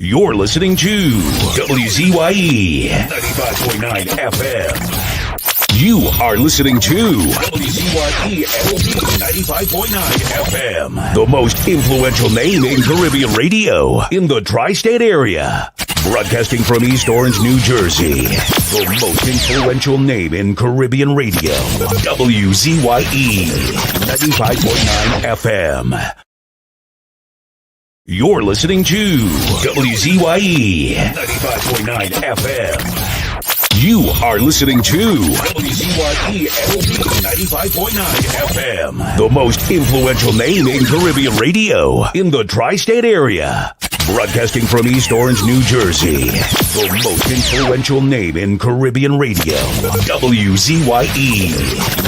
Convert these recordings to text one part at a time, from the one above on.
You're listening to WZYE 95.9 FM. You are listening to WZYE 95.9 FM, the most influential name in Caribbean radio in the tri-state area. Broadcasting from East Orange, New Jersey, the most influential name in Caribbean radio, WZYE 95.9 FM. You're listening to WZYE 95.9 FM. You are listening to WZYE 95.9 FM, the most influential name in Caribbean radio in the tri-state area. Broadcasting from East Orange, New Jersey, the most influential name in Caribbean radio, WZYE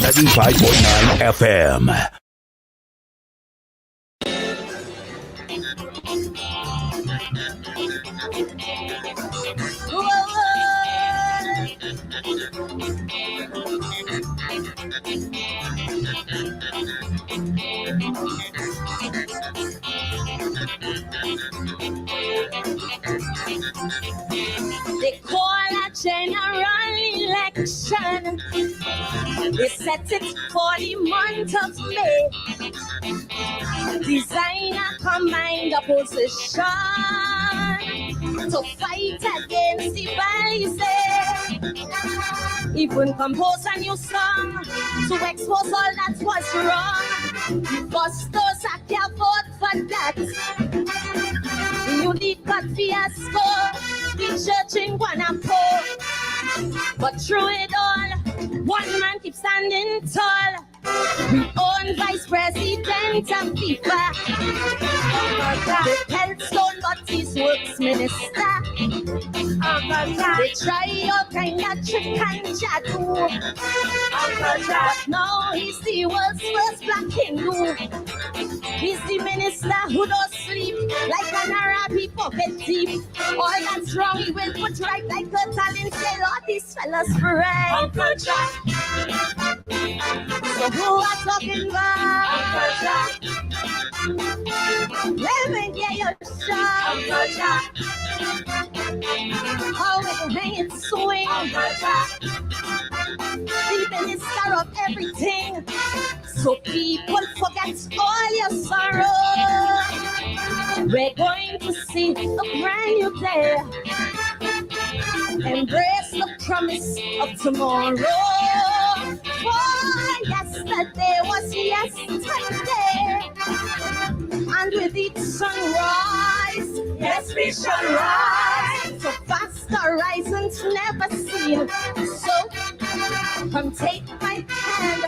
95.9 FM. They call a general election. They set it for the month of May. Design a combined opposition to fight against the vices. Even compose a new song to expose all that was wrong. Because those I can't vote for that. You need God fiasco, the church in Guanapo. But through it all, one man keeps standing tall. We own Vice President of FIFA. The Hellstone got his works minister. They try all kind of trick and jadoo. But now he's the world's first black Hindu. He's the minister who don't sleep like an Arabic pocket thief. All that's wrong he will put right like a talent. Say all these fellas right. Uncle Jack. So who are talking about? Uncle Jack. Let me get your shot. Uncle Jack. How we can hang it swing. Uncle Jack. The minister of everything. So people forget all your sorrow. We're going to see a brand new day. Embrace the promise of tomorrow. For yesterday was yesterday. And with each sunrise, yes, we shall rise. So fast horizons never seen. So come take my hand,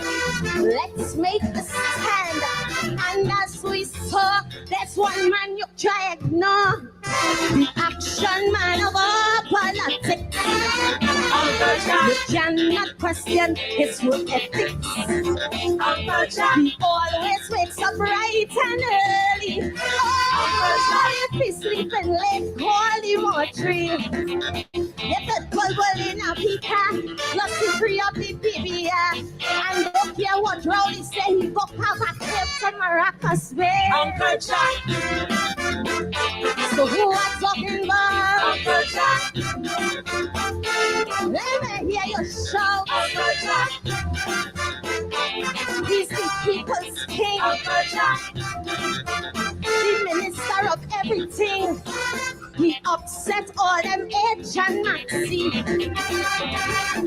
let's make a stand. And as we saw, there's one man you try ignore. The action man of all politics. You cannot question his work ethics. He always wakes up bright and early. Oh, if he's sleeping late, call him a tree. Get a 12 in a pika, plus he free up the baby. And don't care what Rowdy say, he go have a clip from Maracas Bay. Uncle Jack. So who are talking about? Uncle Jack. Let me hear you shout. Uncle Jack. He's the people's king. Uncle Jack. The minister of everything. He upset all them H and Maxi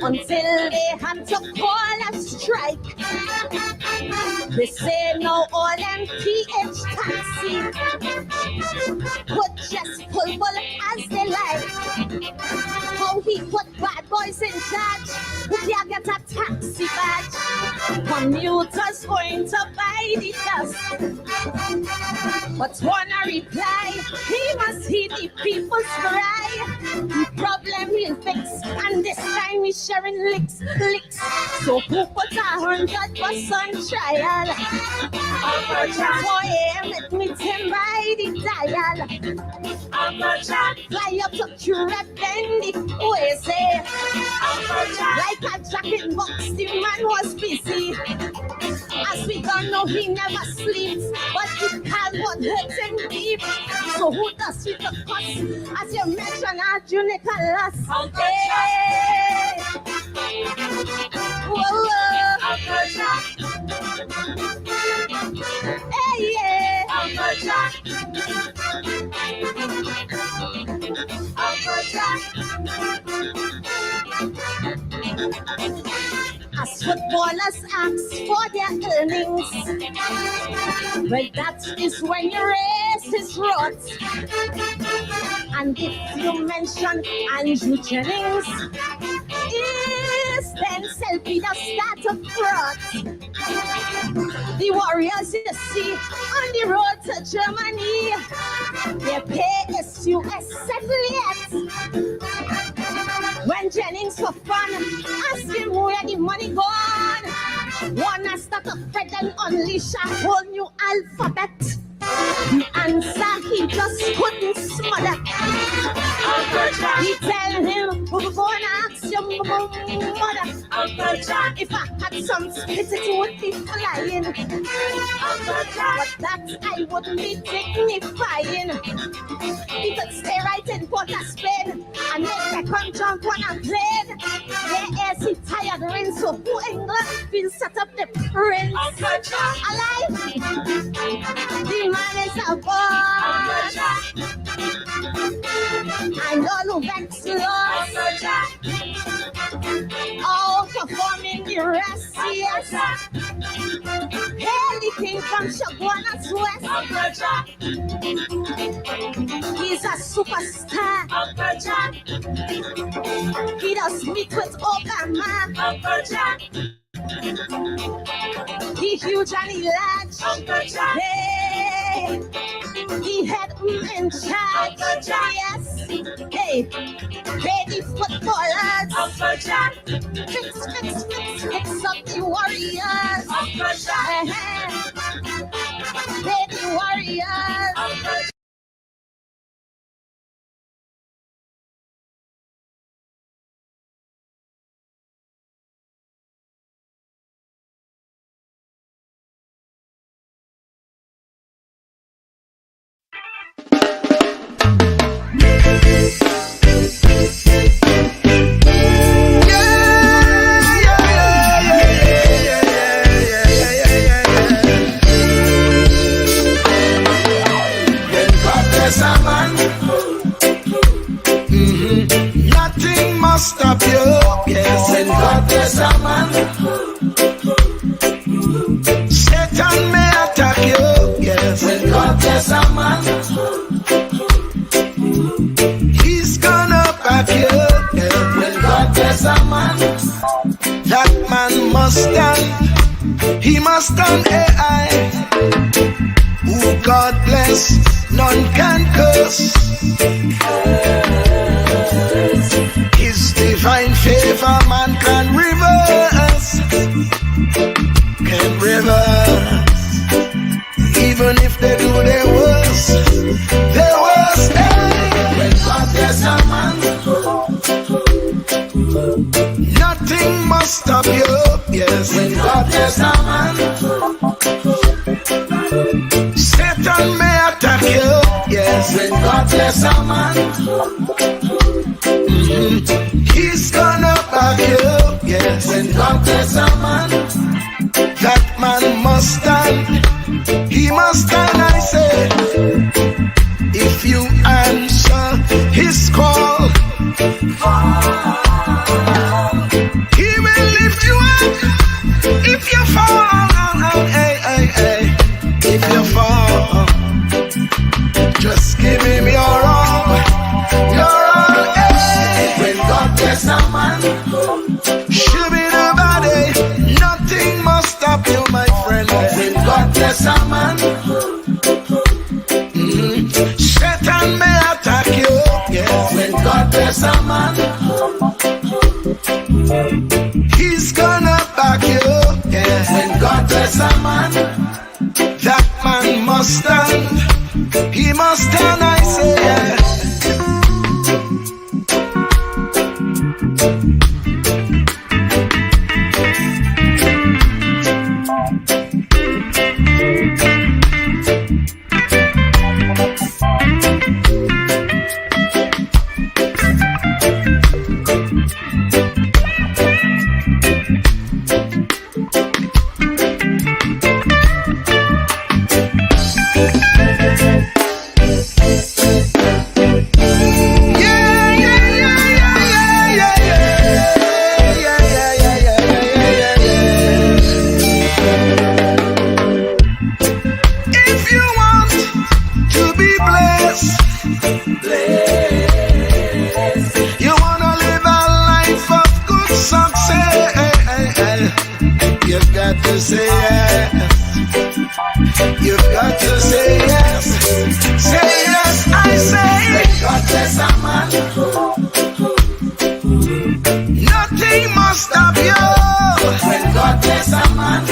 until they had to call a strike. They say now all them PH taxi could just pull as they like. How he put bad boys in charge who can't get a taxi badge. Commuters going to buy the dust. But wanna reply, he must heed the people's cry. The problem he'll fix, and this time he's sharing licks. So who put 100% on trial? Uncle Jack. 4 a.m. let me him by the dial. Uncle Jack. Fly up to Quebec, then the USA. Uncle Jack. Like a jacket box, the man was busy. As we don't know, he never sleeps, but he can't what hurts him deep. So who does with the cost? As you mentioned, Arjun Nicholas. Whoa, hey, yeah. As footballers ask for their earnings, well, that is when you raise his rod. And if you mention Andrew Jennings, is then selfie the start of fraud. The warriors you see on the road to Germany, their pay is US settled. When Jennings for fun, ask him where the money gone. Wanna start a thread and unleash a whole new alphabet. The answer he just couldn't smother. He tell him, we're gonna ask your mother. If I had some spit, it would be flying. But that I wouldn't be dignifying. He could stay right in Port of Spain and make I come jump on a plane. Yeah, he tired rain, so who England will set up the prince. Alive, the man is a boss. And all who vex lost, all performing the rest, yes. Hail the king from Shagwana's west. He's a superstar. He does meet with Obama. He huge and he large. Hey, he had in charge. Yes. Hey, baby footballers. Fix up the warriors. Baby warriors. Stop you, yes, and God bless a man. Satan may attack you, yes, and God bless a man. He's gonna back you, yes, when God bless a man. That man must stand, he must stand AI. Who God bless, none can curse. His divine favor man can reverse. Can reverse. Even if they do their worst. Their worst. Hey. When God bless a man, nothing must stop you. Yes. When God bless a man, Satan may attack you. Yes. When God bless a man, he's gonna back you, yes. When God bless a man, that man must stand. He must stand, I say. If you answer his call, he will lift you up. If you fall, hey, hey, hey. If you fall, just give him your all. Your all, hey. When God bless a man, should be nobody. Nothing must stop you, my friend. When God bless a man, Satan may attack you, yes. When God bless a man, he's gonna back you, yes. When God bless a man, that man must stand. He must stand, I say, yeah. got to say yes. Say yes, I say. When God bless a man, nothing must stop you. When God bless a man,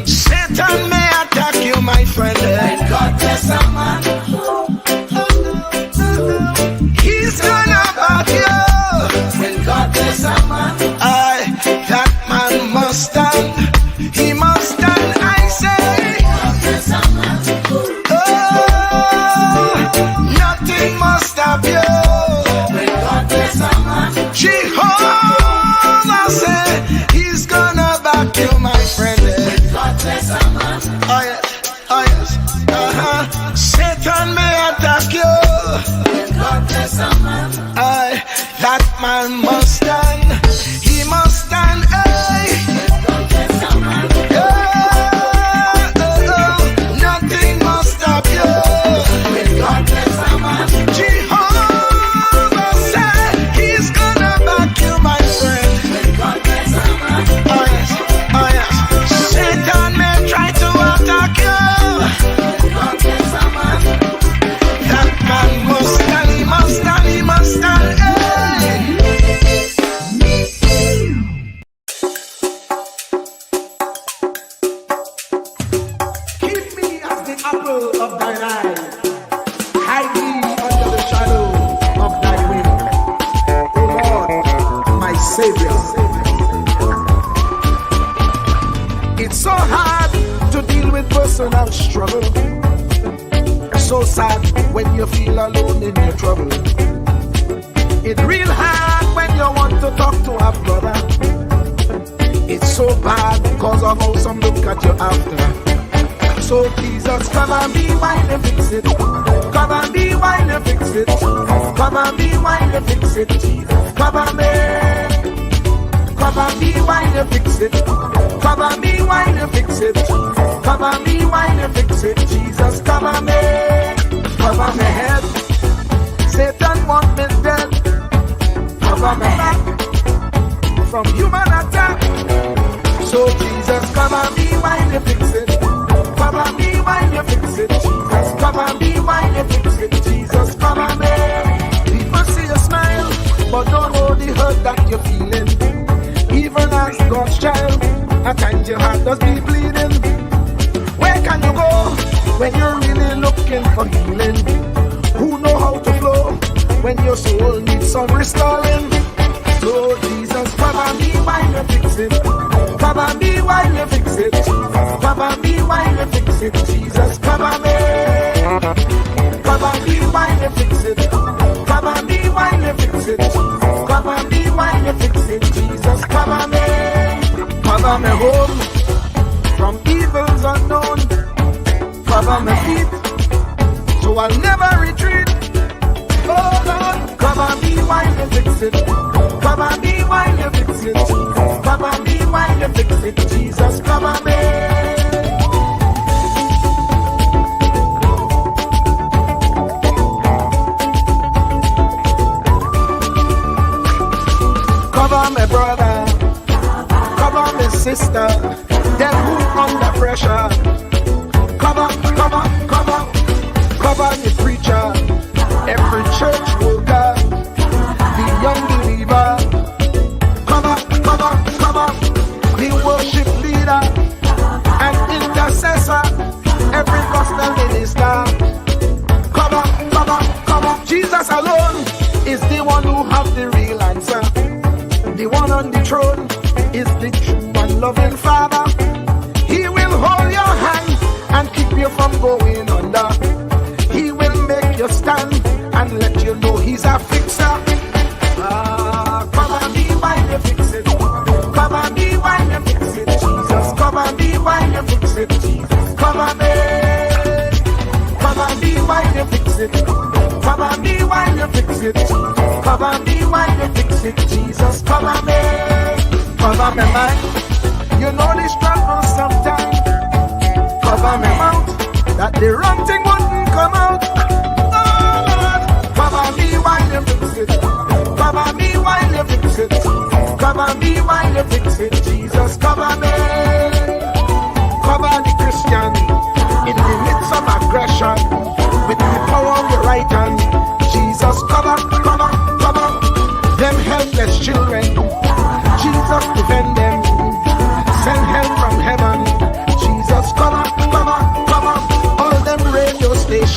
Satan may attack you, my friend. When God bless a man, he's gonna back you. When God bless a man, that man must stand. He must stand, I say. Oh, nothing must stop you. When God bless a man, Jehovah say he's gonna back you, my friend. When God bless a man, oh yes, Satan may attack you. When God bless a man, that man must stand. He must stand. Nothing must stop you. When God bless a man, Jehovah said he's gonna back you, my friend. When God bless a man, oh yes, Satan may try to attack you. When God bless a man, that man must stand. He must stand. He must stand. Keep me as the apple of thine eye. Hide me under the shadow of thy wing. O Lord, my Savior. It's so hard to deal with personal struggle. It's so sad when you feel alone in your trouble. It's real hard when you want to talk to a brother. It's so bad because of how some look at you after. So Jesus, come and be while you fix it. Come and be while you fix it. Come and be while you fix it. Jesus, come and be. Come and be while you fix it. Come and be while you fix it. Come and be while you fix it. Jesus, come and be. Cover my head. Satan want me dead. Cover my back from human attack. So Jesus, come and be while you fix it. Come and be while you fix it. Jesus, come and be while you fix it. Jesus, come and be. People see you smile, but don't know the hurt that you're feeling. Even as God's child, at times your heart does be bleeding. Where can you go when you're really looking for healing? Who know how to flow when your soul needs some restoring? So Jesus, come and be while you fix it. Come and be while you fix it. Come and be while you fix it. Jesus, come and be. Come and be while you fix it. Come and be while you fix it. Come and be while you fix it. Jesus, come and be. Cover me home from evils unknown. Cover my feet so I'll never retreat. Oh Lord, come and be while you fix it. Come and be while you fix it. Come and be while you fix it. Jesus, come and be. Cover my brother, cover my sister, them who under pressure. Cover the preacher, every church worker, the young believer. Cover the worship leader and intercessor, every gospel minister. Cover. Jesus alone is the one who has the real answer. The one on the throne is the true and loving Father. He will hold your hand and keep you from going under. He will make you stand and let you know he's a fixer. Come and be while you fix it. Come and be while you fix it. Jesus, come and be while you fix it. Jesus, come and be. Come and be while you fix it. Come and be while you fix it. Come and be while you fix it. Jesus, come and be. Cover my mind. You know the struggle sometimes. Cover my mouth, that the wrong thing wouldn't come out. Oh Lord, cover me while you fix it. Cover me while you fix it. Cover me while you fix it. Jesus, cover me. Cover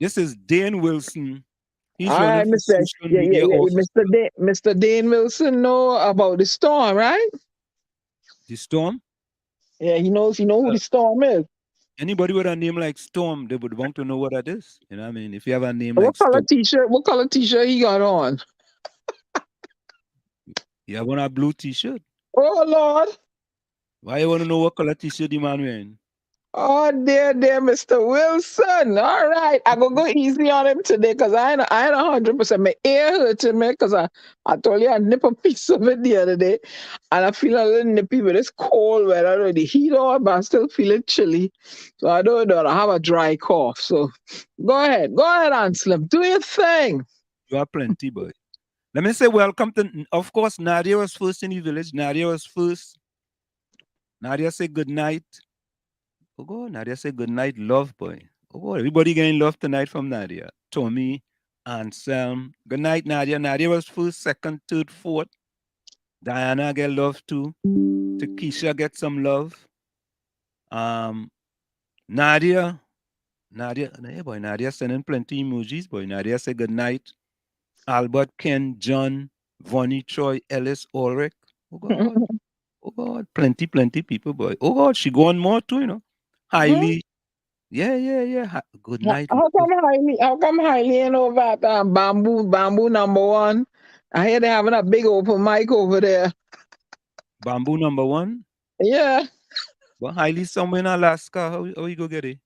This is Dane Wilson. He's All running right, for Mr. social Yeah, yeah, media yeah. officer. Mr. Dane Wilson know about the storm, right? The Storm. Yeah, he knows. He know who the storm is. Anybody with a name like Storm, they would want to know what that is. You know what I mean? If you have a name What like color Storm, t-shirt? What color t-shirt he got on? you have on a blue t-shirt. Oh Lord! Why you want to know what color t-shirt the man wearing? Oh dear, Mr. Wilson. All right, I gonna go easy on him today because I ain't 100%. My ear hurting me because I told you I nip a piece of it the other day, and I feel a little nippy with this cold weather. Already heat on, but I'm still feeling chilly. So I don't know. I have a dry cough. So go ahead, Anselm. Do your thing. You have plenty, boy. Let me say welcome to, of course, Nadia was first in the village. Nadia was first. Nadia said good night. Oh God, Nadia said good night, love, boy. Oh God, everybody getting love tonight from Nadia. Tommy, Anselm. Good night, Nadia. Nadia was first, second, third, fourth. Diana get love too. Takesha get some love. Nadia, hey boy, Nadia sending plenty emojis, boy. Nadia said good night. Albert, Ken, John, Vonnie, Troy, Ellis, Ulrich. Oh God. Oh God, plenty people, boy. Oh God, she going more too, you know. Highly. Yeah. Good night. How come Highly ain't over at Bamboo number one? I hear they having a big open mic over there. Bamboo number one. Yeah. Well, Highly somewhere in Alaska. How you go get it?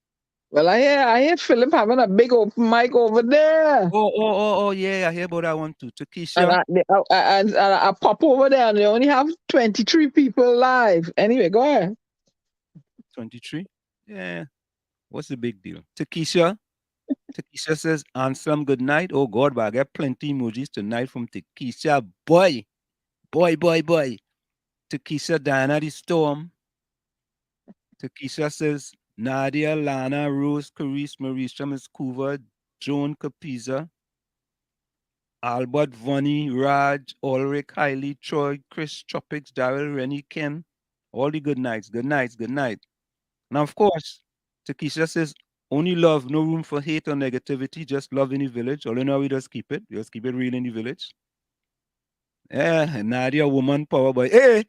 Well, I hear Philip having a big open mic over there. Oh, yeah. I hear about that one too. And Takesha. I pop over there and they only have 23 people live. Anyway, go ahead. 23. Yeah. What's the big deal? Takesha. Takesha says, Anselm, good night. Oh God, but I get plenty emojis tonight from Takesha. Boy. Takesha, Diana the Storm. Takesha says, Nadia, Lana, Rose, Carice, Marisha, Miss Coover, Joan Capiza, Albert, Vonnie, Raj, Ulrich, Hailey, Troy, Chris, Tropics, Daryl, Rennie, Ken. All the good nights. Now, of course, Takesha says, only love, no room for hate or negativity, just love in the village. All you know, we just keep it real in the village. Yeah, Nadia, woman power, boy. Hey,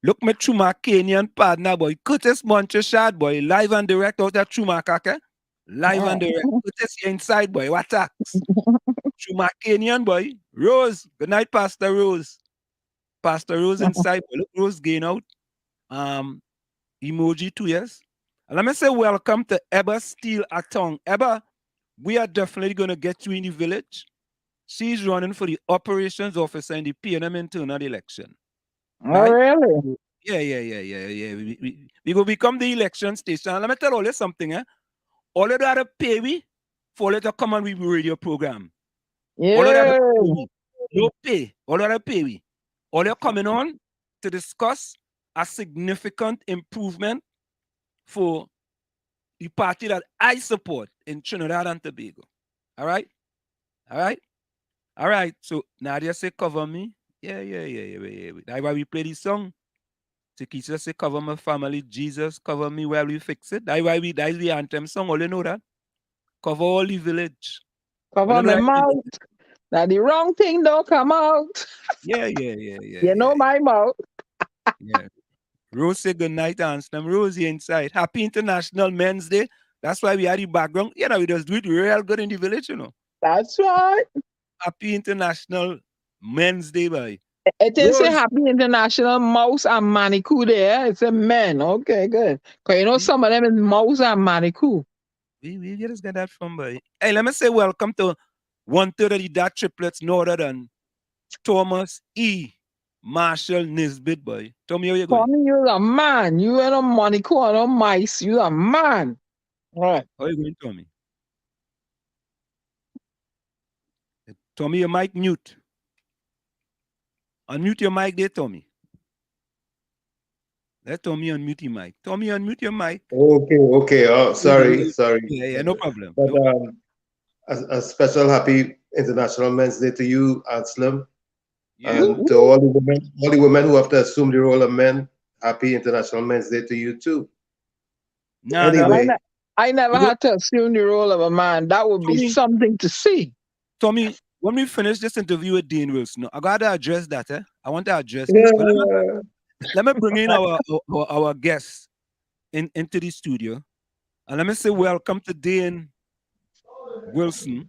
look me through my Kenyan partner, boy. Curtis Montcheshad, boy. Live and direct out there through my kaka. Live and direct. Curtis, you inside, boy. What tax? Through my Kenyan, boy. Rose. Good night, Pastor Rose. Pastor Rose inside, boy. Look, Rose gain out. Emoji 2 years. And let me say welcome to Eba Steele Atong. Eba, we are definitely going to get you in the village. She's running for the operations officer in the PNM internal election. Right? Oh, really? Yeah. We go become the election station. Let me tell you something. All you gotta pay we for you to come on with the radio program. Yeah. All you gotta pay we. No pay. All you gotta pay we. All you're coming on to discuss a significant improvement for the party that I support in Trinidad and Tobago. All right. So Nadia say cover me. Yeah. That's why we play this song. Takesha say cover my family. Jesus cover me while we fix it. That's the anthem song. All you know that. Cover all the village. Cover my mouth. Now the wrong thing don't come out. Yeah. You know my mouth. Yeah. Rose say good night, Anselm. Rose inside. Happy International Men's Day. That's why we had the background. You know, we just do it real good in the village, you know. That's right. Happy International Men's Day, boy. It is a Happy International Mouse and Manicure there. It's a men. Okay, good. Because you know some of them is mouse and manicure. We just get that from, boy. Hey, let me say welcome to 1/3 of the Dad triplets, no other than Thomas E. Marshall Nisbet, boy. Tell me how you going. Tommy, you're a man. You ain't a manicure, no mice. You're a man. All right. How you going, Tommy? Tommy, your mic mute. Unmute your mic there, Tommy. Let Tommy unmute your mic. Tommy, unmute your mic. Okay. Oh, sorry. Yeah, no problem. But a special happy International Men's Day to you, Anselm, and to all the women who have to assume the role of men. Happy International Men's Day to you too. Anyway, I never had to assume the role of a man. That would be something to see. Tommy, when we finish this interview with Dane Wilson, I got to address that. I want to address this. But let me bring in our guests into the studio. And let me say welcome to Dane Wilson,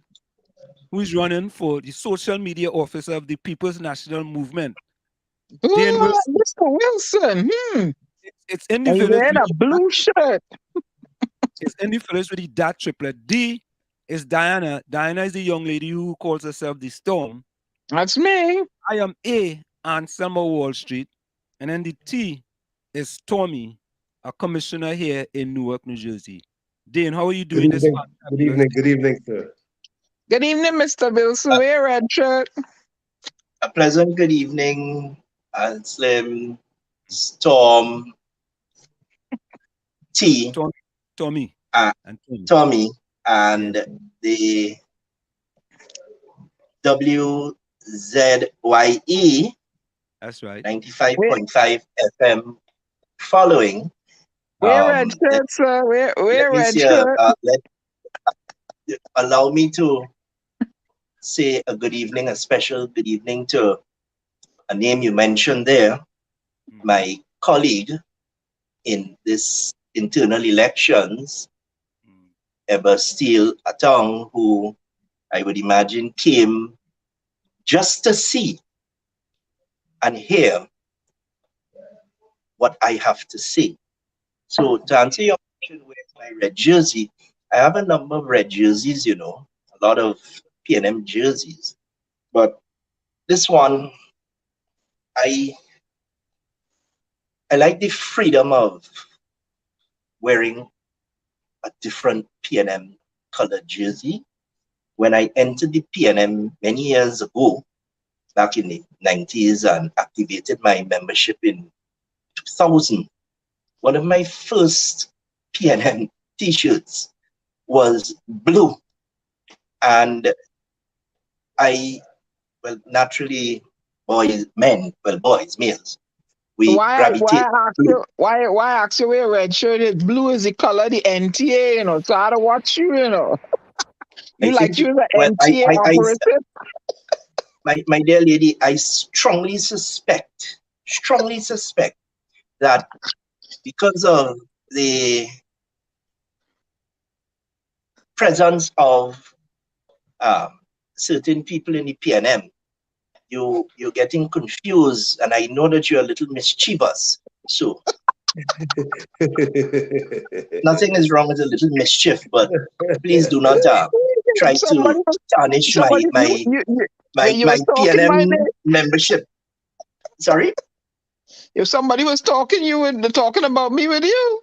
who is running for the social media officer of the People's National Movement. Dane Wilson. Mr. Wilson. It's in the and village. In a blue shirt. It's in the village with the that triplet. D is Diana. Diana is the young lady who calls herself the Storm. That's me. I am A on Selma Wall Street. And then the T is Tommy, a commissioner here in Newark, New Jersey. Dane, how are you doing this month? Good evening. Good evening, sir. Good evening, Mr. Wilson. Wear red shirt. A pleasant good evening, Slim, Storm, T, Tommy, and Tommy, and the WZYE. That's right. 95.5 FM following. Wear red shirt, sir. Wear red shirt. Allow me to say a good evening, a special good evening to a name you mentioned there, my colleague in this internal elections, Ever Steele Atong, who I would imagine came just to see and hear what I have to say. So to answer your question, where's my red jersey? I have a number of red jerseys, a lot of PNM jerseys. But this one, I like the freedom of wearing a different PNM colored jersey. When I entered the PNM many years ago, back in the 90s, and activated my membership in 2000, one of my first PNM t-shirts was blue. And naturally, males, we gravitate. Why ask you wear red shirt? It's blue is the color of the NTA, so I don't watch you, You like you the NTA operative? My dear lady, I strongly suspect that because of the presence of certain people in the PNM, you're getting confused, and I know that you're a little mischievous. So nothing is wrong with a little mischief, but please do not try to tarnish my PNM membership. Sorry? If somebody was talking about me with you.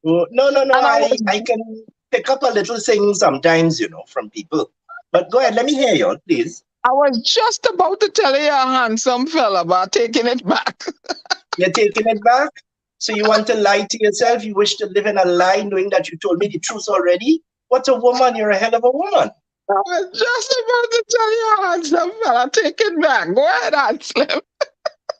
Oh, no. I can pick up a little thing sometimes, from people. But go ahead, let me hear you, please. I was just about to tell you you're a handsome fella, but taking it back. You're taking it back? So you want to lie to yourself? You wish to live in a lie knowing that you told me the truth already? What a woman, you're a hell of a woman. I was just about to tell you you're a handsome fella. Take it back. Go ahead, Anslim.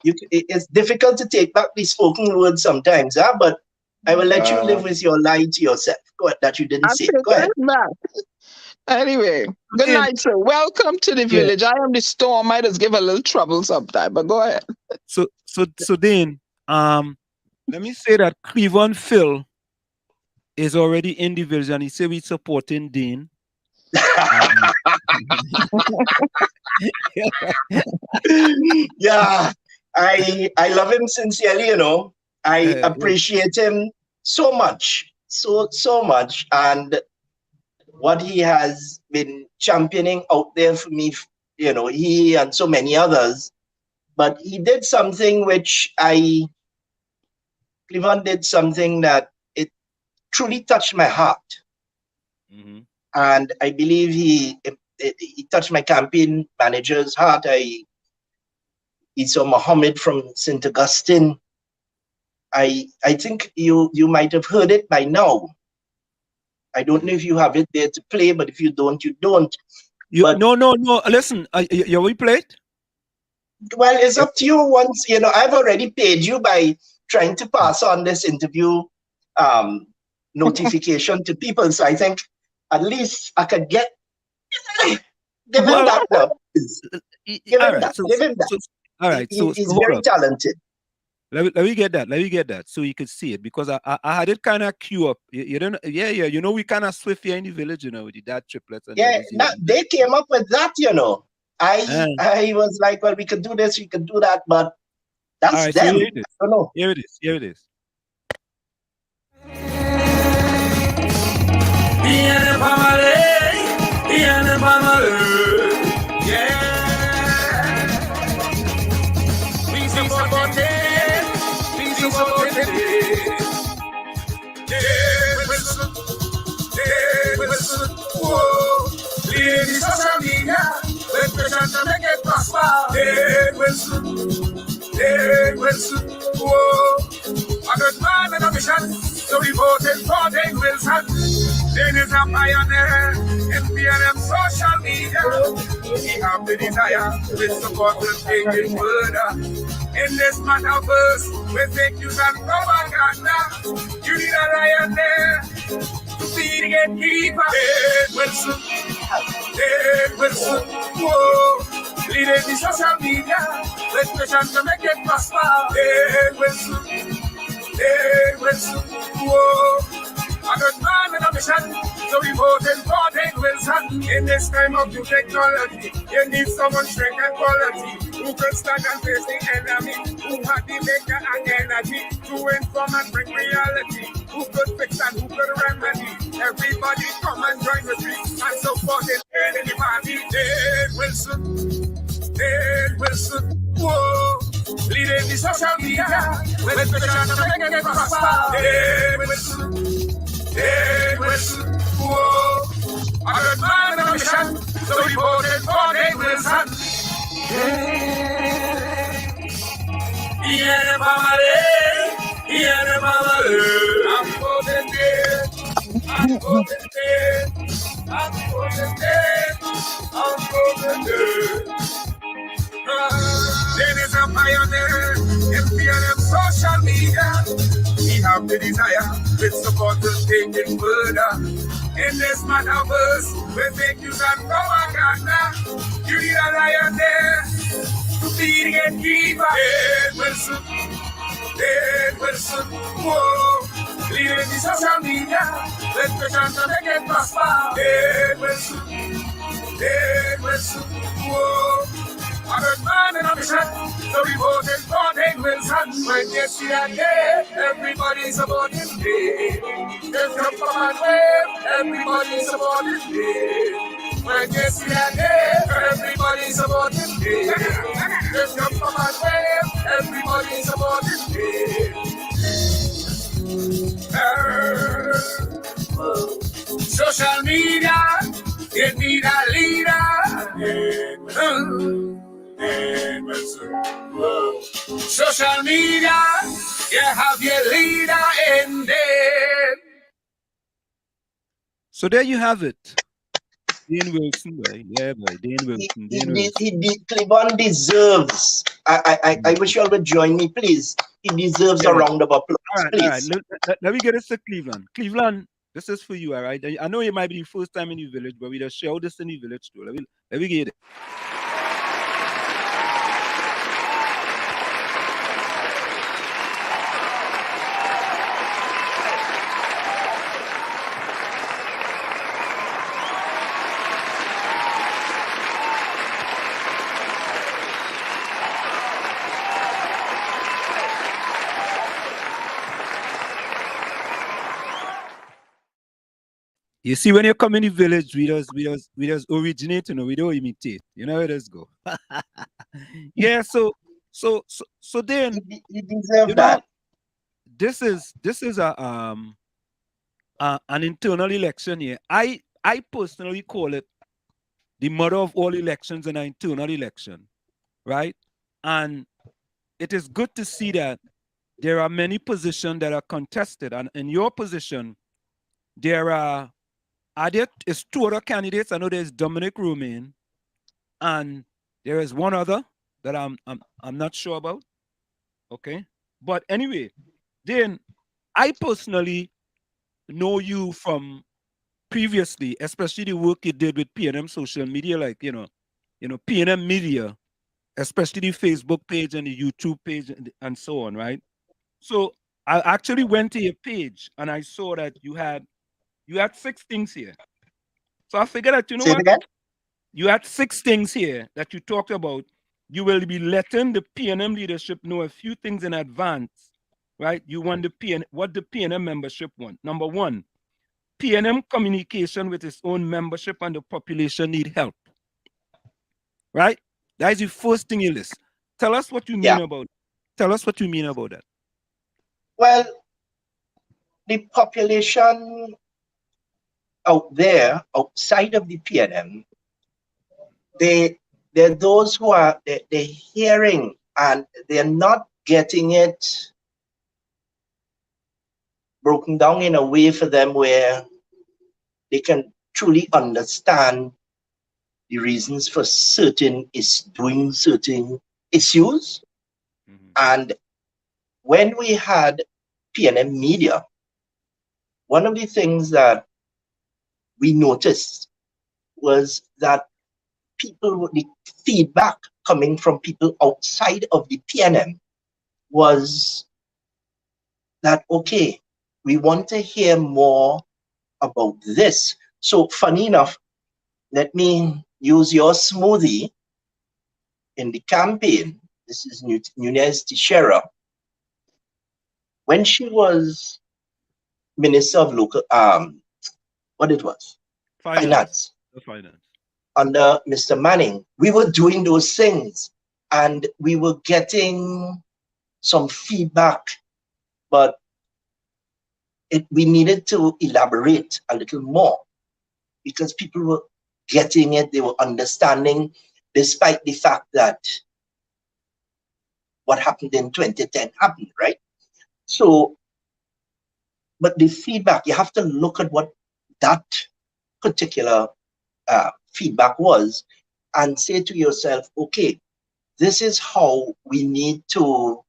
It's difficult to take back the spoken words sometimes, but I will let you live with your lie to yourself. Go ahead, that you didn't say. Go ahead. Anyway, good night, sir. Welcome to the village. I am the Storm. I just give a little trouble sometimes, but go ahead. So Dane, let me say that Cleveland Phil is already in the village, and he said we're supporting Dane. Yeah, I love him sincerely, I appreciate him so much, so much, and what he has been championing out there for me, he and so many others. But he did something which Cleveland did something that it truly touched my heart. Mm-hmm. And I believe he touched my campaign manager's heart. He saw Muhammad from St. Augustine. I think you might have heard it by now. I don't know if you have it there to play, but if you don't, you don't. No. Listen, you will play it? Well, it's up to you. Once, I've already paid you by trying to pass on this interview notification to people. So I think at least I could give him that now. Give him that. Give him that. All right. So he's very talented. Let me get that. Let me get that so you could see it, because I had it kind of queue up. You don't. Yeah. You know, we kind of swift here in the village, you know, with the dad triplets. And they came up with that, you know. I was like, well, we could do this, we could do that, but that's right, them. So I don't know. Here it is. Here it is. Ladies, social media, let's present to make it prosper. Dane Wilson, whoa. A good man and a mission, so we voted for Dane Wilson. Dane is a pioneer in PNM social media. He have the desire with support to take it further. In this metaverse, with fake news and propaganda, you need a lion there to be the gatekeeper. Dane Wilson, whoa. Leading the social media, let's mission to make it prosper. Dane Wilson, whoa. A good man and a mission, so we voted for Dane Wilson. In this time of new technology, you need someone strength and quality, who can stand and face the enemy, who had the maker and energy to inform and bring reality, who could fix and who could remedy. Everybody come and join with me and support it in the party. Dane Wilson, whoa. Leading the social media, let's mission to make it prosper. Dane Wilson, whoa. A good man and a mission, so we voted for Dane Wilson. Yeah, family. I'm voting Dane. I'm voting Dane. Dane is a pioneer in PNM social media. He have the desire with support to take it further. In this metaverse, with fake news and propaganda, you need a lion there to be the gatekeeper. Dane Wilson, whoa. Leading the social media, let's pretend to make it prosper. Dane Wilson, whoa. A good man and a mission, so we voted for Dane Wilson. When you see that day, everybody's supporting Dane. Just come from and wave, everybody's supporting Dane. When you see that day, everybody's supporting Dane. Just come from and wave, everybody's supporting Dane. Social media, you need a leader. Social media, you have your leader in there. So there you have it. Dane Wilson, boy. Yeah, boy. Dane Wilson. Cleveland deserves. I wish you all would join me, please. He deserves a round of applause, please. All right. Let me get this to Cleveland. Cleveland, this is for you, all right? I know it might be the first time in the village, but we just show this in the village too. Let me get it. You see, when you come in the village, we just originate, you know, we don't imitate. You know how it does go. Yeah, so then you deserve that. This is an internal election here. I personally call it the mother of all elections, an internal election, right? And it is good to see that there are many positions that are contested, and in your position, there is two other candidates. I know there's Dominic Romain, and there is one other that I'm not sure about. Okay, but anyway, then I personally know you from previously, especially the work you did with PNM social media, like PNM media, especially the Facebook page and the YouTube page and so on, right? So I actually went to your page and I saw that you had 6 things here. So I figured that, Say it again. you had 6 things here that you talked about. You will be letting the PNM leadership know a few things in advance, right? You want what the PNM membership want. Number 1, PNM communication with its own membership and the population need help, right? That is the first thing you list. Tell us what you mean about that. Well, the population out there, outside of the PNM, they're those who are they're hearing and they're not getting it broken down in a way for them where they can truly understand the reasons for doing certain issues. And when we had PNM media, one of the things that we noticed was that the feedback coming from people outside of the PNM was that, okay, we want to hear more about this. So funny enough, let me use your smoothie in the campaign. This is Nunez Teixeira. When she was Minister of Local, what it was? Finance. Under Mr. Manning, we were doing those things and we were getting some feedback, but we needed to elaborate a little more because people were getting it, they were understanding, despite the fact that what happened in 2010 happened, right? So, but the feedback, you have to look at what that particular feedback was and say to yourself, okay, this is how we need to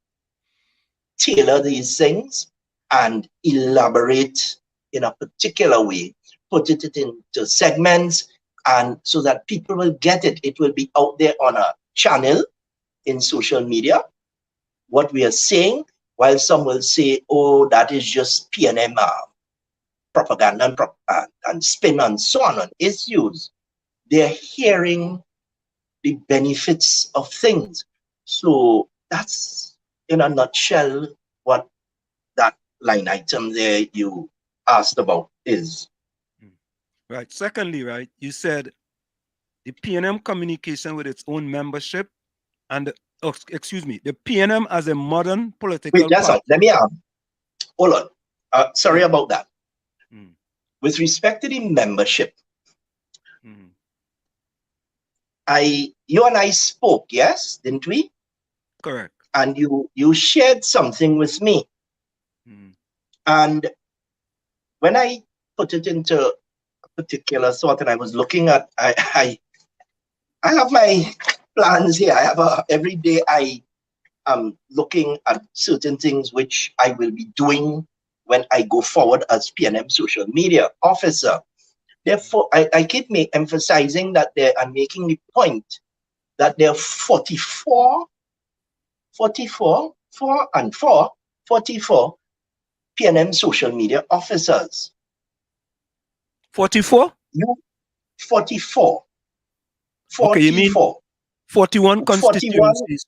tailor these things and elaborate in a particular way, put it into segments, and so that people will get it. It will be out there on a channel in social media, what we are saying, while some will say, oh, that is just PNM propaganda and spin and so on issues. They're hearing the benefits of things. So that's, in a nutshell, what that line item there you asked about is. Right. Secondly, right, you said the PNM communication with its own membership and the PNM as a modern political Wait, that's all. Let me hold on. Sorry about that. With respect to the membership, you and I spoke, yes, didn't we? Correct. And you shared something with me. And when I put it into a particular thought and I was looking at, I have my plans here. Every day I am looking at certain things which I will be doing when I go forward as PNM social media officer. Therefore, I keep emphasizing that I'm making the point that there are 44 PNM social media officers. 44? 44. Okay, you mean 41 constituencies?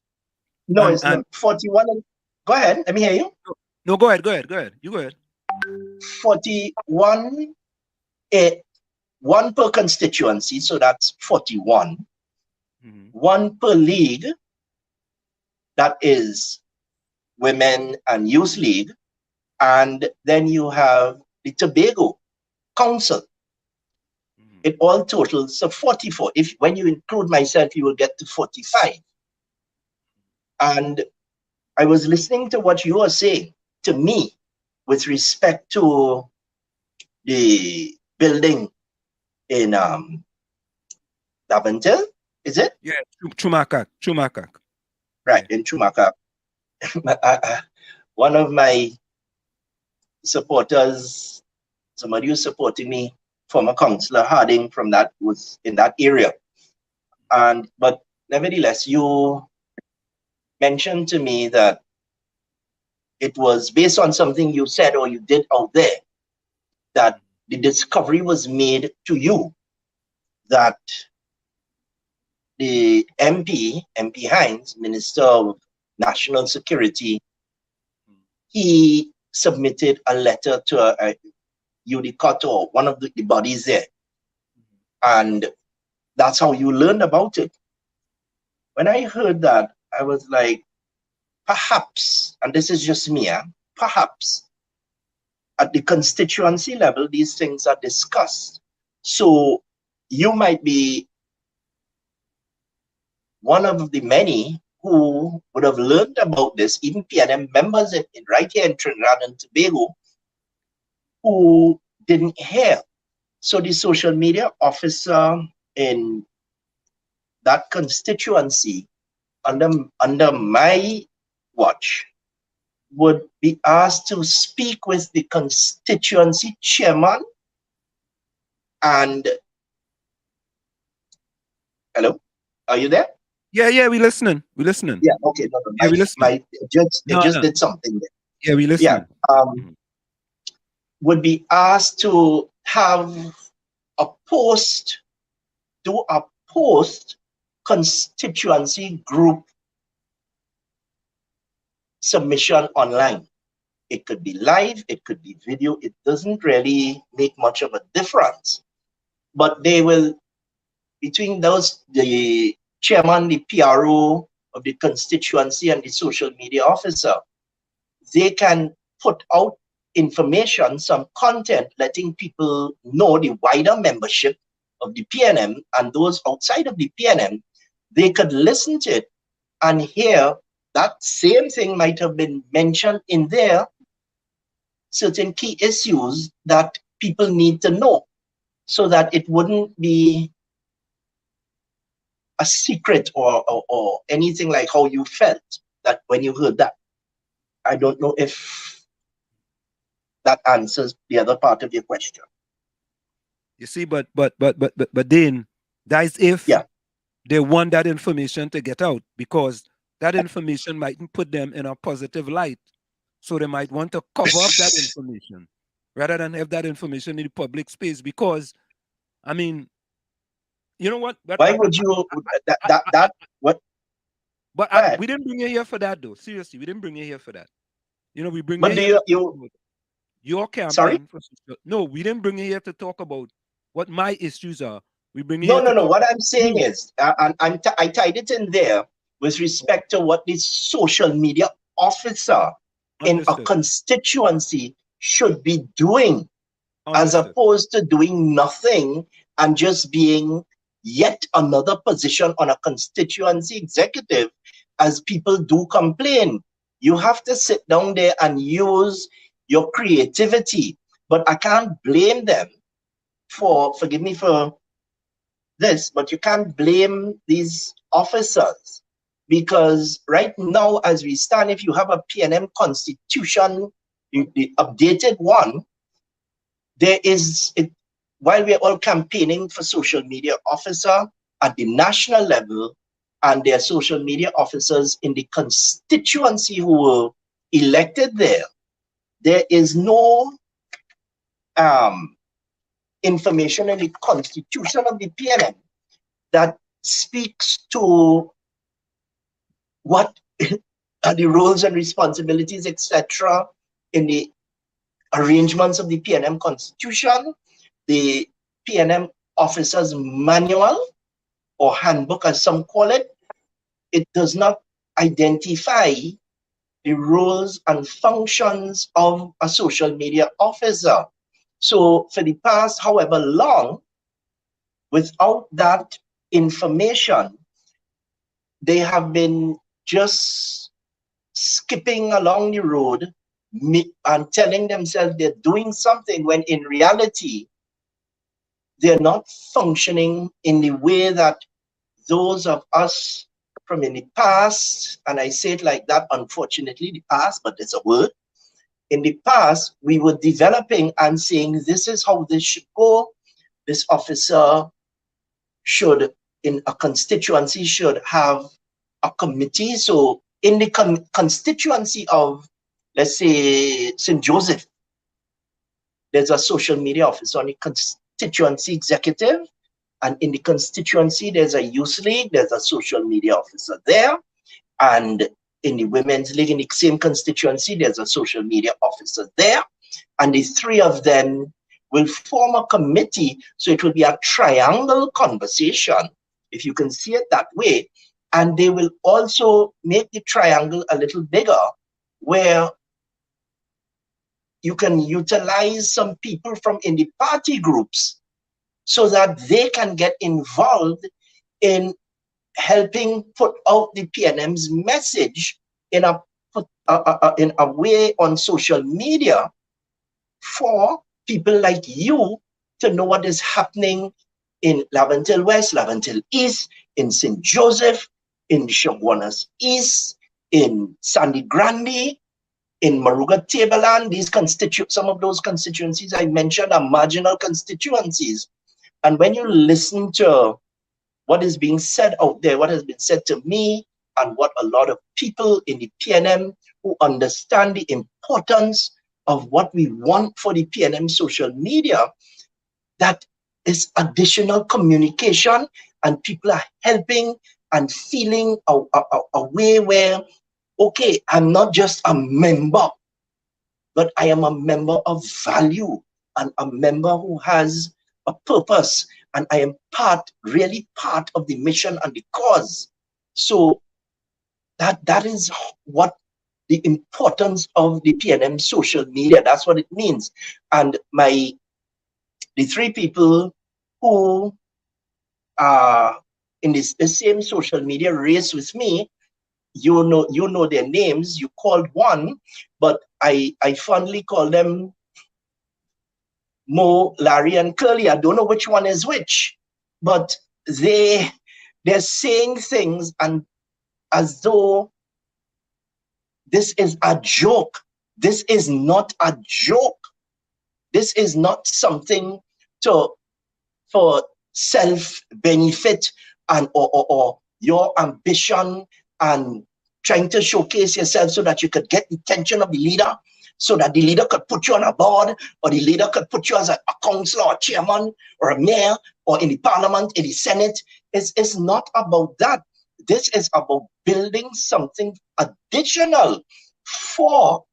No, it's not. 41. Go ahead. Let me hear you. No, go ahead. You go ahead. 41, one per constituency, so that's 41. One per league, that is Women and Youth League. And then you have the Tobago Council. It all totals so 44. When you include myself, you will get to 45. And I was listening to what you were saying to me with respect to the building in Laventille, is it? Yeah, Chumakak. Right, in Chumakak. One of my supporters somebody who's supporting me, former councillor Harding from that was in that area. But nevertheless, you mentioned to me that it was based on something you said or you did out there, that the discovery was made to you that the MP Hines, Minister of National Security, he submitted a letter to a Udicat or one of the bodies there. And that's how you learned about it. When I heard that, I was like, perhaps, and this is just me, perhaps at the constituency level, these things are discussed. So you might be one of the many who would have learned about this, even PNM members right here in Trinidad and Tobago, who didn't hear. So the social media officer in that constituency under my watch would be asked to speak with the constituency chairman and hello, are you there? Yeah, we listening. Yeah, okay. We listening. It just did something there. Yeah, we listening. Yeah, would be asked to have a post constituency group submission online. It could be live, it could be video. It doesn't really make much of a difference. But they will, between those, the chairman, the PRO of the constituency and the social media officer, they can put out information, some content, letting people know, the wider membership of the PNM and those outside of the PNM, they could listen to it and hear that same thing might have been mentioned in there, certain key issues that people need to know so that it wouldn't be a secret or anything like how you felt that when you heard that. I don't know if that answers the other part of your question. You see, but Dane, that is if they want that information to get out, because that information mightn't put them in a positive light. So they might want to cover up that information rather than have that information in the public space. Because, I mean, you know what? Why would you what? But we didn't bring you here for that, though. Seriously, we didn't bring you here for that. You know, we bring but you here sorry? your campaign. No, we didn't bring you here to talk about what my issues are. We bring you No. What I'm saying is, and I tied it in there with respect to what the social media officer in a constituency should be doing, as opposed to doing nothing and just being yet another position on a constituency executive, as people do complain. You have to sit down there and use your creativity. But I can't blame them for, forgive me for this, but you can't blame these officers, because right now, as we stand, if you have a PNM constitution, the updated one, there is, while we're all campaigning for social media officer at the national level, and their social media officers in the constituency who were elected there, there is no information in the constitution of the PNM that speaks to what are the roles and responsibilities, etc., in the arrangements of the PNM constitution, the PNM officers manual or handbook, as some call it. It does not identify the roles and functions of a social media officer. So for the past however long, without that information, they have been just skipping along the road and telling themselves they're doing something, when in reality, they're not functioning in the way that those of us from in the past, and I say it like that, unfortunately, the past, but it's a word, in the past, we were developing and saying, this is how this should go. This officer should, in a constituency, should have a committee. So in the constituency of, let's say, St. Joseph, there's a social media officer on the constituency executive. And in the constituency, there's a youth league, there's a social media officer there. And in the women's league, in the same constituency, there's a social media officer there. And the three of them will form a committee. So it will be a triangle conversation, if you can see it that way. And they will also make the triangle a little bigger, where you can utilize some people from in the party groups so that they can get involved in helping put out the PNM's message in a way on social media for people like you to know what is happening in Laventille West, Laventille East, in St. Joseph, in Chaguanas East, in Sandy Grande, in Maruga Tableland. Some of those constituencies I mentioned are marginal constituencies. And when you listen to what is being said out there, what has been said to me, and what a lot of people in the PNM who understand the importance of what we want for the PNM social media, that is additional communication, and people are helping and feeling a way where, okay, I'm not just a member, but I am a member of value, and a member who has a purpose, and I am really part of the mission and the cause. So that is what the importance of the PNM social media, that's what it means. And the three people who are in the same social media race with me, you know their names. You called one, but I fondly call them Mo, Larry, and Curly. I don't know which one is which, but they're saying things and as though this is a joke. This is not a joke. This is not something for self-benefit and or your ambition and trying to showcase yourself so that you could get the attention of the leader, so that the leader could put you on a board, or the leader could put you as a councillor or chairman or a mayor or in the parliament, in the Senate. It's not about that. This is about building something additional for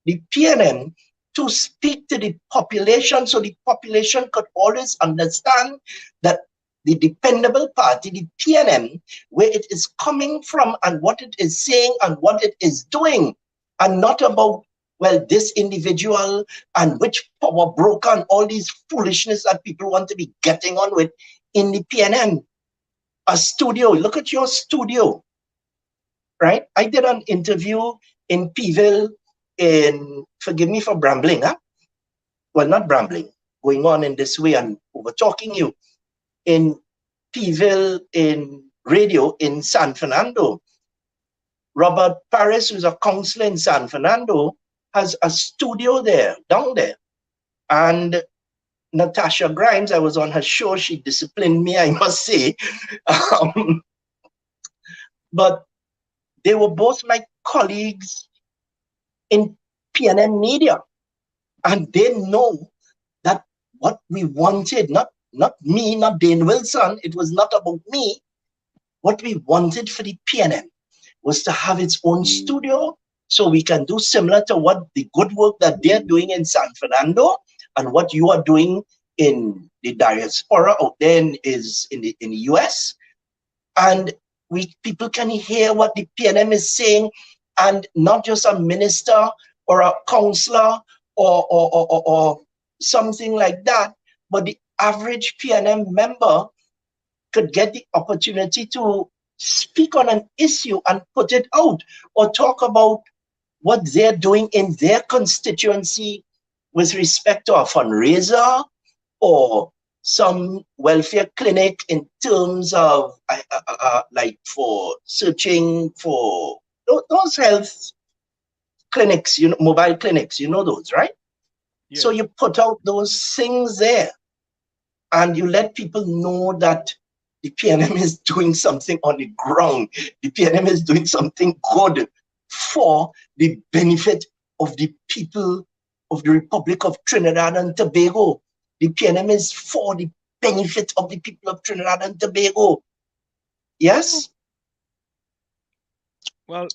the PNM to speak to the population, so the population could always understand that the dependable party, the PNM, where it is coming from and what it is saying and what it is doing, and not about, well, this individual and which power broker and all these foolishness that people want to be getting on with in the PNM. A studio, look at your studio, right? I did an interview in Peville forgive me for brambling, huh? Well, not brambling, going on in this way and over talking you. In Peville, in radio in San Fernando, Robert Paris, who's a counselor in San Fernando, has a studio there, down there. And Natasha Grimes, I was on her show, she disciplined me, I must say. But they were both my colleagues in PNM media. And they know that what we wanted, not me, not Dane Wilson, it was not about me. What we wanted for the PNM was to have its own studio, so we can do similar to what the good work that they're doing in San Fernando and what you are doing in the diaspora out there in the US. And people can hear what the PNM is saying, and not just a minister or a councillor or something like that, but the average PNM member could get the opportunity to speak on an issue and put it out, or talk about what they're doing in their constituency with respect to a fundraiser or some welfare clinic in terms of like for searching for those health clinics, mobile clinics, those, right? Yeah. So you put out those things there and you let people know that the PNM is doing something on the ground. The PNM is doing something good for the benefit of the people of the Republic of Trinidad and Tobago. The PNM is for the benefit of the people of Trinidad and Tobago. Yes? Well,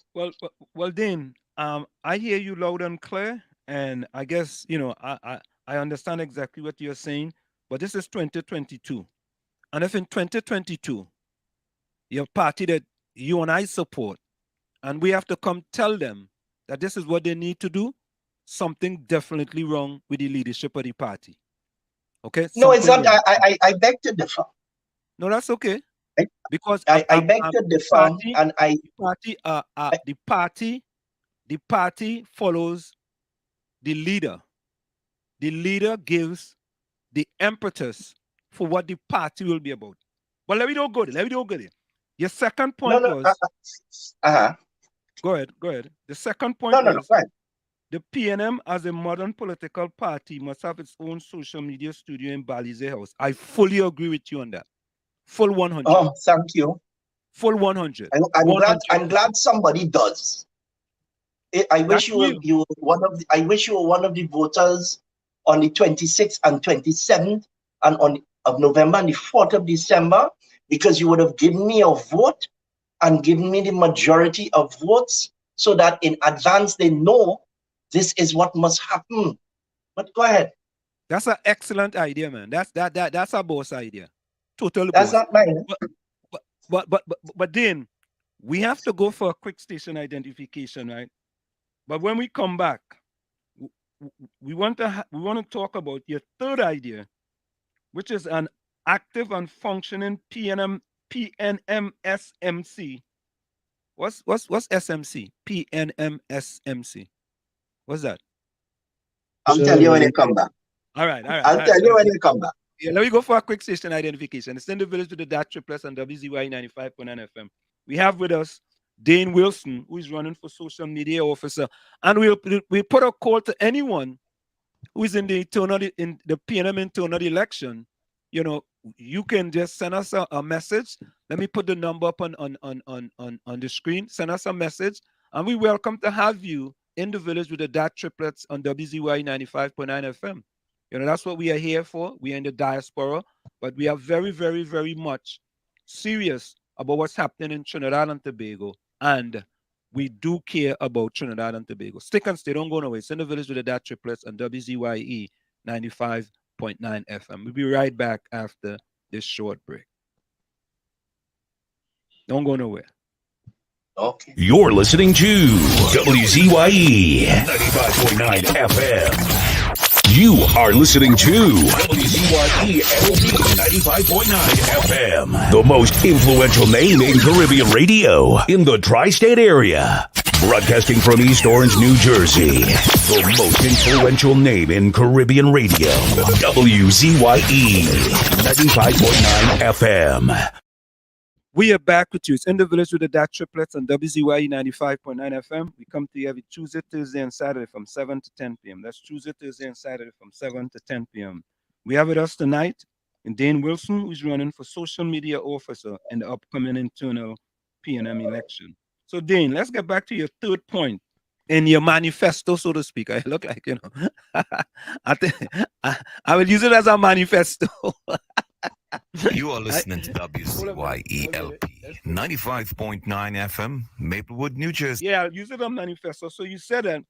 Dane, I hear you loud and clear, and I guess, I understand exactly what you're saying, but this is 2022. And if in 2022, your party that you and I support, and we have to come tell them that this is what they need to do, something definitely wrong with the leadership of the party. Okay? No, it's not. Something wrong. I beg to differ. No, that's okay. Because I beg to differ, and the party follows the leader. The leader gives the impetus for what the party will be about. But let me don't go there. Your second point was Go ahead. The second point was the PNM as a modern political party must have its own social media studio in Balize House. I fully agree with you on that. Full 100. Oh, thank you. Full 100. I'm glad somebody does. I wish you were one of the voters on the 26th and 27th and of November and the 4th of December, because you would have given me a vote and given me the majority of votes so that in advance they know this is what must happen. But go ahead. That's an excellent idea, man. That's a boss idea. Totally. That's boss. not mine. But then we have to go for a quick station identification, right? But when we come back, we want to talk about your third idea, which is an active and functioning PNM SMC. What's SMC? PNM SMC. What's that? I'll tell you when you come back. All right. I'll tell you when you come back. Yeah, let me go for a quick station identification. It's in the village with the DAT triplets and WZYE 95.9 FM. We have with us Dane Wilson, who is running for social media officer, and we'll put a call to anyone who is in the PNM internal election. You can just send us a message. Let me put the number up on the screen. Send us a message, and we welcome to have you in the village with the DAT triplets on WZYE 95.9 FM. That's what we are here for. We are in the diaspora, but we are very, very, very much serious about what's happening in Trinidad and Tobago, and we do care about Trinidad and Tobago. Stick and stay, don't go nowhere. It's in the village with the DAT triplets on WZYE 95.9 FM. We'll be right back after this short break. Don't go nowhere. Okay. You're listening to WZYE 95.9 FM. You are listening to WZYE 95.9 FM, the most influential name in Caribbean radio in the tri-state area. Broadcasting from East Orange, New Jersey, the most influential name in Caribbean radio, WZYE 95.9 FM. We are back with you. It's in the village with the DAT triplets on WZYE 95.9 FM. We come to you every Tuesday, Thursday, and Saturday from 7 to 10 p.m. That's Tuesday, Thursday, and Saturday from 7 to 10 p.m. We have with us tonight Dane Wilson, who's running for social media officer in the upcoming internal PNM election. So, Dane, let's get back to your third point in your manifesto, so to speak. I look like, I will use it as a manifesto. You are listening to WZYE LP 95.9 FM, Maplewood, New Jersey. Yeah, I'll use it on manifesto. So you said that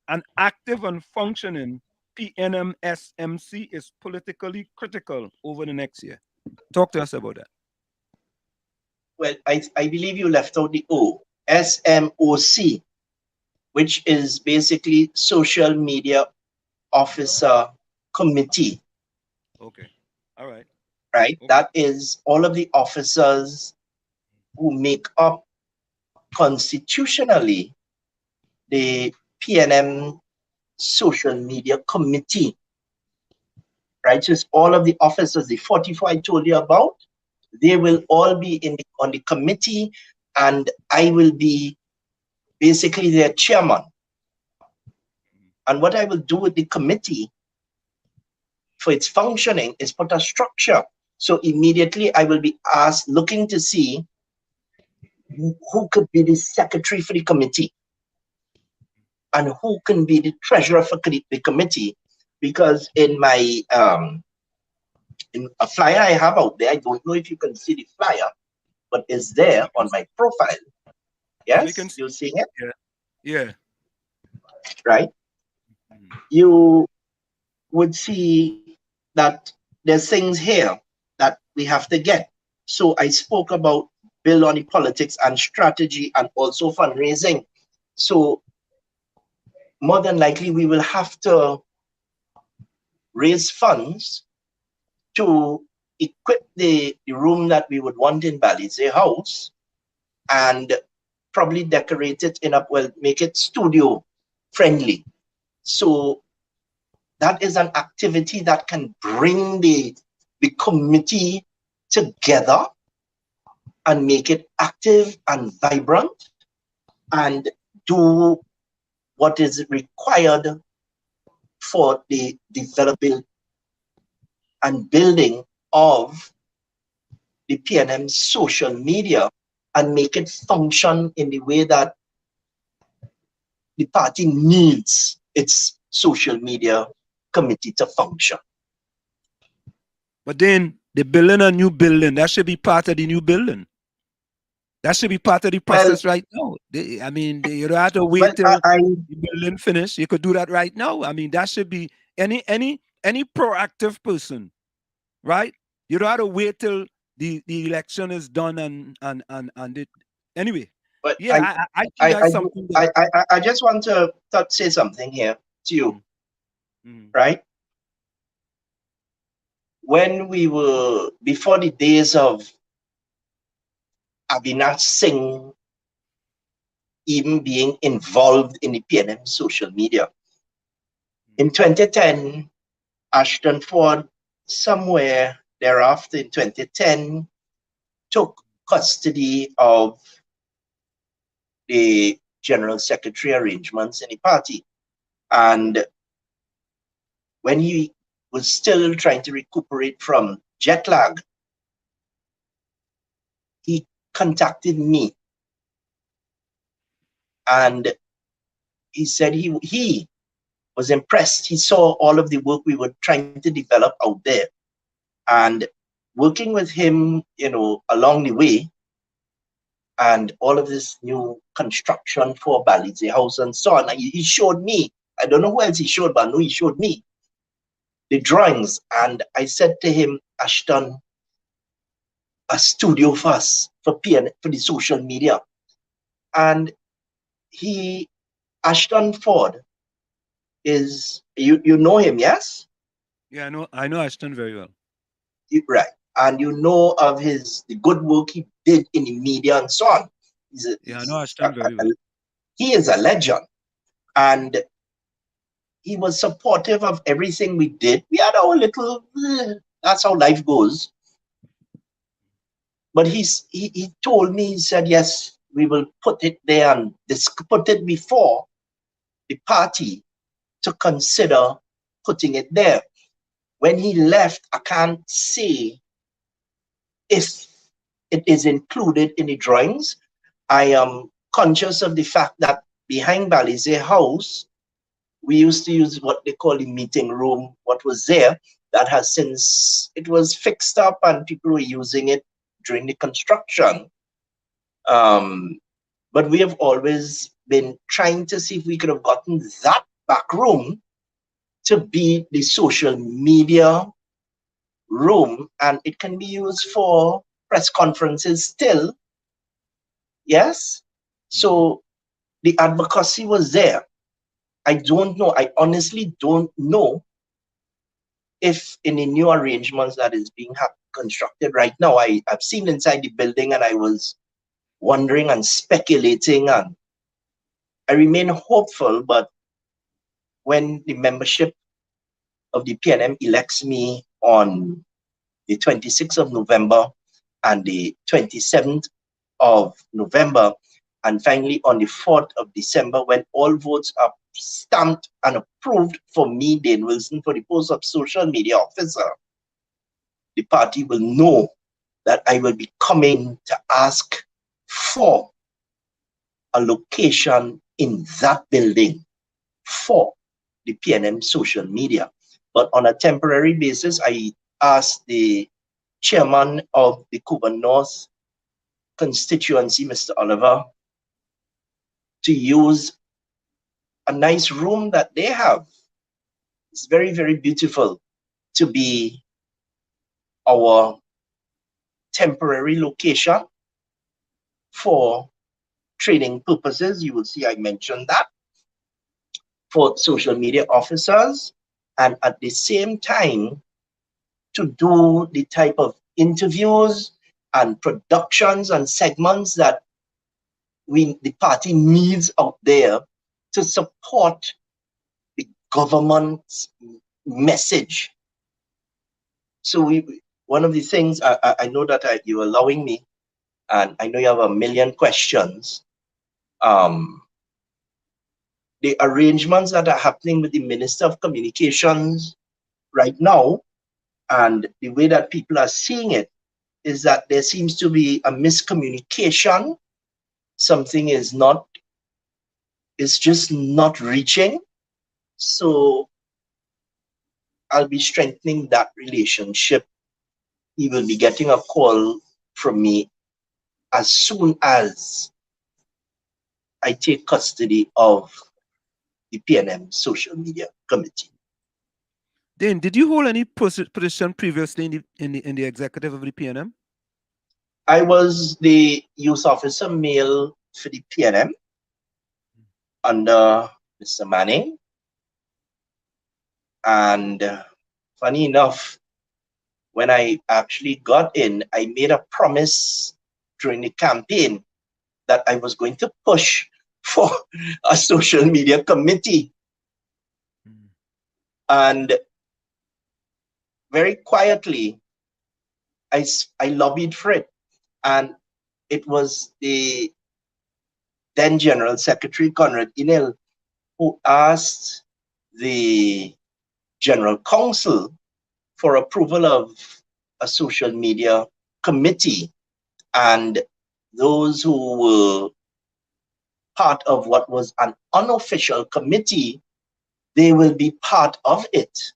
an active and functioning PNM SMC is politically critical over the next year. Talk to us about that. Well, I believe you left out the O. SMOC, which is basically Social Media Officer Committee. Okay. All right. Right? Okay. That is all of the officers who make up constitutionally the PNM Social Media Committee. Right? So it's all of the officers, the 44 I told you about, they will all be on the committee, and I will be basically their chairman. And what I will do with the committee for its functioning is put a structure. So immediately I will be looking to see who could be the secretary for the committee and who can be the treasurer for the committee. Because in my in a flyer I have out there, I don't know if you can see the flyer, but it's there on my profile. Yes, you're seeing it? Yeah. Right? You would see that there's things here that we have to get. So I spoke about build on the politics and strategy and also fundraising. So more than likely we will have to raise funds to equip the room that we would want in WZYE House and probably decorate it make it studio friendly. So that is an activity that can bring the committee together and make it active and vibrant and do what is required for the development and building of the PNM social media and make it function in the way that the party needs its social media committee to function. But then they're building a new building. That should be part of the new building. That should be part of the process right now. You don't have to wait till the building finish. You could do that right now. I mean, that should be any proactive person, right? You don't have to wait till the election is done and it anyway. But yeah, I just want to say something here to you, right? When we were before the days of Avinash Singh even being involved in the PNM social media. In 2010, Ashton Ford, somewhere thereafter in 2010, took custody of the general secretary arrangements in the party. And when he was still trying to recuperate from jet lag, he contacted me and he said he was impressed. He saw all of the work we were trying to develop out there, and working with him, along the way, and all of this new construction for WZYE House and so on. And he showed me, I don't know who else he showed, but I know he showed me the drawings. And I said to him, Ashton, a studio for us, for the social media. And Ashton Ford is, you know him, yes? Yeah, I know Ashton very well. Right. And you know of the good work he did in the media and so on. I know Ashton very well. He is a legend. And he was supportive of everything we did. We had our little, that's how life goes. But he told me, he said, yes, we will put it there and put it before the party to consider putting it there. When he left, I can't say if it is included in the drawings. I am conscious of the fact that behind WZYE House, we used to use what they call the meeting room, what was there, that has since, it was fixed up and people were using it during the construction. But we have always been trying to see if we could have gotten that back room to be the social media room, and it can be used for press conferences still. Yes? So the advocacy was there. I don't know, I honestly don't know if in the new arrangements that is being constructed right now, I've seen inside the building and I was wondering and speculating, and I remain hopeful, but when the membership of the PNM elects me on the 26th of November and the 27th of November, and finally on the 4th of December, when all votes are stamped and approved for me, Dane Wilson, for the post of social media officer, the party will know that I will be coming to ask for a location in that building for the PNM social media. But on a temporary basis, I asked the chairman of the Cuba North constituency, Mr. Oliver, to use a nice room that they have. It's very, very beautiful to be our temporary location for training purposes. You will see I mentioned that for social media officers, and at the same time to do the type of interviews and productions and segments that the party needs out there to support the government's message. So one of the things I know that you're allowing me, and I know you have a million questions, the arrangements that are happening with the Minister of Communications right now, and the way that people are seeing it, is that there seems to be a miscommunication. Something is just not reaching. So I'll be strengthening that relationship. He will be getting a call from me as soon as I take custody of the PNM social media committee. Dane, did you hold any position previously in the executive of the PNM? I was the youth officer male for the PNM under Mr. Manning. And funny enough, when I actually got in, I made a promise during the campaign that I was going to push for a social media committee. And very quietly, I lobbied for it. And it was the then General Secretary, Conrad Inel, who asked the General Council for approval of a social media committee. And those who were part of what was an unofficial committee, they will be part of it.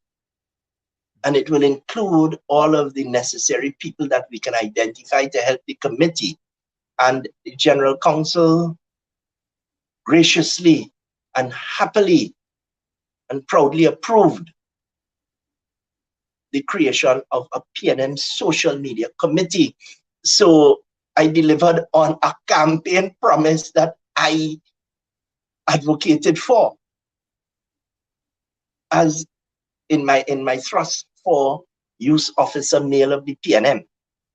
And it will include all of the necessary people that we can identify to help the committee. And the General Council graciously and happily and proudly approved the creation of a PNM social media committee. So I delivered on a campaign promise that I advocated for as in my thrust for youth officer male of the PNM.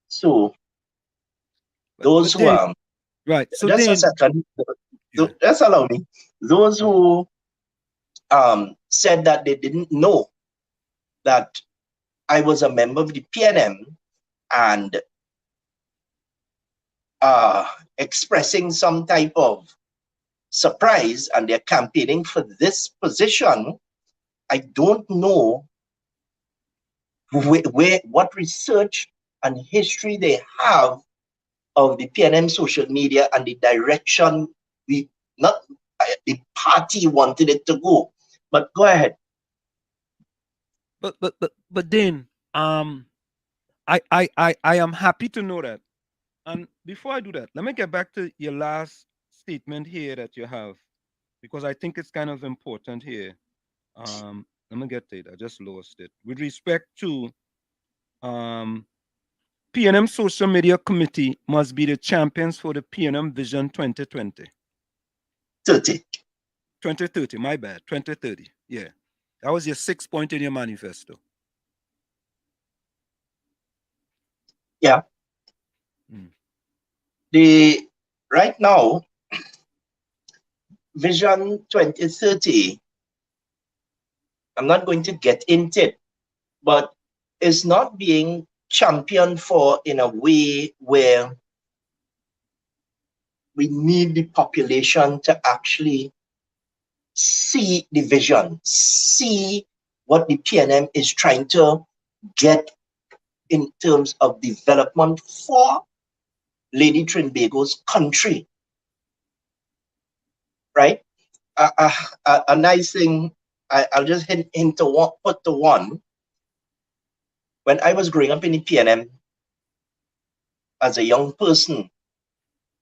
So those who are right. So just Dane, a second, just allow me. Those who said that they didn't know that I was a member of the PNM and expressing some type of surprise, and they're campaigning for this position, I don't know what research and history they have of the PNM social media and the direction the party wanted it to go. But go ahead. But Dane, I am happy to know that. And before I do that, let me get back to your last statement here that you have, because I think it's kind of important here. Let me get it. I just lost it. With respect to PNM Social Media Committee must be the champions for the PNM Vision 2020. 2030, my bad. 2030. Yeah. That was your 6 point in your manifesto. Yeah. Right now, Vision 2030, I'm not going to get into it, but it's not being championed for in a way where we need the population to actually see the vision, see what the PNM is trying to get in terms of development for Lady Trinbago's country, right? A nice thing, I'll just hint to one, put to one. When I was growing up in the PNM as a young person,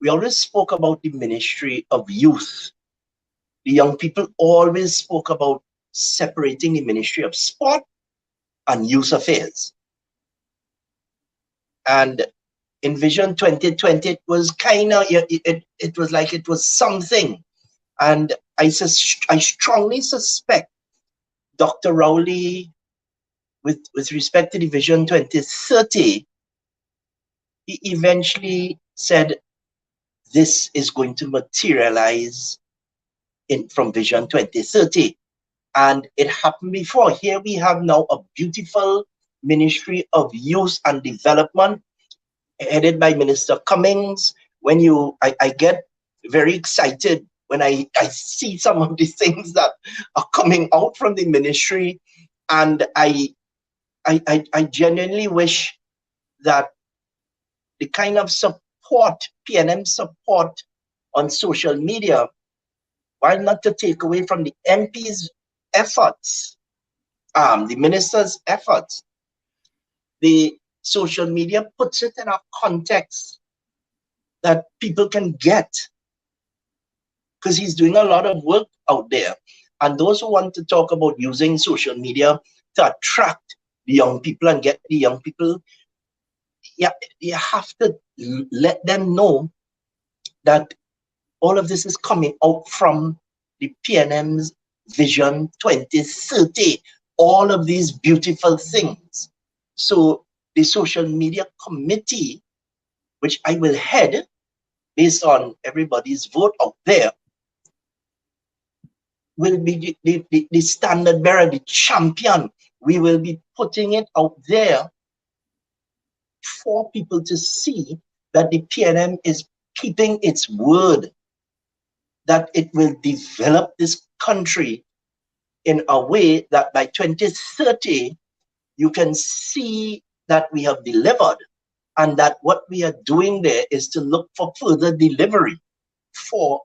we always spoke about the Ministry of Youth. The young people always spoke about separating the Ministry of Sport and Youth Affairs. And in Vision 2020, it was kind of, it was like it was something. And I strongly suspect Dr. Rowley, with respect to the Vision 2030, he eventually said, this is going to materialize from Vision 2030. And it happened before. Here we have now a beautiful Ministry of Youth and Development headed by Minister Cummings. When I get very excited when I see some of the things that are coming out from the ministry, and I genuinely wish that the kind of support, PNM support on social media, while not to take away from the MP's efforts, the minister's efforts, the social media puts it in a context that people can get, because he's doing a lot of work out there. And those who want to talk about using social media to attract the young people and get the young people, yeah, you have to let them know that all of this is coming out from the PNM's Vision 2030, all of these beautiful things. So the social media committee, which I will head based on everybody's vote out there, will be the standard bearer, the champion. We will be putting it out there for people to see that the PNM is keeping its word, that it will develop this country in a way that by 2030, you can see that we have delivered, and that what we are doing there is to look for further delivery for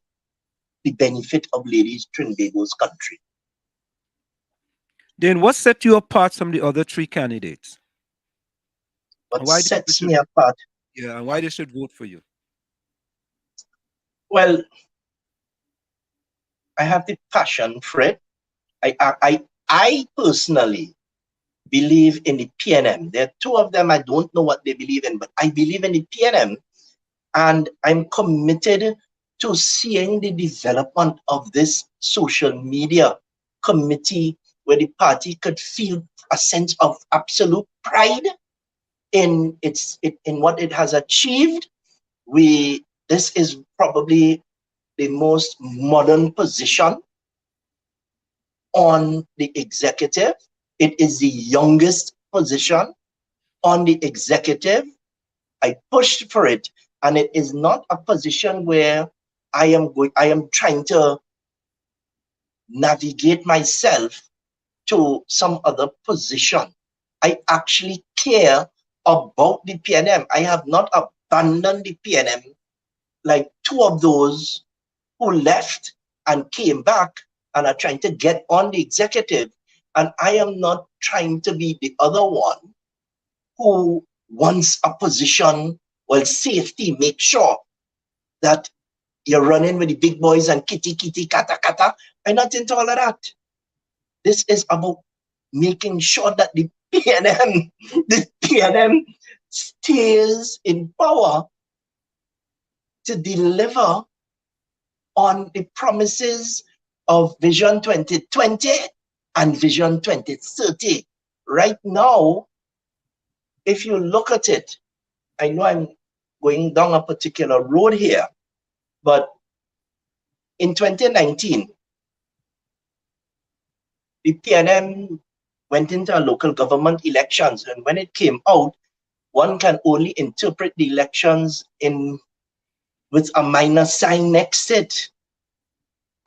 the benefit of Lady Trinbago's country. Then what set you apart from the other three candidates? What sets me apart? Yeah, and why they should vote for you? Well, I have the passion for it. I personally believe in the PNM. There are two of them, I don't know what they believe in, but I believe in the PNM, and I'm committed to seeing the development of this social media committee where the party could feel a sense of absolute pride in what it has achieved. This is probably the most modern position on the executive. It is the youngest position on the executive. I pushed for it, and it is not a position where I am trying to navigate myself to some other position. I actually care about the PNM. I have not abandoned the PNM like two of those who left and came back and are trying to get on the executive. And I am not trying to be the other one who wants a position, well, safety, make sure that you're running with the big boys and kitty, kata, kata. I'm not into all of that. This is about making sure that the PNM stays in power to deliver on the promises of Vision 2020 and Vision 2030. Right now, if you look at it, I know I'm going down a particular road here, but in 2019, the PNM went into local government elections, and when it came out, one can only interpret the elections with a minus sign next to it.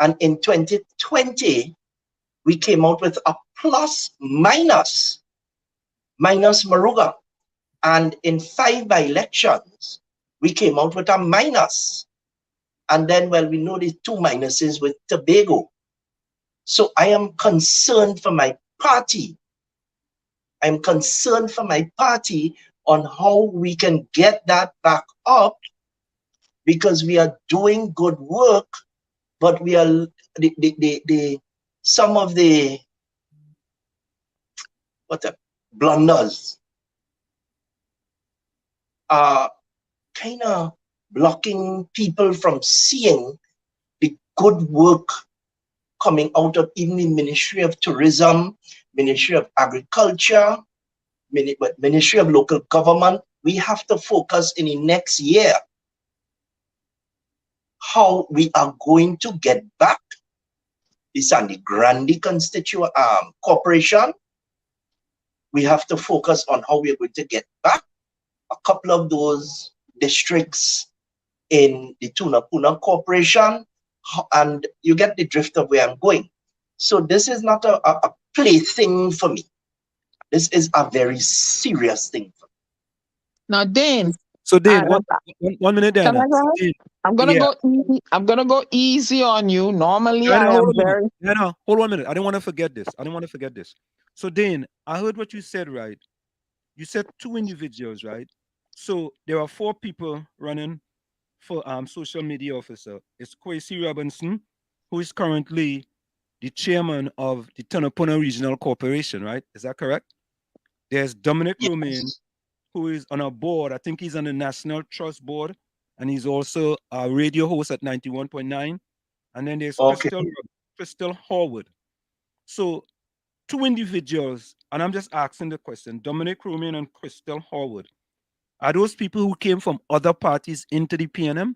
And in 2020, we came out with a plus minus Maruga. And in 5 by-elections, we came out with a minus. And then, well, we know the 2 minuses with Tobago. So I am concerned for my party. I'm concerned for my party on how we can get that back up, because we are doing good work, but we are some of the blunders are kind of blocking people from seeing the good work coming out of even the Ministry of Tourism, Ministry of Agriculture, Ministry of Local Government. We have to focus in the next year how we are going to get back the Sandy Grande Corporation. We have to focus on how we are going to get back a couple of those districts in the Tunapuna Corporation, and you get the drift of where I'm going. So this is not a plaything for me. This is a very serious thing for me. Now, Dane. So Dane, 1 minute, Dane. I'm gonna go easy. I'm gonna go easy on you. Normally, I am very. Hold 1 minute. I don't want to forget this. So Dane, I heard what you said, right? You said 2 individuals, right? So there are 4 people running for social media officer. It's Kwesi Robinson, who is currently the chairman of the Tunapuna Regional Corporation, right? Is that correct? There's Dominic Romain, who is on a board. I think he's on the National Trust Board, and he's also a radio host at 91.9. And then there's Crystal Howard. So 2 individuals, and I'm just asking the question, Dominic Romain and Crystal Howard, are those people who came from other parties into the PNM?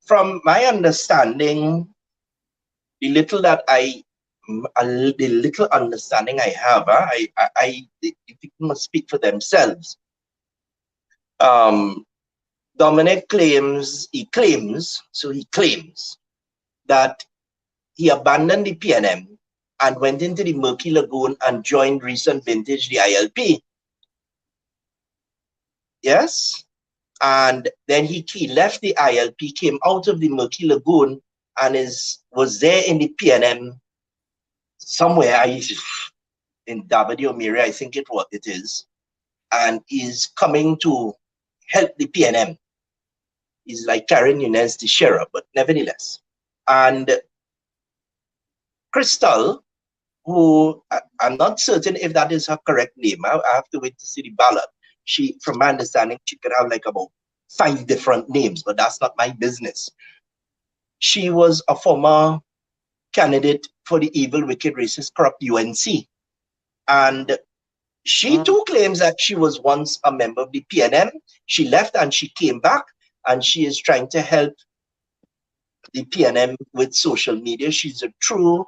From my understanding, the little understanding I have, the people must speak for themselves. Dominic claims that he abandoned the PNM and went into the Murky Lagoon and joined recent vintage, the ILP. Yes, and then he left the ILP, came out of the Murky Lagoon, and was there in the PNM somewhere in Davide O'Meara, I think it is, and is coming to help the PNM. He's like Karen Nunez, the sheriff, but nevertheless. And Crystal, who I'm not certain if that is her correct name. I have to wait to see the ballot. From my understanding, she could have like about 5 different names, but that's not my business. She was a former candidate for the evil, wicked, racist, corrupt UNC. And she too claims that she was once a member of the PNM. She left and she came back, and she is trying to help the PNM with social media. She's a true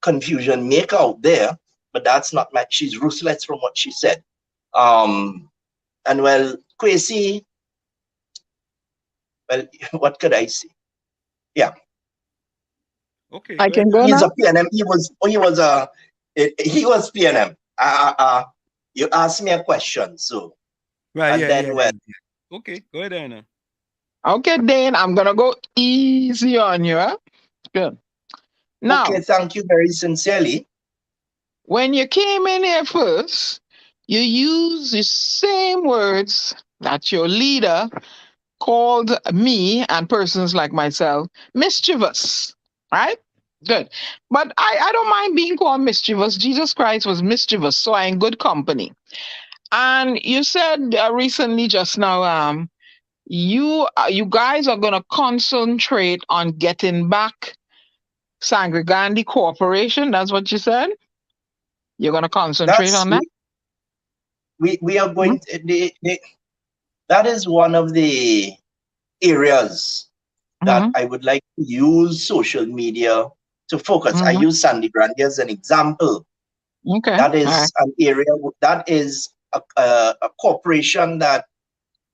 confusion maker out there, but that's not she's ruthless from what she said. And well, Kwesi, well, what could I say? Yeah. Okay. I can go He's now? a PNM. He was PNM. You asked me a question, so. Right, Well. Okay, go ahead, Anna. Okay, Dane, I'm gonna go easy on you. Huh? Good. Now, okay, thank you very sincerely. when you came in here first, you used the same words that your leader called me and persons like myself mischievous, right? Good. But I don't mind being called mischievous. Jesus Christ was mischievous, so I'm in good company. And you said recently just now, you guys are going to concentrate on getting back Sangre Grande Corporation. That's what you said? You're going to concentrate on that? We are going to, that is one of the areas that I would like to use social media to focus. I use Sandy Grande as an example. Okay. That is an area, that is a corporation that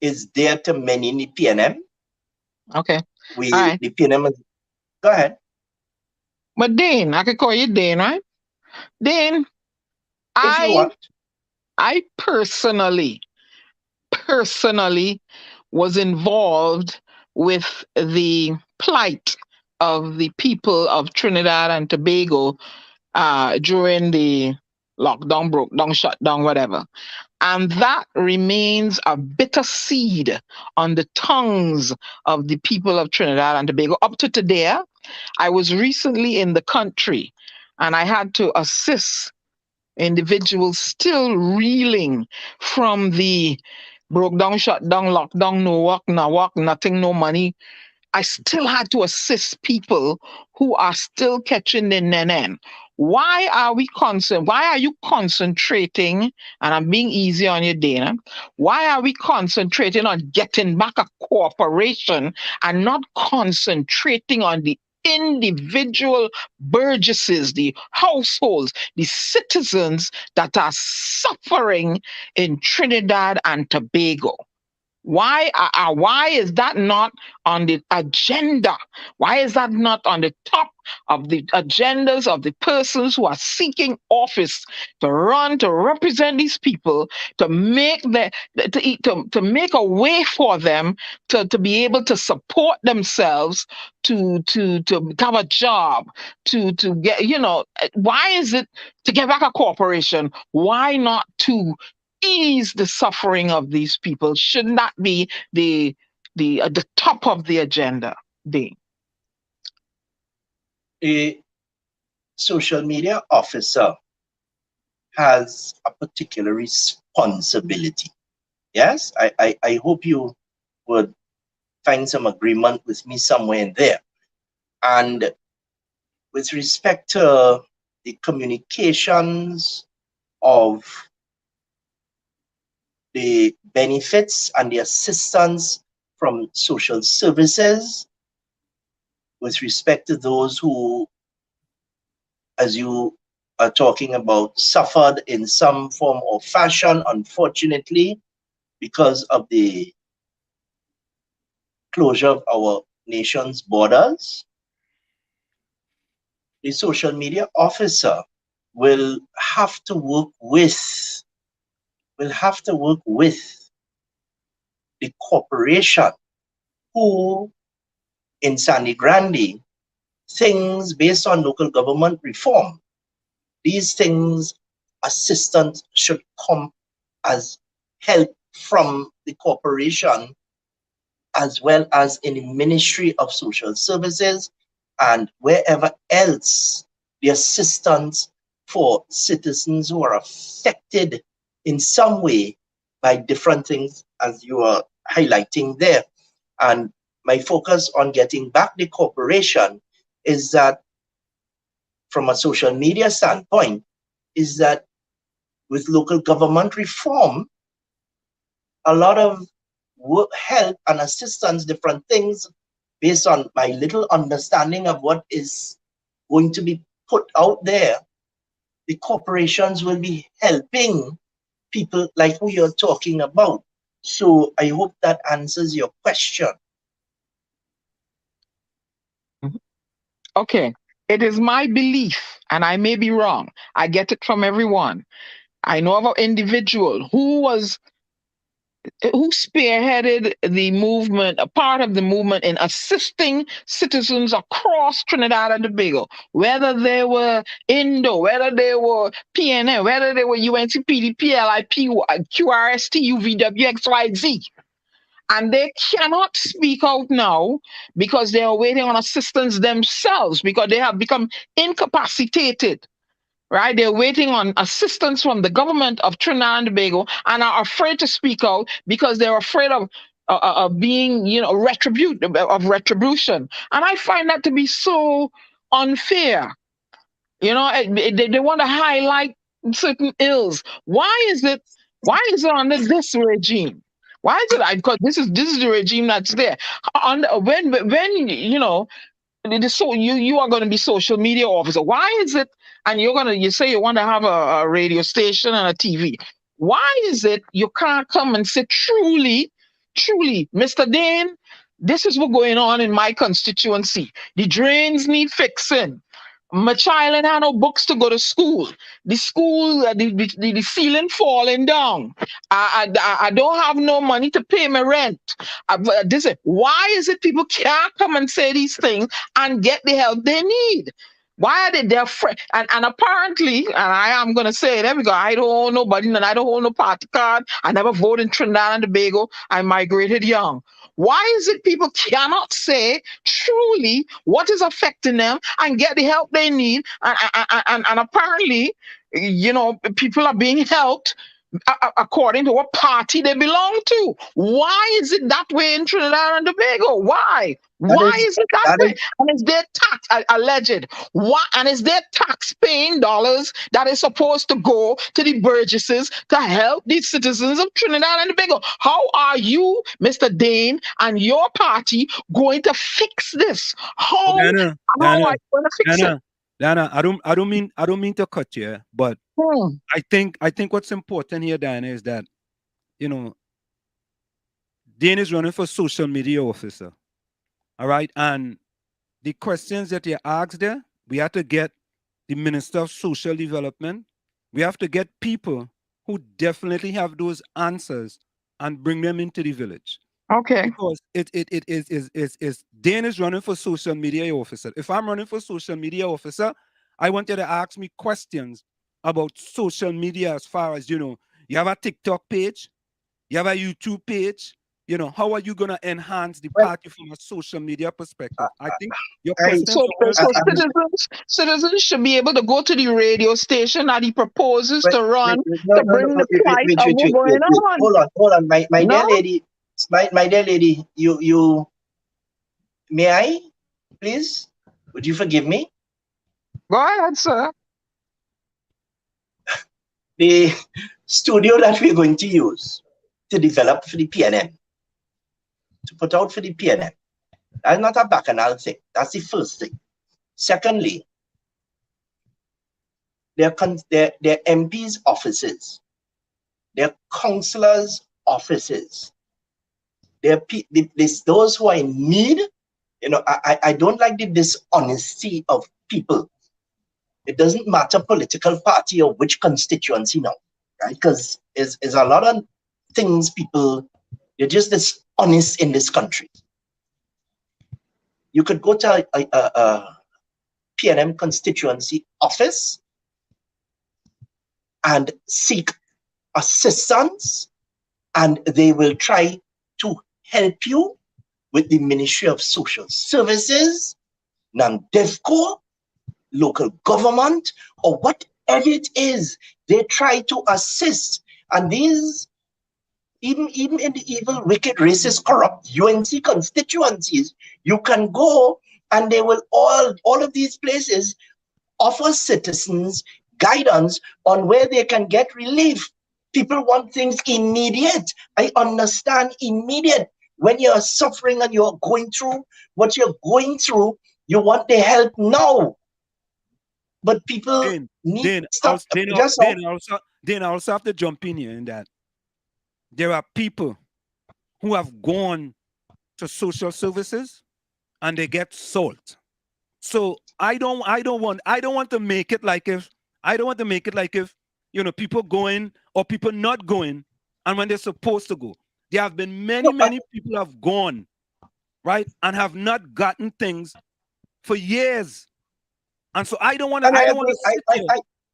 is there to many in the PNM. Okay. Right. the PNM. Go ahead. But Dane, I could call you Dane, right? Dane, If you want. I personally was involved with the plight of the people of Trinidad and Tobago during the lockdown, broke down, shut down, whatever. And that remains a bitter seed on the tongues of the people of Trinidad and Tobago. Up to today, I was recently in the country and I had to assist individuals still reeling from the broke down, shut down, lockdown, no work, nothing, no money. I still had to assist people who are still catching the nenen. Why are you concentrating, and I'm being easy on you, Dana, why are we concentrating on getting back a corporation and not concentrating on the individual burgesses, the households, the citizens that are suffering in Trinidad and Tobago? Why is that not on the agenda? Why is that not on the top of the agendas of the persons who are seeking office to run, to represent these people, to make to make a way for them to be able to support themselves, to have a job, to get, why is it to get back a corporation? Why not to ease the suffering of these people? Shouldn't that be the top of the agenda, Dane? A social media officer has a particular responsibility. Yes, I hope you would find some agreement with me somewhere in there. And with respect to the communications of the benefits and the assistance from social services, with respect to those who, as you are talking about, suffered in some form or fashion, unfortunately, because of the closure of our nation's borders, the social media officer will have to work with the corporation who, in Sandy Grande, things based on local government reform, these things, assistance should come as help from the corporation, as well as in the Ministry of Social Services and wherever else the assistance for citizens who are affected in some way by different things, as you are highlighting there. And my focus on getting back the corporation is that, from a social media standpoint, is that with local government reform, a lot of work, help and assistance, different things, based on my little understanding of what is going to be put out there, the corporations will be helping people like who you're talking about. So I hope that answers your question. Okay. It is my belief, and I may be wrong, I get it from everyone. I know of an individual who spearheaded the movement, a part of the movement in assisting citizens across Trinidad and Tobago, whether they were Indo, whether they were PNM, whether they were UNCPD, PLIP, QRST, UVW, XYZ. And they cannot speak out now because they are waiting on assistance themselves, because they have become incapacitated. Right? They're waiting on assistance from the government of Trinidad and Tobago and are afraid to speak out because they're afraid of being, retribution. And I find that to be so unfair. They want to highlight certain ills. Why is it under this regime? Why is it? Because this is the regime that's there. When so you are going to be social media officer. Why is it? And you say you want to have a radio station and a TV. Why is it you can't come and say truly, Mr. Dane, This is what's going on in my constituency. The drains need fixing. My child ain't had no books to go to school. The school, the ceiling falling down. I don't have no money to pay my rent. Why is it people can't come and say these things and get the help they need? Why are they there? And apparently, and I am going to say it, there we go. I don't own nobody, and I don't hold no party card. I never voted in Trinidad and Tobago. I migrated young. Why is it people cannot say truly what is affecting them and get the help they need? And apparently, people are being helped according to what party they belong to. Why is it that way in Trinidad and Tobago? Why? Why is it that way? And it's their tax, alleged. Why? And it's their tax-paying dollars that is supposed to go to the Burgesses to help these citizens of Trinidad and Tobago. How are you, Mr. Dane, and your party going to fix this? How are you going to fix it? Dana, I don't mean to cut you, but I think what's important here, Dana, is that Dane is running for social media officer. All right, and the questions that you asked there, we have to get the Minister of Social Development. We have to get people who definitely have those answers and bring them into the village. Okay. Because it is Dane is running for social media officer. If I'm running for social media officer, I want you to ask me questions about social media as far as, you have a TikTok page, you have a YouTube page, how are you going to enhance the party from a social media perspective? I think your question... So citizens should be able to go to the radio station that he proposes to run to bring the plight of what's going on. Hold on. My dear lady, my dear lady, you may I, please? Would you forgive me? Go ahead, sir. The studio that we're going to use to develop for the PNM, to put out for the PNM, that's not a bacchanal thing. That's the first thing. Secondly, their MPs' offices, their councillors' offices, those who are in need. I don't like the dishonesty of people. It doesn't matter political party or which constituency now, right? Because there's a lot of things they're just dishonest in this country. You could go to a PNM constituency office and seek assistance, and they will try to help you with the Ministry of Social Services, NAMDEFCO, local government, or whatever it is. They try to assist. And these, even in the evil, wicked, racist, corrupt UNC constituencies, you can go and they will all of these places offer citizens guidance on where they can get relief. People want things immediate. I understand immediate. When you're suffering and you're going through what you're going through, you want the help now. But people need stuff. Dane also have to jump in here in that there are people who have gone to social services and they get salt. So I don't want to make it like if people going or people not going, and when they're supposed to go. There have been many people have gone, right, and have not gotten things for years. And so I don't want to sit here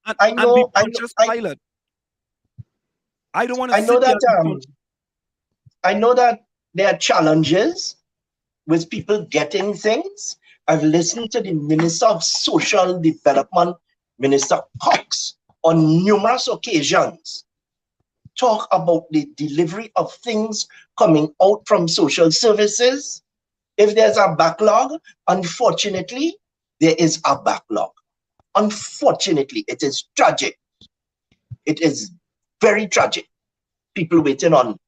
and be Pontius Pilate. I don't want to sit there. I know that there are challenges with people getting things. I've listened to the Minister of Social Development, Minister Cox, on numerous occasions talk about the delivery of things coming out from social services. If there's a backlog, unfortunately, there is a backlog. Unfortunately, it is tragic. It is very tragic. People waiting on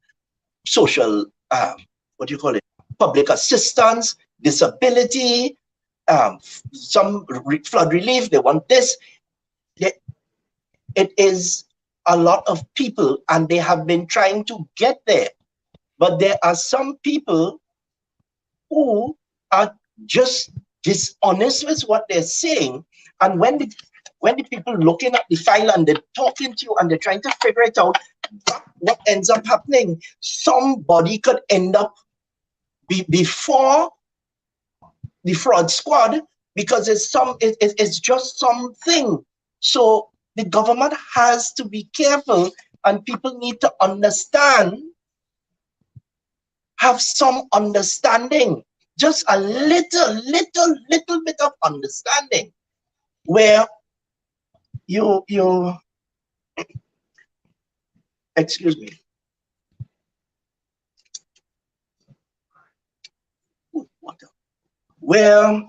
social, public assistance, disability, some flood relief, they want this. It is a lot of people, and they have been trying to get there. But there are some people who are just dishonest with what they're saying. And when the people looking at the file and they're talking to you and they're trying to figure it out, what ends up happening? Somebody could end up before the fraud squad because it's just something. So the government has to be careful, and people need to understand, have some understanding, just a little bit of understanding, where you excuse me. Water. Where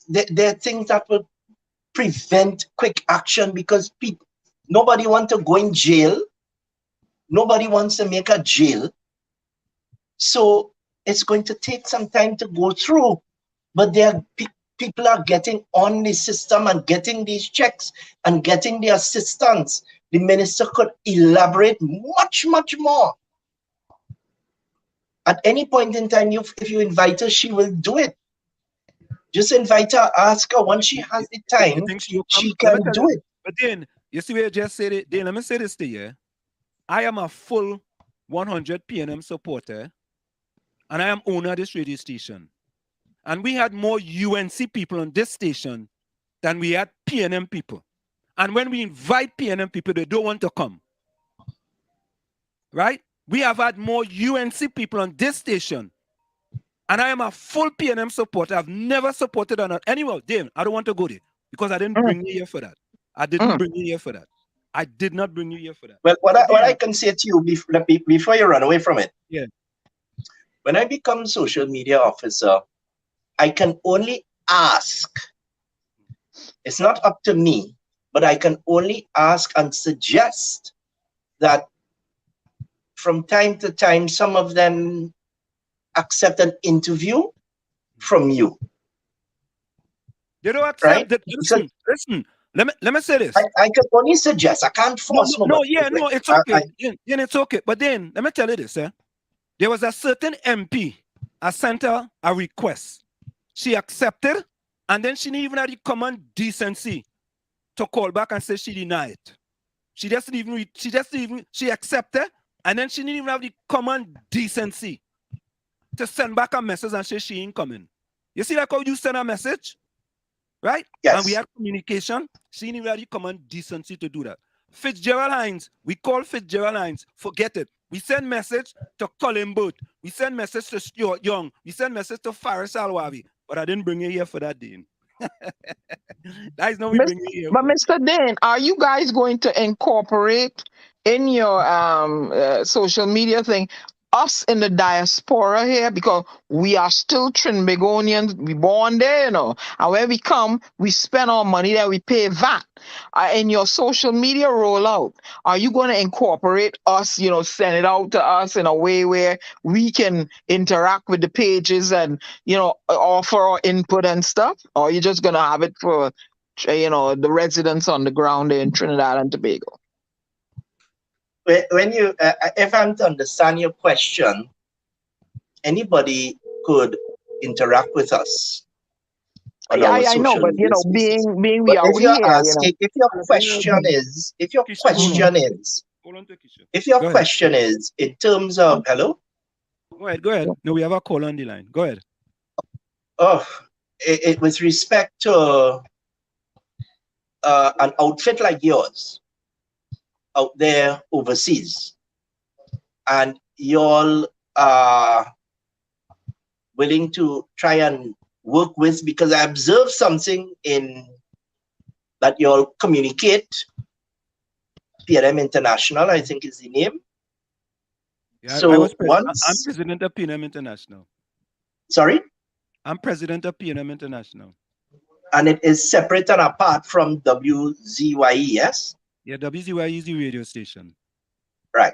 there are things that will prevent quick action because nobody wants to go in jail. Nobody wants to make a jail. So it's going to take some time to go through. But people are getting on the system and getting these checks and getting the assistance. The minister could elaborate much more. At any point in time, if you invite her, she will do it. Just invite her, ask her. Once she has the time, she can do it. But then, you see where you just said it? Then let me say this to you. I am a full 100 PNM supporter, and I am owner of this radio station. And we had more UNC people on this station than we had PNM people. And when we invite PNM people, they don't want to come. Right? We have had more UNC people on this station. And I am a full PNM supporter. I've never supported on anyone. Dane, I don't want to go there because I didn't bring you here for that. I didn't bring you here for that. I did not bring you here for that. Well, what I can say to you before you run away from it. Yeah. When I become social media officer, I can only ask. It's not up to me, but I can only ask and suggest that from time to time, some of them accept an interview from you. They don't accept it. Listen. Let me say this. I can only suggest. I can't force nobody. It's okay. It's okay. But then, let me tell you this. There was a certain MP. I sent her a request. She accepted, and then she didn't even have the common decency to call back and say she denied it. She accepted, and then she didn't even have the common decency to send back a message and say she ain't coming. You see like how you send a message? Right? Yes. And we had communication. She didn't even have the common decency to do that. Fitzgerald Hines, we call Fitzgerald Hines, forget it. We send message to Colin Booth. We send message to Stuart Young. We send message to Faris Alwawi. But I didn't bring you here for that, Dane. That is not we bring you here. But Mr. Dane, are you guys going to incorporate in your social media thing us in the diaspora here, because we are still Trinbagonians, we born there, you know, and when we come, we spend our money there, we pay VAT. In your social media rollout, are you going to incorporate us, you know, send it out to us in a way where we can interact with the pages and, you know, offer our input and stuff? Or are you just going to have it for, you know, the residents on the ground there in Trinidad and Tobago? When you, if I'm to understand your question, anybody could interact with us. I know, but you know, being we are here, asking, if your question is in terms of hello. Go ahead. No, we have a call on the line. Go ahead. Oh, it with respect to an outfit like yours out there overseas, and y'all are willing to try and work with, because I observed something in that y'all communicate. PNM International, I think is the name. Yeah, so I'm president of PNM International. Sorry? I'm president of PNM International. And it is separate and apart from WZYE, yes? Yeah, WZYE is the radio station. Right.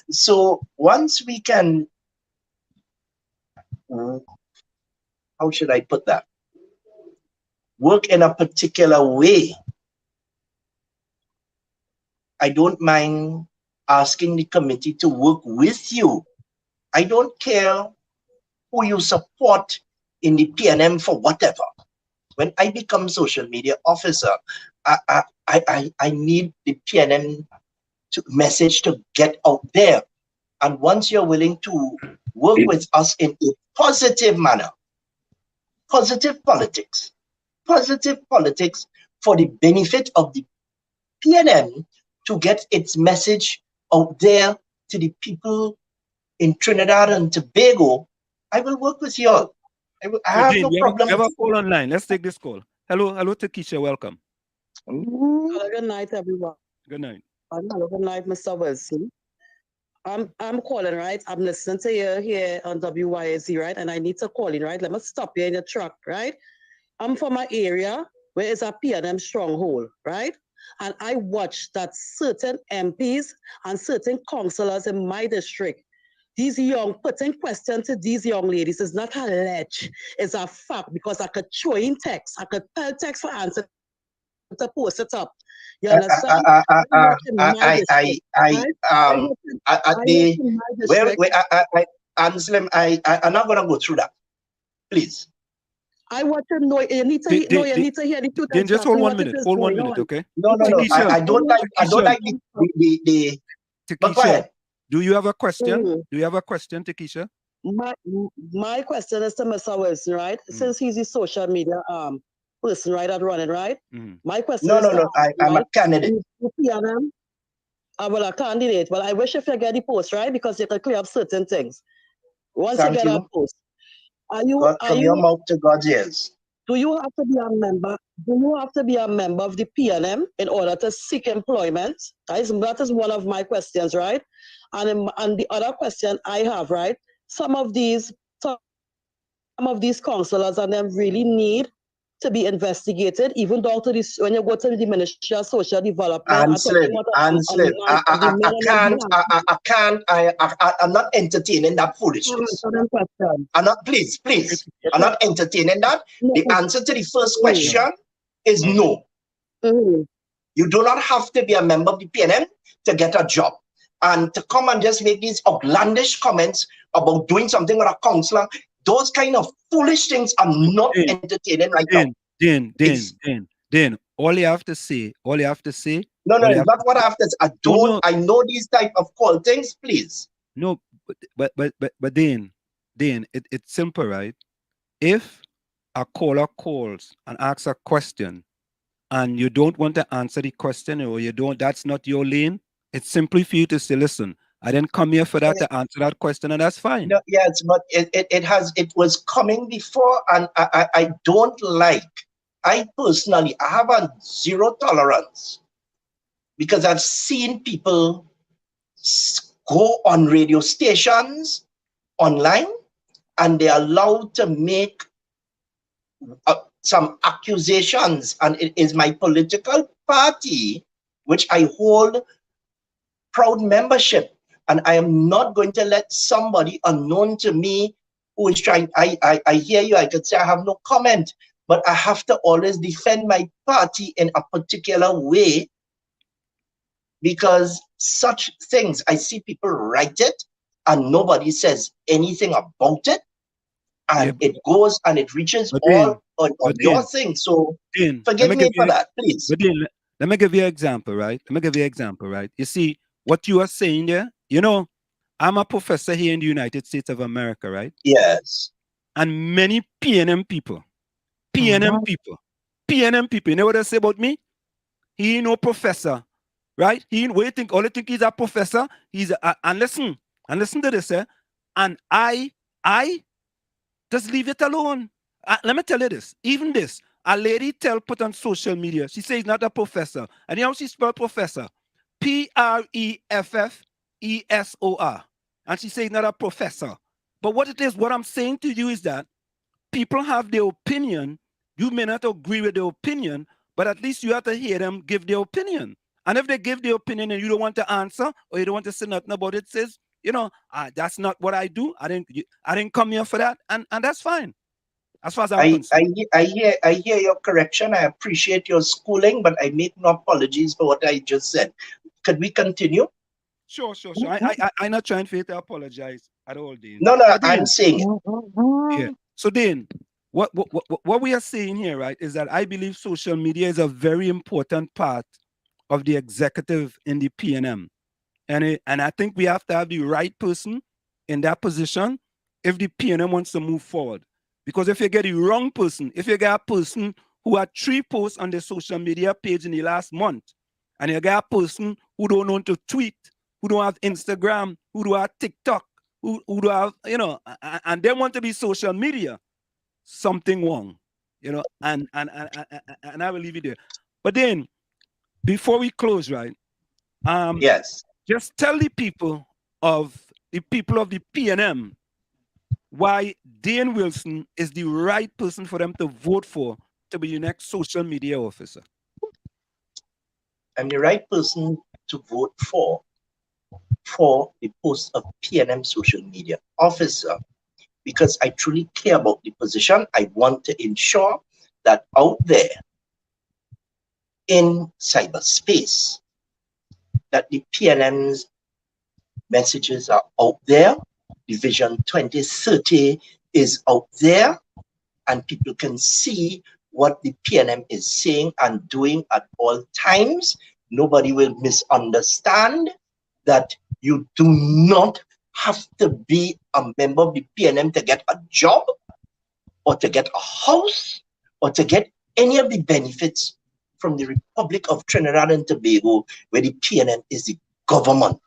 So once we can, how should I put that? Work in a particular way, I don't mind asking the committee to work with you. I don't care who you support in the PNM for whatever. When I become social media officer, I need the PNM message to get out there. And once you're willing to work with us in a positive manner, positive politics for the benefit of the PNM to get its message out there to the people in Trinidad and Tobago, I will work with you all. I have no problem. We have a call online. Let's take this call. Hello, Takesha, welcome. Hello, good night, everyone. Good night. Hello, good night, Mr. Wilson. I'm calling, right? I'm listening to you here on WYZYE, right? And I need to call in, right? Let me stop you in the truck, right? I'm from an area where it's a PNM stronghold, right? And I watch that certain MPs and certain councillors in my district, these young, putting questions to these young ladies is not alleged, it's a fact, because I could show in text, I could tell text for answer to post it up. You understand? Anslim, I'm not gonna go through that. Please. I want to know. You need to hear the truth. Then just hold 1 minute. Hold 1 minute, okay? No. I don't like the. Takesha, do you have a question? Do you have a question, Takesha? My question is to Mr. Wilson, right? Since he's the social media person, right, at running, right? My question is I'm a candidate. Well, a candidate. Well, I wish if you get the post, right? Because you can clear up certain things. Once you get a post. From your mouth to God's ears. Do you have to be a member? Do you have to be a member of the PNM in order to seek employment? That is one of my questions, right? And the other question I have, right? Some of these councillors and them really need to be investigated, even down to this when you go to the Ministry of Social Development. I'm not entertaining that foolishness. I'm not, please. I'm not entertaining that. The answer to the first question is no. You do not have to be a member of the PNM to get a job. And to come and just make these outlandish comments about doing something with a councillor, those kind of foolish things are not entertaining right now. Dane, all you have to say. No, it's not what I have to say. I know these type of call things, please. No, but Dane, it's simple, right? If a caller calls and asks a question and you don't want to answer the question, or that's not your lane, it's simply for you to say, listen, I didn't come here for that to answer that question, and that's fine. No, yes, but it was coming before, and I don't like. I personally, I have a zero tolerance because I've seen people go on radio stations online and they're allowed to make some accusations, and it is my political party, which I hold proud membership. And I am not going to let somebody unknown to me who is trying, I hear you, I could say I have no comment, but I have to always defend my party in a particular way, because such things, I see people write it and nobody says anything about it. And it goes and it reaches all on your thing. So forgive me for that, please. But Dane, let me give you an example, right? You see, what you are saying there, you know, I'm a professor here in the United States of America, right? Yes. And many PNM people, you know what they say about me? He ain't no professor, right? All they think he's a professor. And listen to this, and I just leave it alone. Let me tell you this, even this, a lady put on social media, she says he's not a professor. And you know how she spelled professor? Preffesor. And she says not a professor. But what I'm saying to you is that people have their opinion. You may not agree with their opinion, but at least you have to hear them give their opinion. And if they give their opinion and you don't want to answer, or you don't want to say nothing about it, says, you know, that's not what I do. I didn't come here for that, and that's fine. As far as I'm concerned. I hear your correction. I appreciate your schooling, but I make no apologies for what I just said. Could we continue? Sure. I'm not trying for you to apologize at all, Dane. No, Dane, I'm saying it. Yeah. So Dane, what we are saying here, right, is that I believe social media is a very important part of the executive in the PNM. And I think we have to have the right person in that position if the PNM wants to move forward. Because if you get the wrong person, if you get a person who had 3 posts on their social media page in the last month, and you get a person who don't want to tweet, who don't have Instagram, who don't have TikTok, who don't have, and they want to be social media, something wrong, and I will leave it there. But then, before we close, right? Yes. Just tell the people of the PNM why Dane Wilson is the right person for them to vote for to be the next social media officer. I'm the right person to vote for the post of PNM social media officer because I truly care about the position. I want to ensure that out there in cyberspace, that the PNM's messages are out there, the Vision 2030 is out there, and people can see what the PNM is saying and doing at all times. Nobody will misunderstand that you do not have to be a member of the PNM to get a job or to get a house or to get any of the benefits from the Republic of Trinidad and Tobago, where the PNM is the government.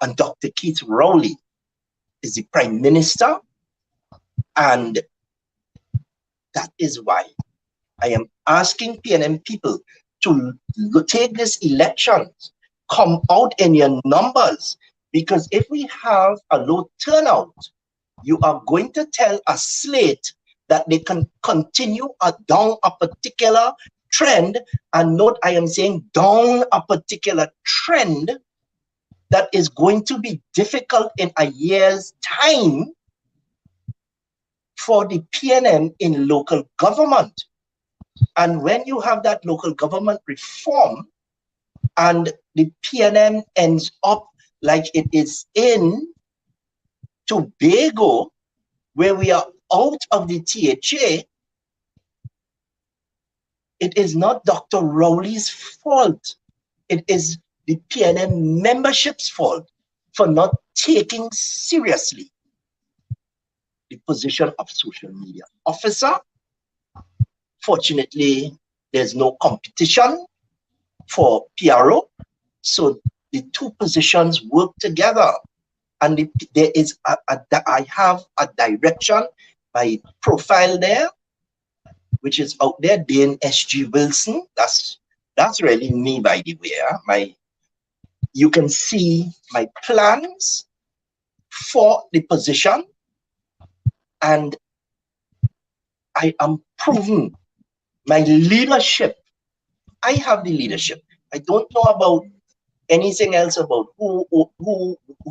And Dr. Keith Rowley is the Prime Minister. And that is why I am asking PNM people to take this election, come out in your numbers, because if we have a low turnout, you are going to tell a slate that they can continue down a particular trend, and note I am saying down a particular trend that is going to be difficult in a year's time for the PNM in local government. And when you have that local government reform and the PNM ends up like it is in Tobago, where we are out of the THA, it is not Dr. Rowley's fault. It is the PNM membership's fault for not taking seriously the position of social media officer. Fortunately, there's no competition for PRO, so the two positions work together. And there is I have a direction, my profile there, which is out there, Dane S.G. Wilson. That's really me, by the way. You can see my plans for the position, and I am proving my leadership. I have the leadership. I don't know about anything else about who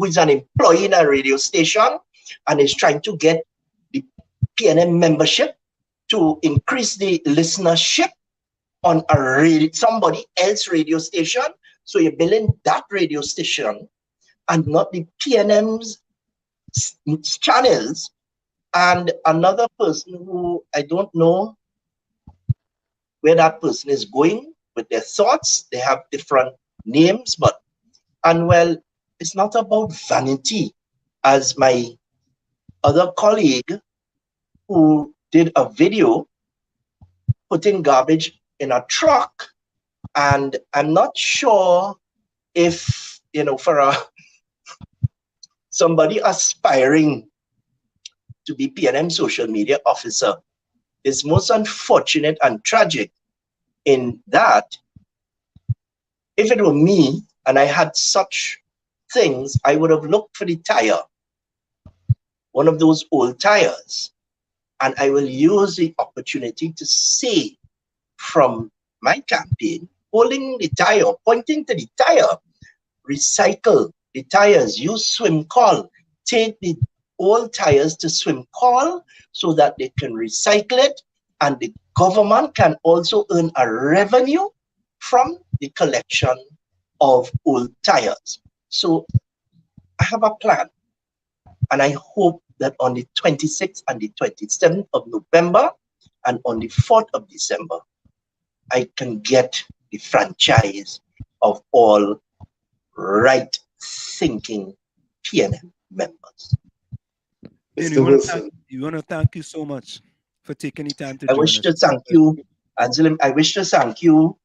is an employee in a radio station and is trying to get the PNM membership to increase the listenership on somebody else's radio station. So you're billing that radio station and not the PNM's channels. And another person who I don't know where that person is going with their thoughts. They have different names, it's not about vanity. As my other colleague who did a video putting garbage in a truck, and I'm not sure if, for somebody aspiring to be PNM social media officer, it's most unfortunate and tragic in that if it were me and I had such things, I would have looked for the tire, one of those old tires, and I will use the opportunity to say from my campaign, holding the tire, pointing to the tire, recycle the tires, use swim call, take the old tires to swim call so that they can recycle it, and the government can also earn a revenue from the collection of old tires. So I have a plan, and I hope that on the 26th and the 27th of November and on the 4th of December, I can get the franchise of all right-thinking PNM members. Mr. Wilson. You want to thank you so much for taking the time to I join wish us. to thank you, Angelim. I wish to thank you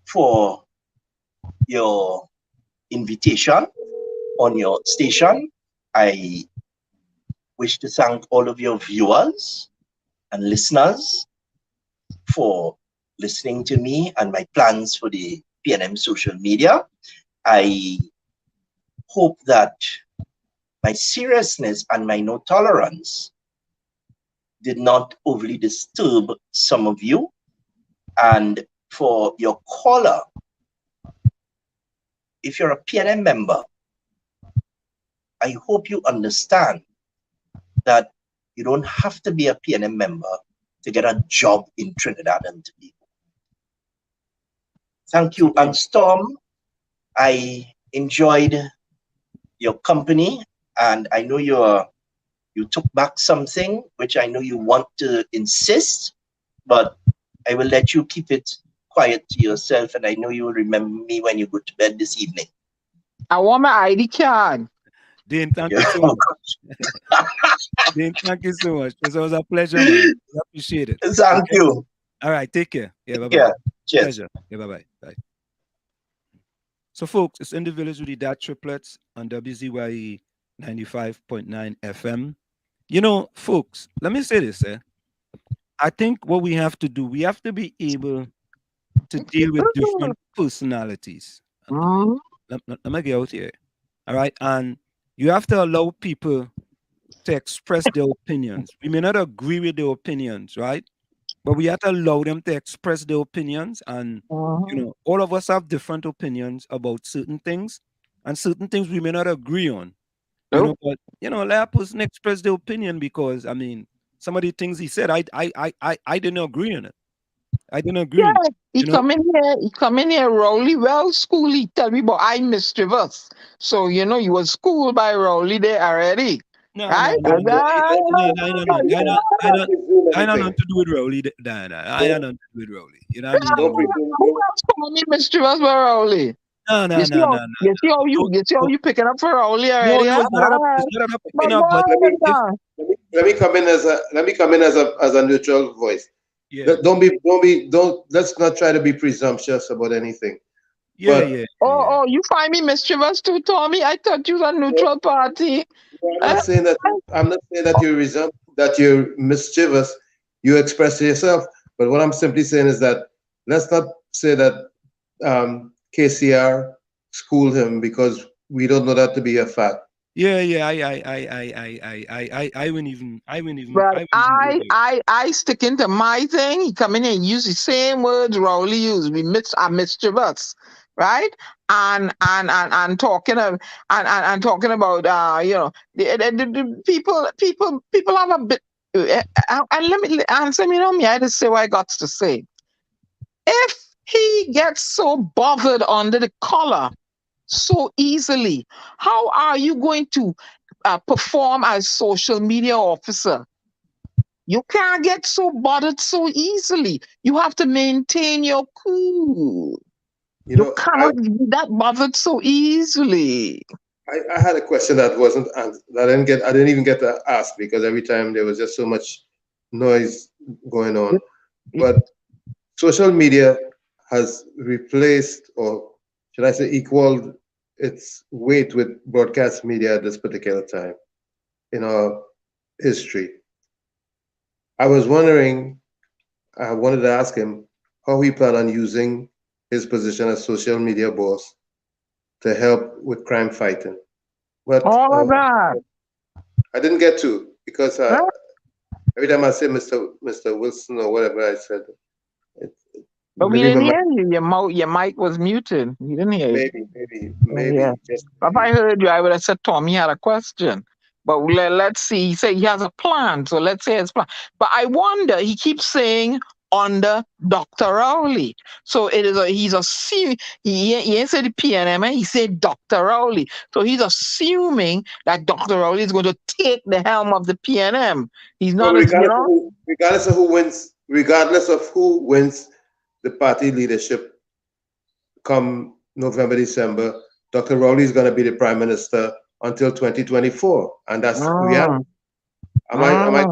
for your invitation on your station. I wish to thank all of your viewers and listeners for listening to me and my plans for the PNM social media. I hope that my seriousness and my no tolerance did not overly disturb some of you. And for your caller, if you're a PNM member, I hope you understand that you don't have to be a PNM member to get a job in Trinidad and Tobago. Thank you. And Storm, I enjoyed your company, and I know you took back something, which I know you want to insist, but I will let you keep it quiet to yourself, and I know you will remember me when you go to bed this evening. I want my ID card. Dane, thank you so much. Dane, thank you so much. It was a pleasure, man. I appreciate it. Thank you. All right, take care. Yeah, bye-bye. Yeah, cheers. Pleasure. Yeah, bye-bye. Bye. So, folks, it's In the Village with the Dad Triplets on WZYE 95.9 FM. You know, folks, let me say this. I think what we have to do, we have to be able to deal with different personalities. Let me get out here. All right. And you have to allow people to express their opinions. We may not agree with their opinions, right? But we have to allow them to express their opinions. And, you know, all of us have different opinions about certain things, and certain things we may not agree on. You know, but, you know, let a person express their opinion, because, I mean, some of the things he said, I didn't agree on it. I didn't agree. Yeah, he come in here, Rowley. Well, school, he tell me, but I mischievous. So, you know, you was schooled by Rowley there already. Right? I don't know to do with Rowley, Diana. I don't know to do with Rowley. You know what I mean? Who else call me mischievous by Rowley? No. You see how you picking up for Rowley already? No, it's not picking up, but let me come in as a neutral voice. Yeah. Let's not try to be presumptuous about anything. Yeah. Oh, you find me mischievous too, Tommy? I thought you was a neutral party. I'm not saying that you're mischievous. You express yourself. But what I'm simply saying is that let's not say that KCR schooled him, because we don't know that to be a fact. Yeah. I wouldn't even. But I stick into my thing. He come in and use the same words Rowley used. I'm mischievous, right? And talking of and talking about you know, the people have a bit. And let me answer me. Me, I just say what I got to say. If he gets so bothered under the collar so easily, how are you going to perform as social media officer? You can't get so bothered so easily. You have to maintain your cool. You cannot be that bothered so easily. I had a question that wasn't answered. I didn't even get to ask, because every time there was just so much noise going on. But social media has replaced, or should I say equaled, its weight with broadcast media at this particular time in our history. I wanted to ask him how he planned on using his position as social media boss to help with crime fighting. But all of that I didn't get to, because every time I say Mr. Wilson or whatever I said, but we didn't hear you. Your mic was muted. We didn't hear you. Maybe. Yeah. If I heard you, I would have said Tommy had a question. But let's see. He said he has a plan. So let's say his plan. But I wonder, he keeps saying under Dr. Rowley. So he's assuming, he ain't said the PNM, he said Dr. Rowley. So he's assuming that Dr. Rowley is going to take the helm of the PNM. He's not, regardless of who wins the party leadership come November, December, Dr. Rowley is going to be the prime minister until 2024, and that's reality. Am I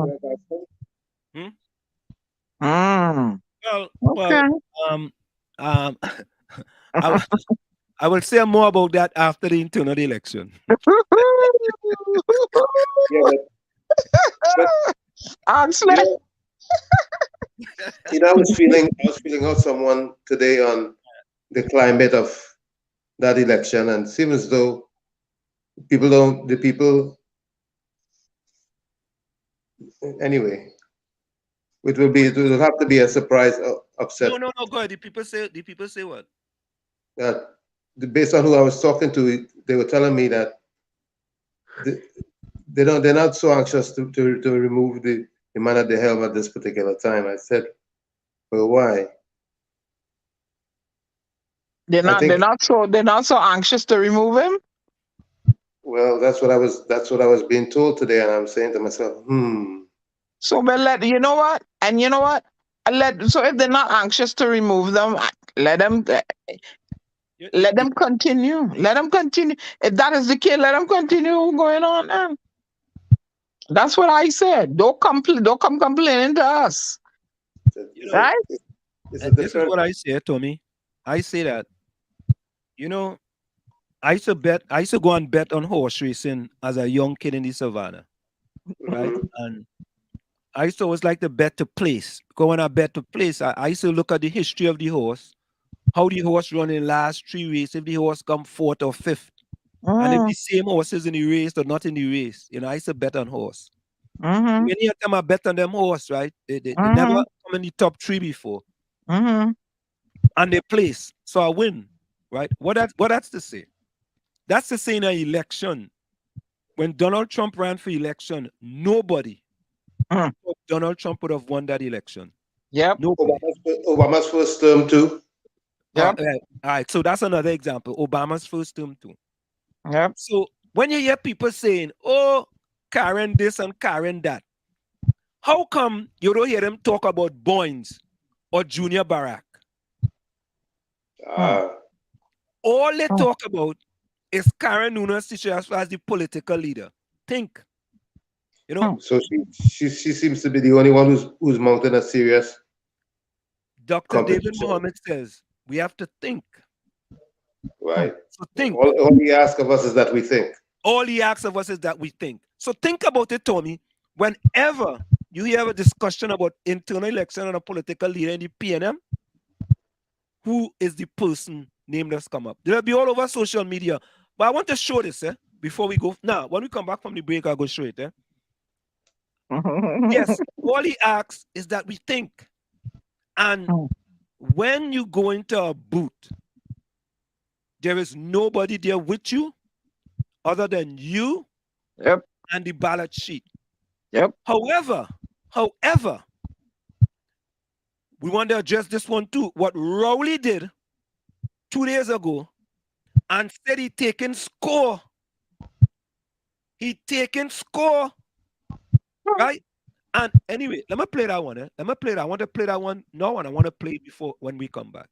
I will say more about that after the internal election. I was feeling out someone today on the climate of that election, and it seems as though anyway, it will have to be a surprise upset. No, go ahead. The people say what? Based on who I was talking to, they were telling me that they're not so anxious to remove the man at the helm at this particular time. I said, well, why? They're not so anxious to remove him. Well, that's what I was being told today, and I'm saying to myself, So, but you know what? So if they're not anxious to remove them, let them continue. Let them continue. If that is the case, let them continue going on. Then. That's what I said. Don't come complaining to us. Right? This is what I say, Tommy. I say that, I used to go and bet on horse racing as a young kid in the savannah, right? And I used to always like to bet to place. Because when I bet to place, I used to look at the history of the horse, how the horse run in the last 3 races, if the horse come 4th or 5th, and if the same horse is in the race or not in the race, I used to bet on horse. Many of them I bet on them horse, right? They never come in the top 3 before. And they place. So I win, right? What that's to say? That's to say in an election, when Donald Trump ran for election, nobody thought Donald Trump would have won that election. Yep. Obama's first term too. Yep. All right. So that's another example. Obama's first term too. Yep. So when you hear people saying, "Oh, Karen this and Karen that," how come you don't hear them talk about Boynes or Junior Barack? All they talk about is Karen Nunes as the political leader. Think. So she seems to be the only one who's mounting a serious. Dr. David Mohammed says we have to think. Right. So think. All he asks of us is that we think. All he asks of us is that we think. So think about it, Tommy. Whenever you hear a discussion about internal election and a political leader in the PNM, who is the person name that's come up? They'll be all over social media. But I want to show this before we go. Now, when we come back from the break, I'll go show it. Yes, all he asks is that we think. And when you go into a booth, there is nobody there with you other than you and the ballot sheet. Yep. However, we want to address this one too. What Rowley did 2 days ago and said he taken score. Right? And anyway, let me play that one. Let me play that. I want to play that one now, and I want to play it before when we come back.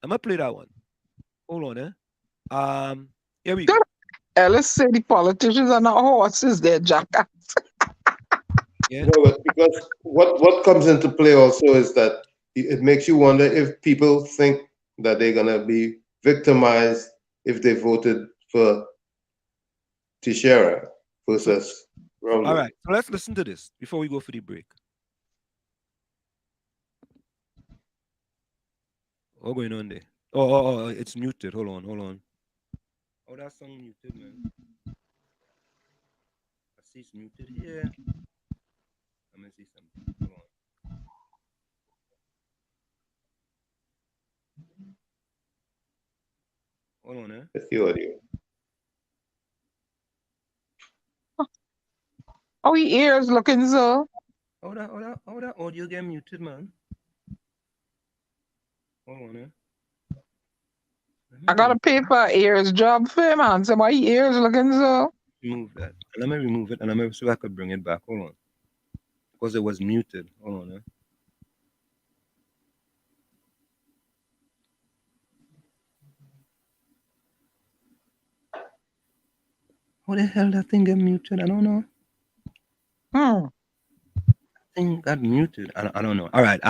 Let me play that one. Hold on. Here we go. Ellis said the politicians are not horses, they're jackets. Yeah. No, because what comes into play also is that it makes you wonder if people think that they're gonna be victimized if they voted for Teixeira versus Rowley. All right, so let's listen to this before we go for the break. What's going on there? Oh, it's muted. Hold on. Oh, that song muted, man. I see it's muted here. Let me see something. Hold on. Hold on, It's the audio. Oh, your ears looking so. Oh, that audio get muted, man. Hold on, I gotta pay for ears job for him, man. So my ears looking so. Remove that. Let me remove it, and let me see if I could bring it back. Hold on, because it was muted. Hold on. How the hell that thing get muted? I don't know. Thing got muted. I don't know. All right.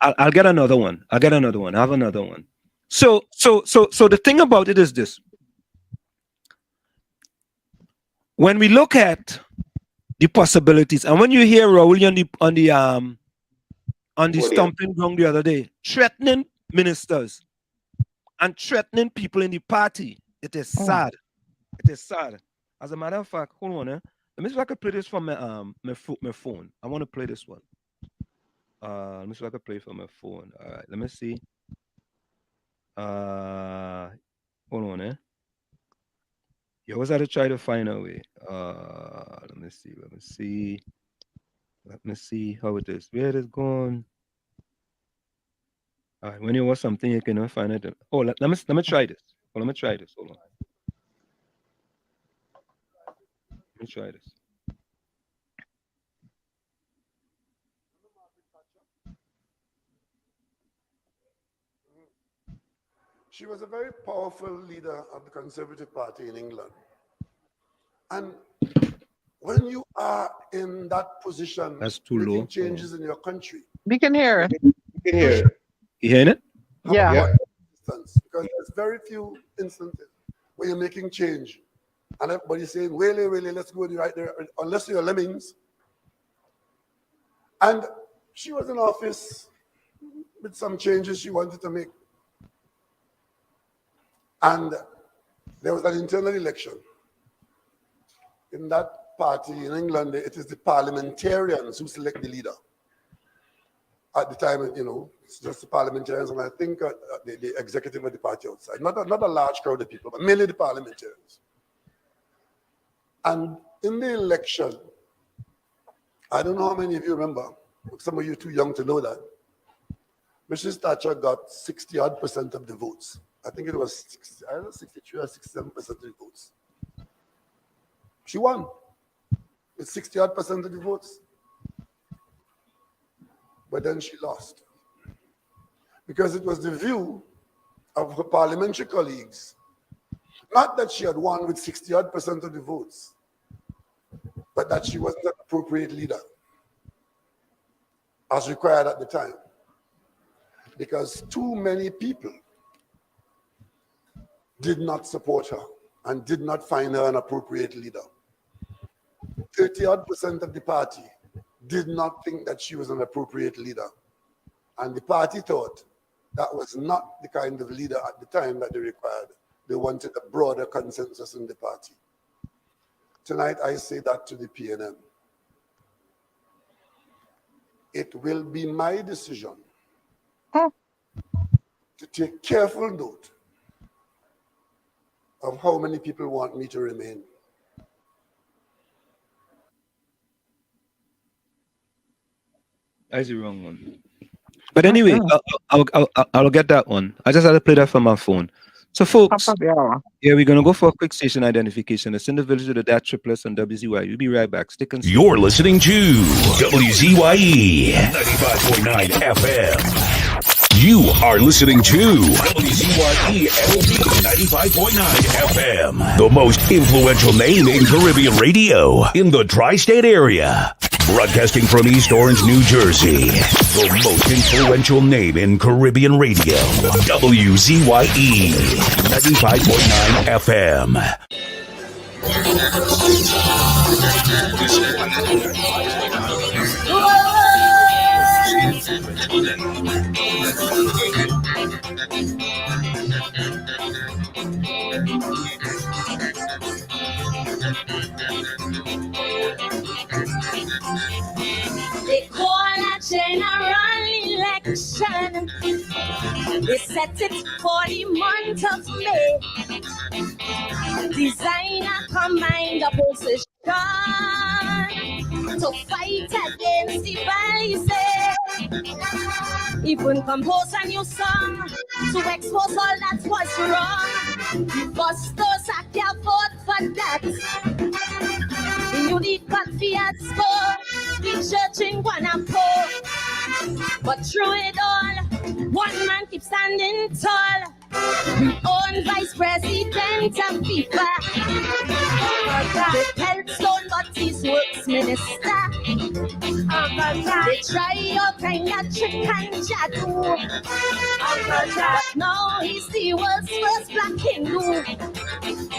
I'll get another one. I have another one. So the thing about it is this. When we look at the possibilities, and when you hear Raul on the stomping ground the other day, threatening ministers and threatening people in the party, it is sad. It is sad. As a matter of fact, hold on. Let me see if I can play this from my phone. I want to play this one. Let me see if I can play it from my phone. All right, let me see. Hold on, You always have to try to find a way. Let me see how it is. Where it is going? All right, when you watch something, you can find it. Oh, let me try this. Hold on. Let me try this. She was a very powerful leader of the Conservative Party in England. And when you are in that position, that's too low. Changes in your country. We can hear it. You can hear it. You hearing it? Yeah. Because there's very few instances where you're making change. And everybody's saying, really, let's go right there, unless you're lemmings. And she was in office with some changes she wanted to make. And there was an internal election. In that party in England, it is the parliamentarians who select the leader. At the time, it's just the parliamentarians and I think the executive of the party outside. Not a large crowd of people, but mainly the parliamentarians. And in the election, I don't know how many of you remember, some of you too young to know that, Mrs. Thatcher got 60-odd% of the votes. I think it was 63 or 67% of the votes. She won with 60-odd% of the votes. But then she lost. Because it was the view of her parliamentary colleagues, not that she had won with 60-odd% of the votes, but that she wasn't an appropriate leader as required at the time. Because too many people did not support her and did not find her an appropriate leader. 30-odd% of the party did not think that she was an appropriate leader. And the party thought that was not the kind of leader at the time that they required. They wanted a broader consensus in the party. Tonight, I say that to the PNM. It will be my decision to take careful note of how many people want me to remain. That's the wrong one. But anyway, I'll get that one. I just had to play that from my phone. So, folks, yeah, we're going to go for a quick station identification. It's in the village of the Dat Triplets on WZYE. We'll be right back. Stick and You're listening to WZYE 95.9 FM. You are listening to WZYE 95.9 FM, the most influential name in Caribbean radio in the tri-state area. Broadcasting from East Orange, New Jersey, the most influential name in Caribbean radio, WZYE 95.9 FM. They call a general election. They set it for the month of May. Design a combined opposition to fight against the police. Even compose a new song to expose all that was wrong. But those I can't vote for that. You need fiasco, the church in Guanapo. But through it all, one man keeps standing tall. We own vice president of FIFA. The health stone, but he's works minister. They try all kind of trick and jadoo. But now he's the world's first black Hindu.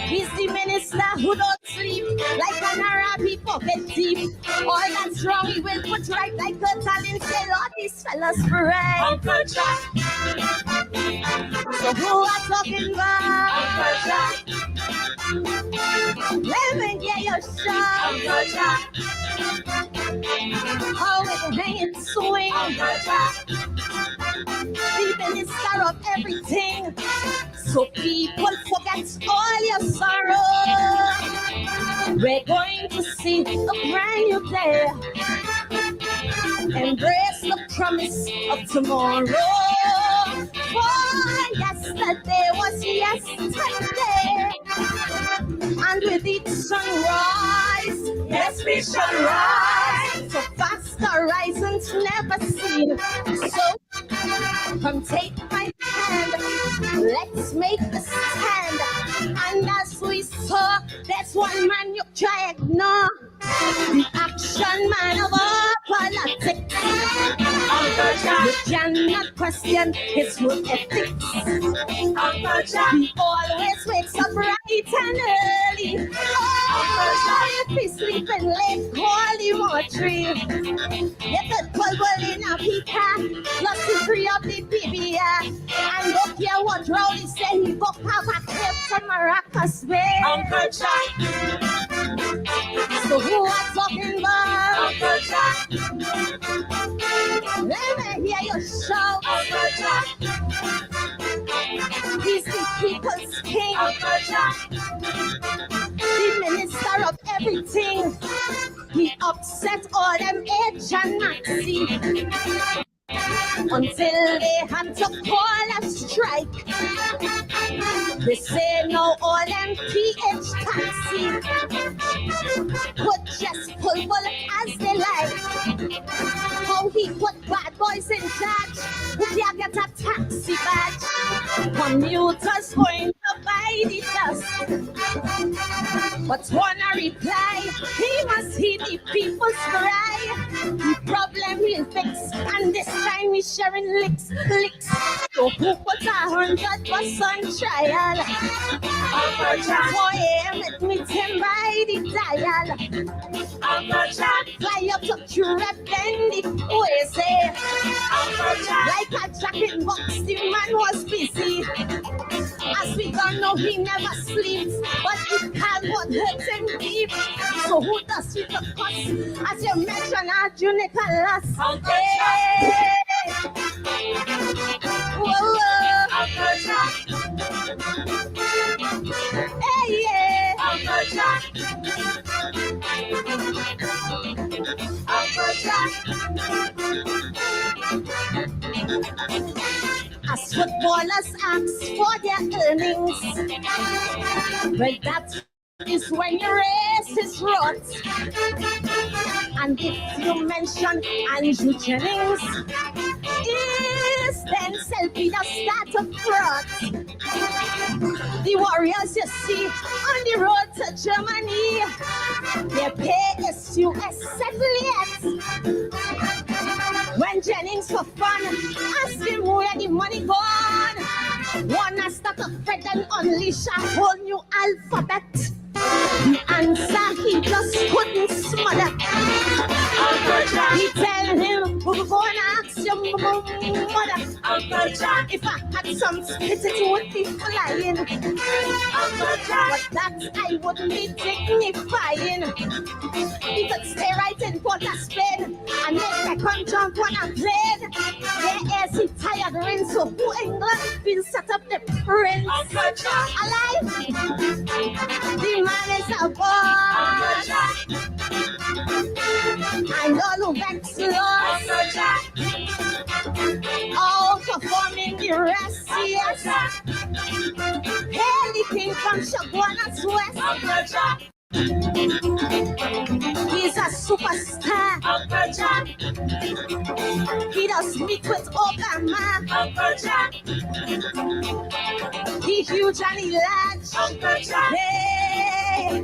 He's the minister who don't sleep like an Arabic pocket thief. All that's wrong he will put right like a talent. Say all these fellas right. Uncle Jack. So who are talking about? Uncle Jack. Let me get your shot. Uncle Jack. How it hanging swing. Uncle Jack. The minister of everything. So people forget all your sorrow. We're going to see a brand new day. Embrace the promise of tomorrow. For yesterday was yesterday. And with each sunrise, yes, we shall rise. So fast horizons never seen. So come take my hand, let's make a stand. And as we saw, there's one man you try ignore. The action man of all politics. You cannot question his work ethics. He always wakes up bright and early. Oh, if he's sleeping late, call him more tree. Get the cold in a peacock, plus the free of the PBR. And don't care what Rowley say, he go have a clip from Maracas Bay. Uncle Jack. So who are talking about? Uncle Jack. Let me hear you shout. Uncle Jack. He's the people's king. Uncle Jack. The minister of everything. He upset all them H and Maxi. Until they had to call a strike. They say no all them PH taxi could just pull as they like. How he put bad boys in charge who can't get a taxi badge. Commuters going to buy the dust. But wanna reply, he must heed the people's cry. The problem he'll fix, and this time he's sharing licks. So who put 100% on trial? 4 a.m. let me him by the dial. Fly up to Curab, then the USA. Like a jacket box, the man was busy. As we don't know, he never sleeps, but it can't what hurt him deep. So who does with the cost? As you mentioned, our Nicholas. Hey. Whoa, hey, yeah. Uncle Jack. As footballers ask for their earnings, well, that is when your race is rot. And if you mention Andrew Jennings, is then selfie the start of fraud. The warriors you see on the road to Germany, their pay is US settled. When Jennings for fun, ask him where the money gone. Wanna start a Fred and unleash a whole new alphabet. The answer he just couldn't smother. He tell him, we're gonna ask your mother. If I had some spit, it would be flying. But that I wouldn't be dignifying. He could stay right in Port of Spain and make me come jump on a plane. There is he tired rain, so who England will set up the prince. Alive? The man is a boss. And all who vex lost. rest, yes. Anything from Shaguana's West. Uncle Jack. He's a superstar. Uncle Jack. He does meet with Obama. Uncle Jack. He huge and he large. Uncle Jack. Hey.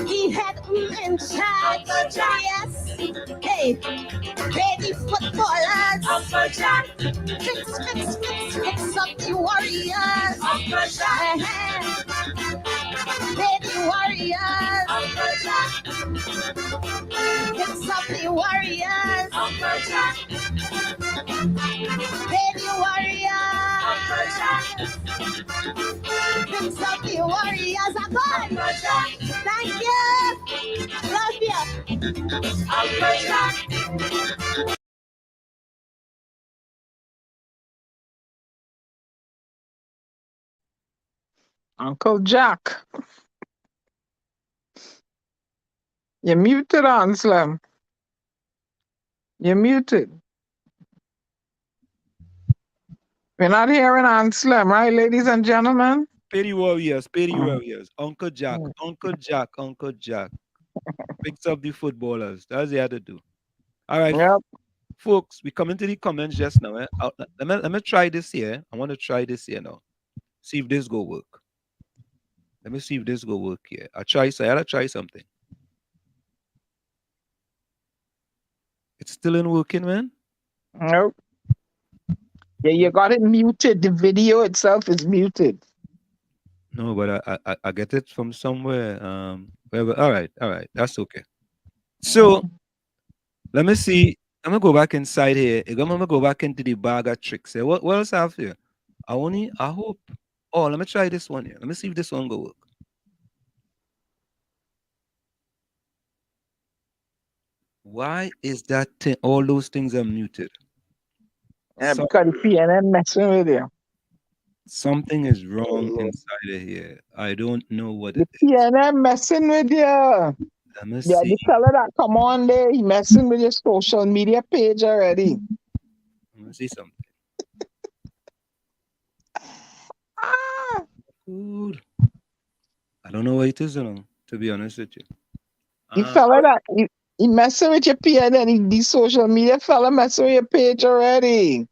He had in charge. Uncle Jack. Yes. Hey. Baby footballers. Uncle Jack. Fix up the warriors. Uncle Jack. Baby warriors. Uncle Jack. Fix up the warriors. Uncle Jack. Baby warriors. Uncle Jack. Fix up the warriors. Uncle Jack. Thank you. Love you. Uncle Jack. Uncle Jack. You're muted, Anselm. You're muted. We're not hearing Anselm, right, ladies and gentlemen? Petty Warriors, Petty Warriors. Uncle Jack, Uncle Jack, Uncle Jack. Picks up the footballers. That's what he had to do. All right, Yep. folks, we come into the comments just now. Let me try this here. I want to try this here now. See if this go work. Let me see if this go work here. I gotta try something. It's still in working, man. Nope. Yeah, you got it muted. The video itself is muted. No, but I get it from somewhere. All right, that's okay. So let me see. I'm gonna go back inside here. I'm gonna go back into the bag of tricks here. What else I have here? I hope. Oh, let me try this one here. Let me see if this one go work. Why is that thing? All those things are muted. Yeah, because the PNM messing with you. Something is wrong inside of here. I don't know what The it is. PNM messing with you. Let me Yeah, see. the fella that come on there, he messing with your social media page already. Let me see something. Food. I don't know what it is, to be honest with you. The fella that he messing with your PNM, the social media fella messing with your page already.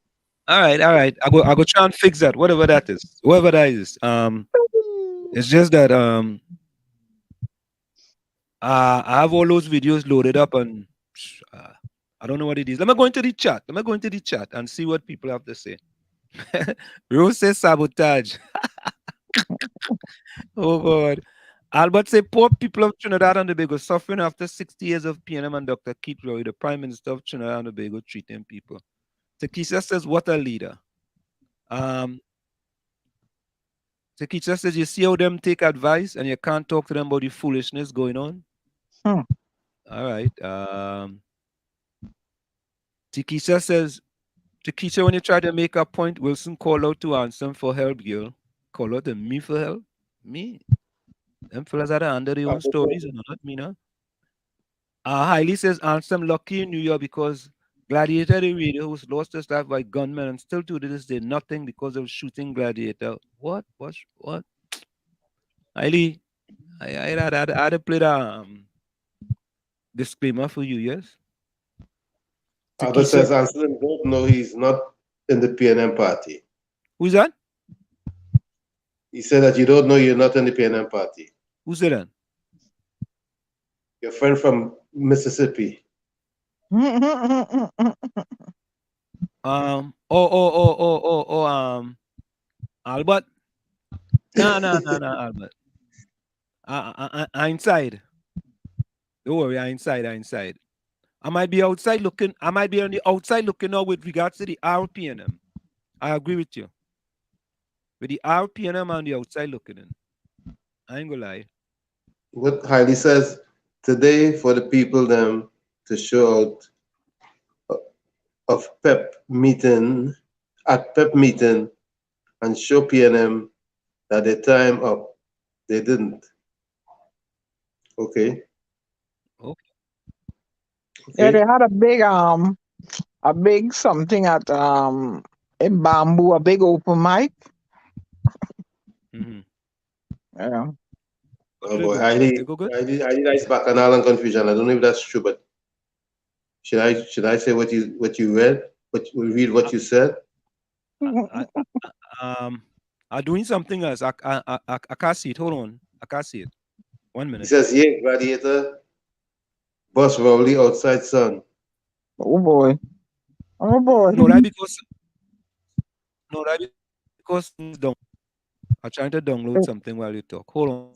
All right. I go try and fix that. Whatever that is. Whoever that is. It's just that I have all those videos loaded up and I don't know what it is. Let me go into the chat. And see what people have to say. Rose says sabotage. Oh God. Albert say poor people of Trinidad and Tobago suffering after 60 years of PNM and Dr. Keith Roy, the Prime Minister of Trinidad and Tobago, treating people. Takisha says, what a leader. Takisha says, you see how them take advice and you can't talk to them about the foolishness going on? All right. Takisha says, Takisha, when you try to make a point, Wilson call out to Ansem for help, girl. Call out to me for help? Me? Them fellas are under their own stories, not me, no? Hailey says, Ansem lucky in New York because Gladiator, the radio, was lost his life by gunmen and still to this day nothing because of shooting Gladiator. What? Hailey, I had to play the disclaimer for you, yes? Albert says Anselm don't know he's not in the PNM party. Who's that? He said that you don't know you're not in the PNM party. Who said that? Your friend from Mississippi. Albert. No, Albert. I inside. Don't worry, I inside. I might be outside looking. I might be on the outside looking now with regards to the RPNM. I agree with you. With the RPNM on the outside looking in. I ain't gonna lie. What Heidi says today for the people them to show out of PEP meeting and show PNM that their time up. They didn't. Okay. Yeah, they had a big something at In Bamboo, a big open mic. Mm-hmm. Yeah. Oh boy, Heidi likes Bacchanal and Confusion. I don't know if that's true, but should I say what you read? Read what you said? I'm doing something else. I can't see it. Hold on. I can't see it. 1 minute. He says, yeah, Gladiator, bus Rowley outside sun. Oh boy. Oh boy. No, that because it's down. I'm trying to download something while you talk. Hold on.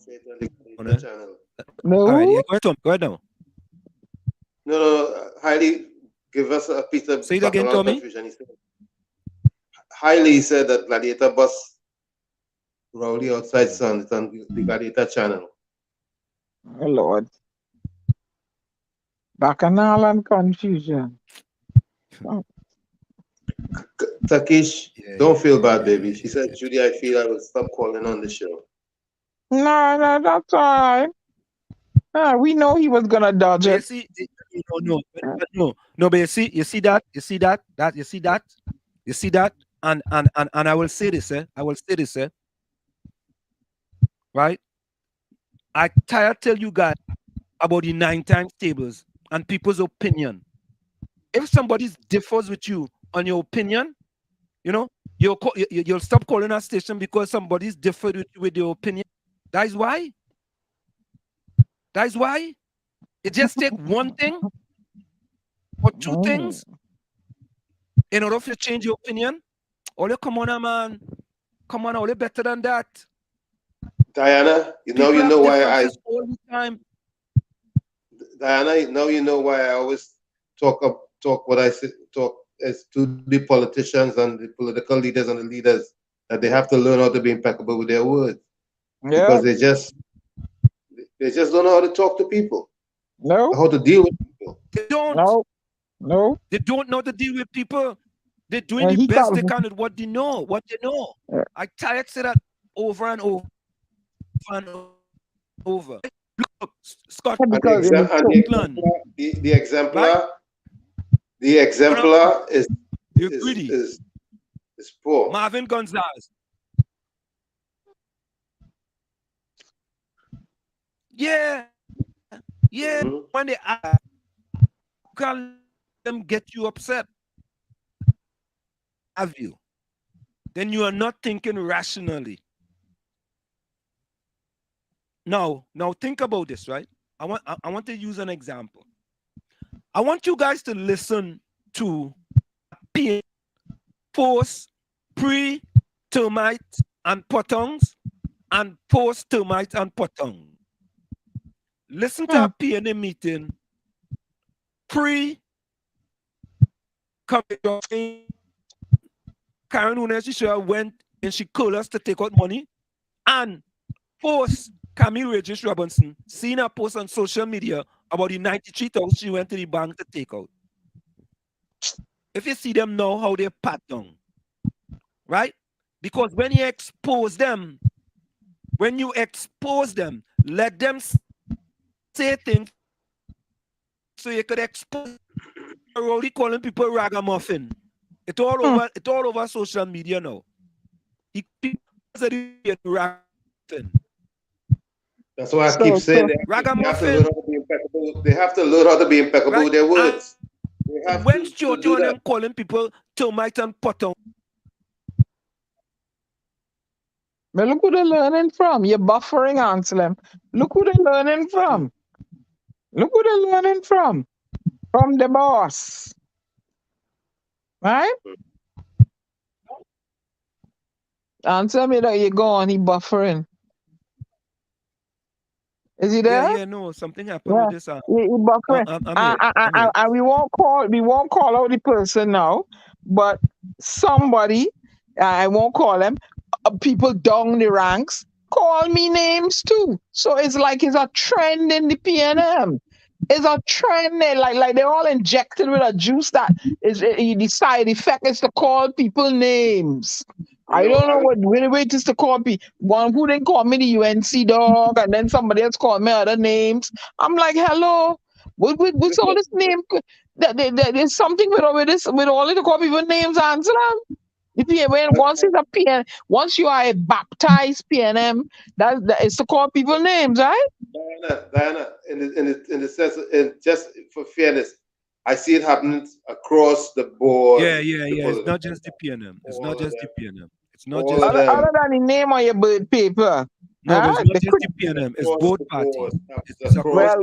No. All right, yeah, go ahead, Tom. Go ahead now. No. Highly give us a piece of say it again, Tommy. Confusion. He said, Highly said that Gladiator bus Rowley outside sun. It's on the Gladiator channel. Oh Lord. Bacchanal and Confusion. Oh. Takish, don't feel bad, baby. She said, Judy, I feel I will stop calling on the show. No, that's all right. We know he was gonna dodge it. No, but you see that, and I will say this, right? I tired tell you guys about the 9 times tables and people's opinion. If somebody differs with you on your opinion, you'll stop calling our station because somebody's differed with your opinion. That is why. It just take one thing or two things in order to change your opinion. Oh, come on, man. Come on, all better than that. Diana, you know why I all the time. Diana, now you know why I always talk what I say, talk as to the politicians and the political leaders and the leaders, that they have to learn how to be impeccable with their words. Yeah. Because they just don't know how to talk to people. No. How to deal with people. They don't. No. They don't know how to deal with people. They're doing the best they can with what they know. Yeah. I tired to say that over and over and over. Look, Scott, the exemplar is poor. Marvin Gonzalez. Yeah. Mm-hmm. When they ask, can them get you upset? Have you? Then you are not thinking rationally. Now think about this, right? I want to use an example. I want you guys to listen to post pre-termite and potongs and post-termite and potong. Listen to a PNA meeting Karen Unes went and she called us to take out money, and post Camille Regis Robinson seen a post on social media about the 93,000 she went to the bank to take out. If you see them now, how they pat down, right? Because when you expose them, let them say things so you could expose. You're already calling people ragamuffin. It's all over social media now. That's why I keep saying they have to learn how to be impeccable with their words. When Studio and them calling people termite and potong. But look who they're learning from. You're buffering, Anselm. Look who they're learning from. From the boss. Right? Answer me that you're gone, he buffering. Is he there? Yeah, no, something happened with this. He buffering. And we won't call out the person now, but somebody, I won't call them, people down the ranks, call me names too. So it's like it's a trend in the PNM. It's a trend there, like they're all injected with a juice that is the side effect is to call people names. I don't know what way it is to call people. One who didn't call me the UNC dog, and then somebody else called me other names. I'm like, hello, what's all this name? There's something with all of the call people names, Answer them. Once it's a PN, once you are a baptized PNM, that is to call people names, right? Diana, in the sense, just for fairness, I see it happening across the board. Yeah. It's not just the PNM. It's not just the PNM. It's not just other than the name on your bird paper. No, but it's not just the PNM. It's both parties. It's across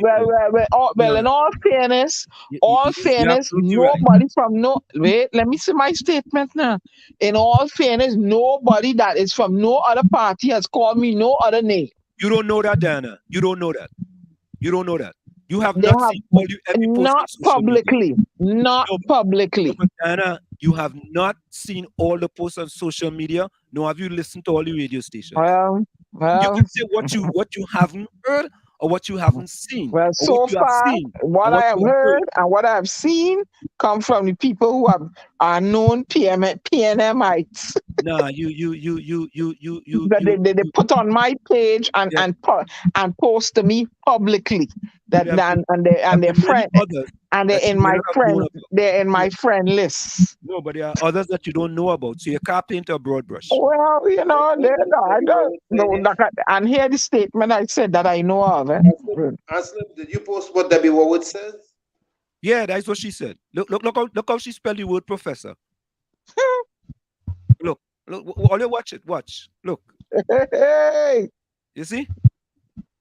well, in all fairness, nobody from wait, let me see my statement now. In all fairness, nobody that is from no other party has called me no other name. You don't know that, Dana. You don't know that. You don't know that. You have not seen all every post not publicly. Not publicly. But Dana, you have not seen all the posts on social media, nor have you listened to all the radio stations. Well, you can say what you haven't heard or what you haven't seen. Well, so far, what I have heard and what I have seen come from the people who are known PNMites. Nah, you. They put on my page and post to me publicly that and their friend and they're in my friend list. No, but there are others that you don't know about, so you can't paint a broad brush. Well, I don't know. And hear the statement I said that I know of. Anslem, did you post what Debbie Warwood says? Yeah, that's what she said. Look how she spelled the word professor. Look, all you watch it. Watch. Look. Hey. You see?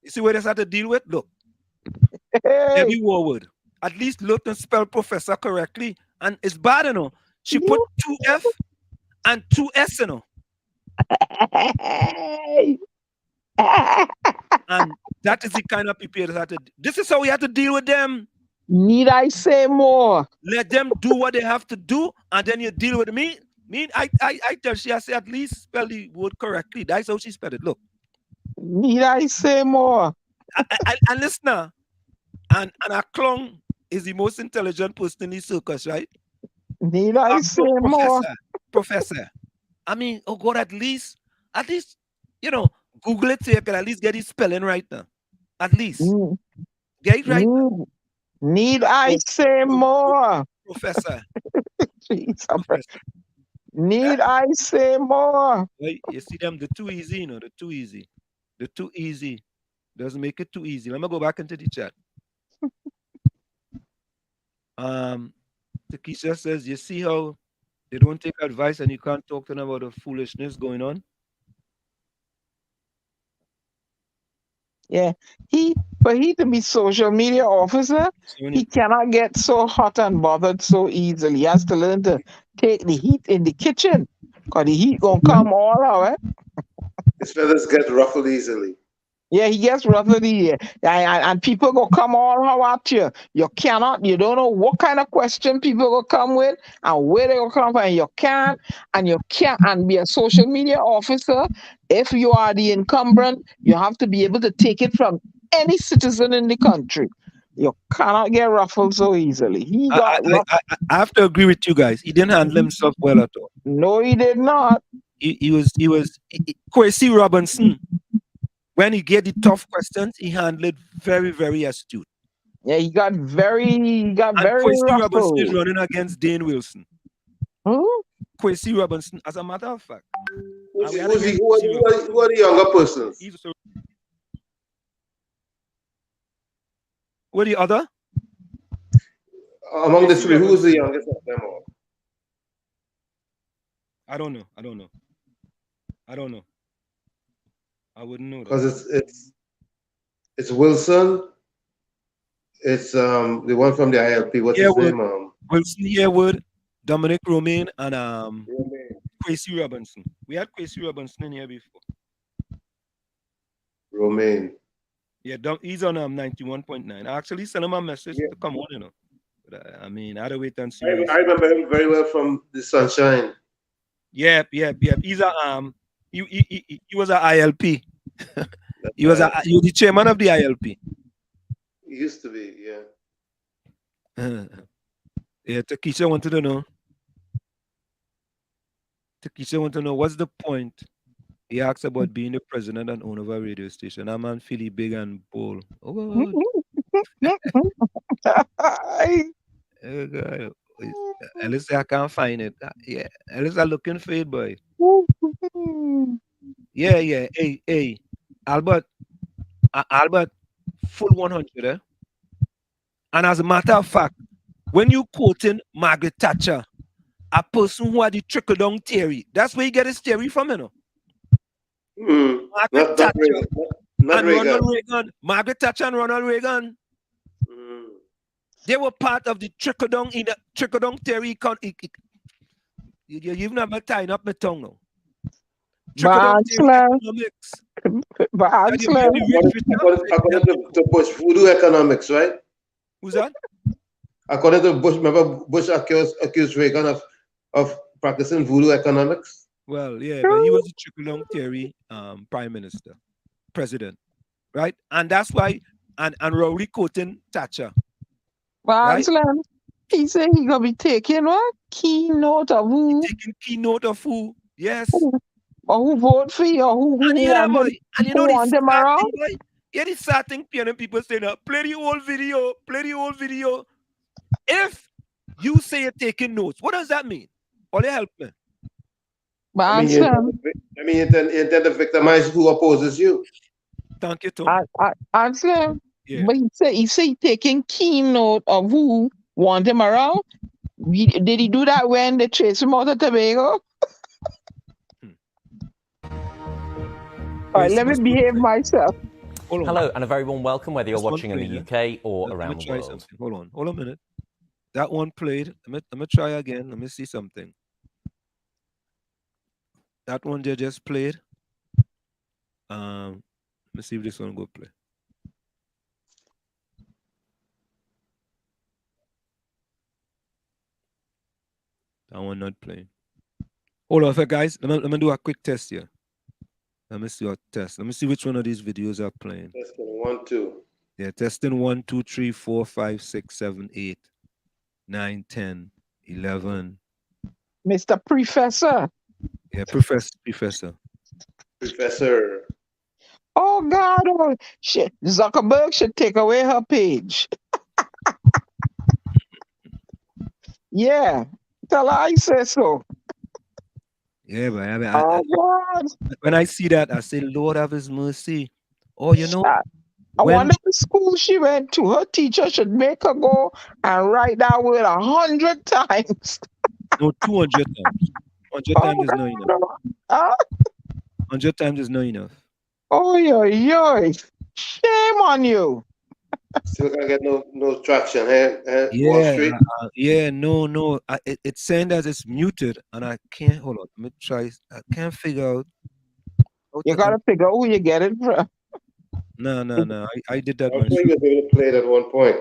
You see where they have to deal with? Look. Debbie Warwood. At least look and spell professor correctly. And it's bad, you know. She put 2 F and 2 S, you know. And that is the kind of people that have to. This is how we have to deal with them. Need I say more? Let them do what they have to do, and then you deal with me. I tell she, I say at least spell the word correctly. That's how she spelled it. Look. Need I say more? And listen now. And a clown is the most intelligent person in the circus, right? Need I say more? Professor. I mean, oh God, at least, you know, Google it so you can at least get his spelling right now. At least. Get it right now. Need I say more? Professor. Jeez, Professor. Need I say more? You see them, they're too easy, you know, they're too easy. They're too easy. Doesn't make it too easy. Let me go back into the chat. Takesha says, you see how they don't take advice and you can't talk to them about the foolishness going on? Yeah. For he to be social media officer, he cannot get so hot and bothered so easily. He has to learn to take the heat in the kitchen. Because the heat gonna come all out, eh? His feathers get ruffled easily. Yeah, he gets ruffled here. And people go come all out at you. You don't know what kind of question people go come with and where they go come from. And you can't and be a social media officer. If you are the incumbent, you have to be able to take it from any citizen in the country. You cannot get ruffled so easily. I have to agree with you guys. He didn't handle himself well at all. No, he did not. He was Kwesi Robinson. When he gave the tough questions, he handled it very, very astute. Yeah, he got very Kwesi Robinson is running against Dane Wilson. Who? Kwesi Robinson, as a matter of fact. Who are the younger persons? What the other? Among the three, who's the youngest of them all? I don't know. I wouldn't know that. Because it's Wilson. It's the one from the ILP. What's his name? Wilson Yearwood, Dominic Romaine, and Kwesi Robinson. We had Kwesi Robinson in here before. Romaine. Yeah, he's on 91.9. I actually sent him a message to come on, you know. But I mean, I had to wait and see. I remember him very well from the Sunshine. Yep. He's a he was a ILP. He was the chairman of the ILP. He used to be, yeah. Yeah, Takesha wanted to know. What's the point? He asked about being the president and owner of a radio station. That man feel big and bold. Oh God. Ellis say I can't find it. Yeah, Ellis are looking for it, boy. Yeah. Hey, Albert, Albert, full 100, eh? And as a matter of fact, when you quoting Margaret Thatcher, a person who had the trickle down theory, that's where you get his theory from, you know. Margaret Thatcher and Ronald Reagan. Margaret Thatcher and Ronald Reagan. They were part of the trickle down theory. You've never tied up my tongue now. Trickle down theory economics. According to Bush, voodoo economics, right? Who's that? According to Bush, remember Bush accused Reagan of practicing voodoo economics? Well, yeah, but he was a trickle down theory prime minister, president, right? And that's why, and Rory quoting Thatcher. Right? He said he gonna be taking what? Keynote of who? Taking keynote of who? Yes. Or who vote for you? Or who and you know, boy, and you know want them around? Boy, yeah, the sad thing, people say now, play the old video. If you say you're taking notes, what does that mean? Or they help me? You intend to victimize who opposes you. Thank you, Tom. Answer. Yeah. But he say taking keynote of who want him around. Did he do that when they chased him out of Tobago? All right, let me behave myself. Hello, and a very warm welcome, whether you're watching in the UK or around the world. Something. Hold on a minute. That one played. Let me try again. Let me see something. That one they just played. Let me see if this one go play. That one not playing. Hold on, guys. Let me do a quick test here. Let me see our test. Let me see which one of these videos are playing. Testing 1, 2. Yeah, testing 1, 2, 3, 4, 5, 6, 7, 8, 9, 10, 11. Mr. Professor. Yeah, Professor. Oh God! Oh, shit. Zuckerberg should take away her page. Yeah, tell her I say so. Yeah, but when I see that, I say, Lord have his mercy. Oh, you know. I wonder what school she went to. Her teacher should make her go and write that word 100 times. No, 200 times. 100 times is not enough. 100 times is not enough. Oh, yo. Shame on you. Still can't get no traction, eh? Yeah, Wall Street? No. It's saying that it's muted, and I can't. Hold on, let me try. I can't figure out. You gotta figure out who you get it from. No. I did that I'm myself. sure you were able to play it at one point.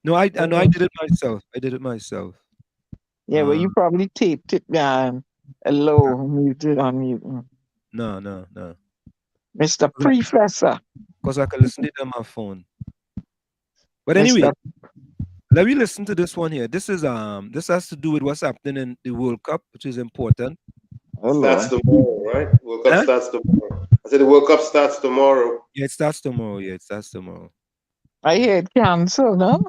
No, I know I did it myself. Yeah, but you probably taped it down low, muted, unmute. No. Mr. Professor. Because I can listen to it on my phone. But anyway, let me listen to this one here. This has to do with what's happening in the World Cup, which is important. Starts tomorrow, right? World Cup starts tomorrow. I said the World Cup starts tomorrow. Yeah, it starts tomorrow. I heard cancel, no?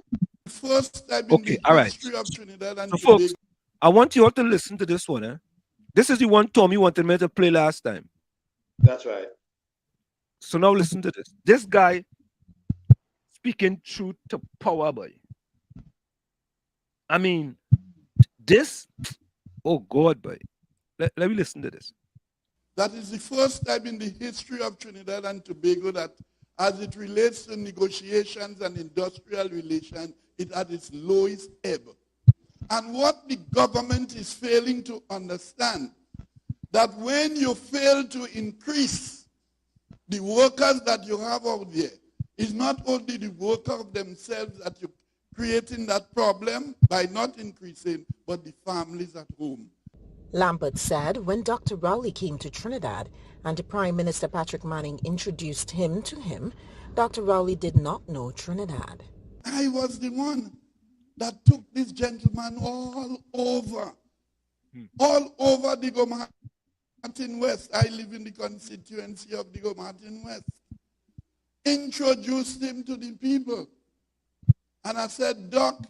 First time okay, all right. So folks, I want you all to listen to this one. This is the one Tommy wanted me to play last time. That's right. So now listen to this. This guy speaking truth to power, boy. I mean, this, oh God, boy. Let me listen to this. That is the first time in the history of Trinidad and Tobago that, as it relates to negotiations and industrial relations, it at its lowest ebb. And what the government is failing to understand, that when you fail to increase the workers that you have out there, it's not only the workers themselves that you're creating that problem by not increasing, but the families at home. Lambert said when Dr. Rowley came to Trinidad and Prime Minister Patrick Manning introduced him to him, Dr. Rowley did not know Trinidad. I was the one that took this gentleman all over Digo Martin West. I live in the constituency of Digo Martin West. Introduced him to the people. And I said, Doc,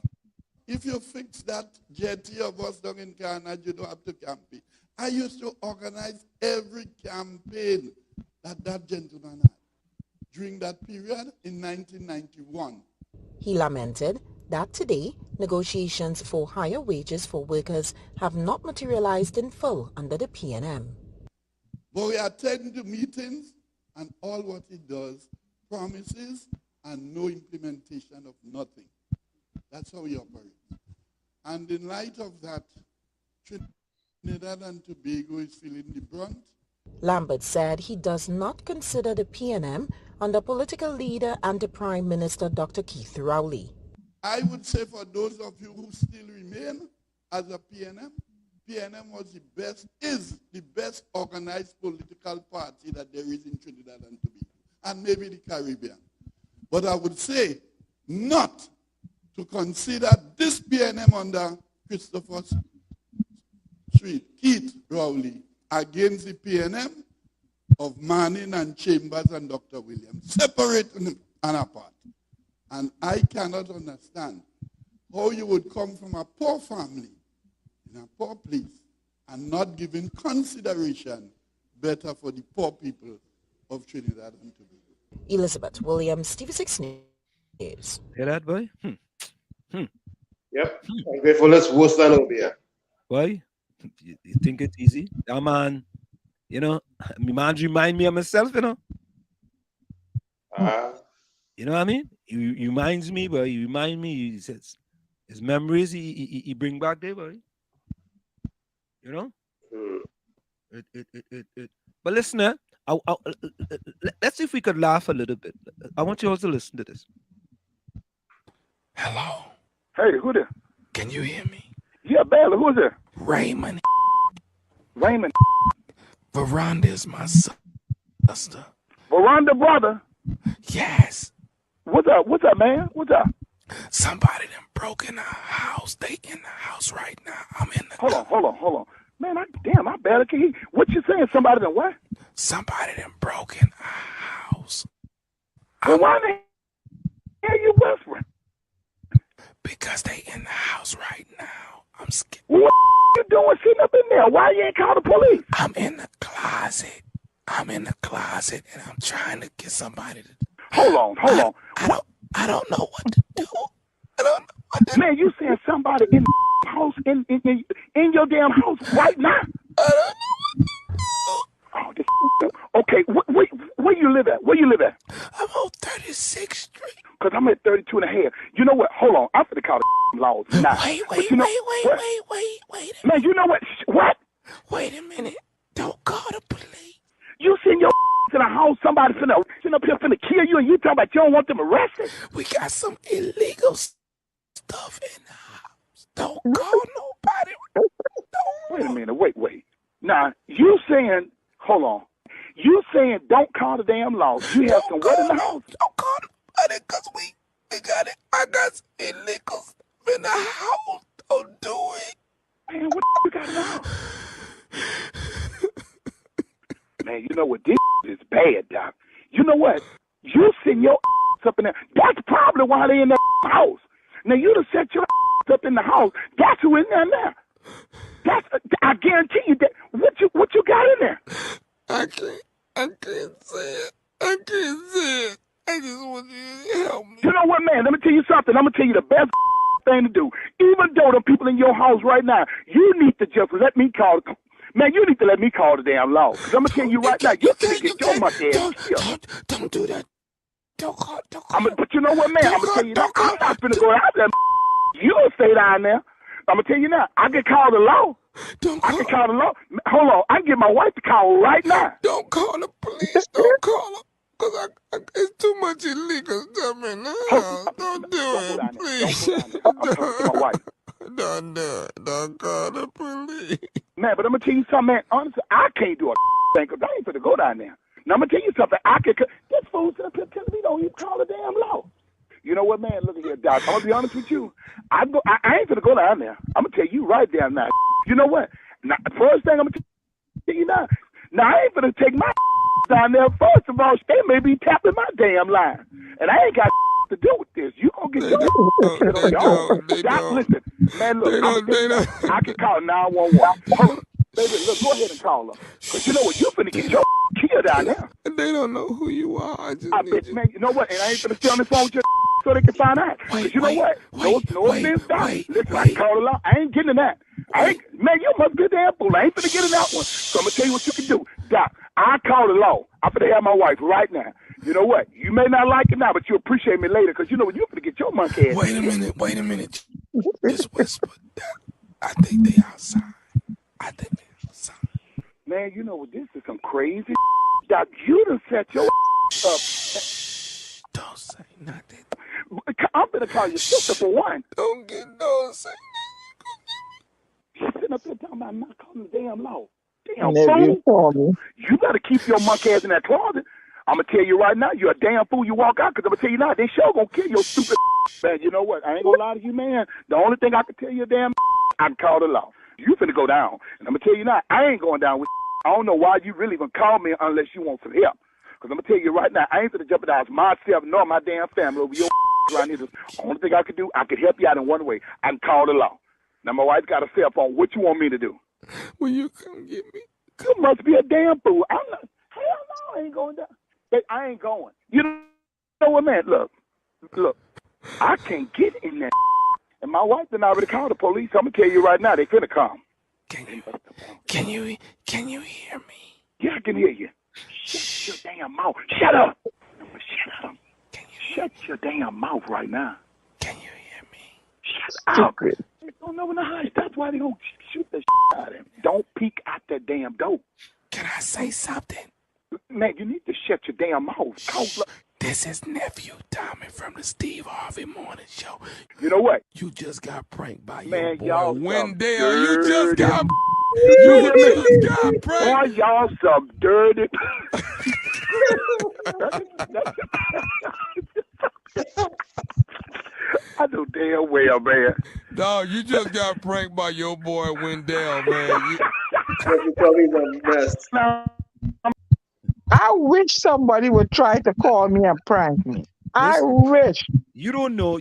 If you fix that jetty of us down in Carnage, you don't have to campaign. I used to organize every campaign that gentleman had during that period in 1991. He lamented that today, negotiations for higher wages for workers have not materialized in full under the PNM. But we attend to meetings, and all what he does, promises and no implementation of nothing. That's how he operates. And in light of that, Trinidad and Tobago is feeling the brunt. Lambert said he does not consider the PNM under political leader and the Prime Minister Dr. Keith Rowley. I would say for those of you who still remain as a PNM is the best organized political party that there is in Trinidad and Tobago, and maybe the Caribbean. But I would say not to consider this PNM under Christopher Street, Keith Rowley, against the PNM of Manning and Chambers and Dr. Williams, separate and apart. And I cannot understand how you would come from a poor family in a poor place and not giving consideration better for the poor people of Trinidad and Tobago. Elizabeth Williams, TV6 News. Hear that, boy? Yep. Ungratefulness worse than Obia. Why? You think it's easy? Yeah, man. You know, my man remind me of myself, you know. You know what I mean? He reminds me, but he remind me, he says, his memories he bring back there, boy. You know? But listen, let's see if we could laugh a little bit. I want you all to listen to this. Hello. Hey, who there? Can you hear me? Yeah, barely. Who's there? Raymond. Raymond. Veranda is my sister. Veranda brother? Yes. What's up? What's up, man? What's up? Somebody done broke in our house. They in the house right now. I'm in the Hold on. Man, I barely can hear. What you saying? Somebody done what? Somebody done broke in our house. Well, why the hell you whispering? Because they in the house right now. I'm scared. What you doing sitting up in there? Why you ain't call the police? I'm in the closet. And I'm trying to get somebody to... Hold on. I don't know what to do. Man, you saying somebody in the house, in your damn house right now? I don't know what to do. Oh, this okay, where you live at? Where you live at? I'm on 36th Street. Because I'm at 32 and a half. You know what? Hold on. I'm finna call the laws now. Wait. Man, you know what? What? Wait a minute. Don't call the police. You seen your in a house, somebody sitting up here finna kill you, and you talking about you don't want them arrested? We got some illegal stuff in the house. Don't call nobody. Wait a minute. Wait. Now, you saying, hold on. You saying don't call the damn law. You have some what in the house? Don't call nobody because we got it. I got some illegal stuff in the house. Don't do it. Man, what you got in the house? Man, you know what? This is bad, Doc. You know what? You send your up in there. That's probably why they in that house. Now, you done set your up in the house. That's who in there now. I guarantee you that. What you got in there? I can't say it. I just want you to help me. You know what, man? Let me tell you something. I'm going to tell you the best thing to do. Even though the people in your house right now, you need to just let me call. Man, you need to let me call the damn law. Because I'm going to tell you right now, you can get your much ass. Don't do that. Don't call. But you know what, man? I'm going to tell you that. I'm not going to go out there. You going to stay down there. I'm going to tell you now. I can call the law. I can call the law. Hold on. I can get my wife to call right now. Don't call the police. Don't call them. Because it's too much illegal stuff in the house. Don't do it, please. My wife. Don't do it. Don't call the police. Man, but I'm going to tell you something, man. Honestly, I can't do a thing because I ain't going to go down there. Now, I'm going to tell you something. This fool's up here telling me don't even call the damn law. You know what, man? Look at here, Doc. I'm going to be honest with you. I ain't going to go down there. I'm going to tell you right down now. You know what? Now, first thing I'm going to tell you now. Now, I ain't going to take my down there. First of all, they may be tapping my damn line. And I ain't got to do with this. You gonna get your listen, man. Look, I can call 911. Baby, look, go ahead and call her. Cause you know what, you finna get your killed out there. They don't know who you are. I bet, man. You know what? And I ain't finna stay on this phone with you so they can find out. Cause you know what? No offense, Doc. Listen, I can call her out. I ain't getting in that. Man, you must be a damn fool. I ain't finna get in that one. So I'm gonna tell you what you can do, Doc. I call the law. I'm finna have my wife right now. You know what? You may not like it now, but you appreciate me later, because you know what? You're finna get your monkey ass. Wait a minute. Just whisper. I think they outside. Man, you know what? This is some crazy Doc, you done set your up. Don't say nothing. I'm gonna call your sister for one. Don't say She's sitting up there talking about not calling the damn law. Damn fool. You better keep your monkey ass in that closet. I'm gonna tell you right now, you're a damn fool. You walk out, because I'm gonna tell you now, they sure gonna kill your stupid man. You know what? I ain't gonna lie to you, man. The only thing I can tell you, damn, I can call the law. You finna go down. And I'm gonna tell you now, I ain't going down with I don't know why you really even call me unless you want some help. Because I'm gonna tell you right now, I ain't gonna jeopardize myself nor my damn family over your right here. The only thing I could do, I could help you out in one way. I can call the law. Now my wife got a cell phone. What you want me to do? Will you come get me? You must be a damn fool. I'm not. Hell no, I ain't going down. I ain't going. You know what, man? Look. I can't get in that. And my wife done already called the police. I'm gonna tell you right now, they finna come. Can you hear me? Yeah, I can hear you. Shut your damn mouth. Shut up. Shut up. Shut your damn mouth right now. Can you hear me? Shut up. They don't know in the house. That's why they gonna shoot the shit out of him. Don't peek out that damn door. Can I say something? Man, you need to shut your damn mouth. This is Nephew Tommy from the Steve Harvey Morning Show. You know what? You just got pranked by man, your boy Wendell. You just got pranked. Boy, y'all some dirty. I know damn well, man. Dog, you just got pranked by your boy Wendell, man. I wish somebody would try to call me and prank me. I wish. You don't know.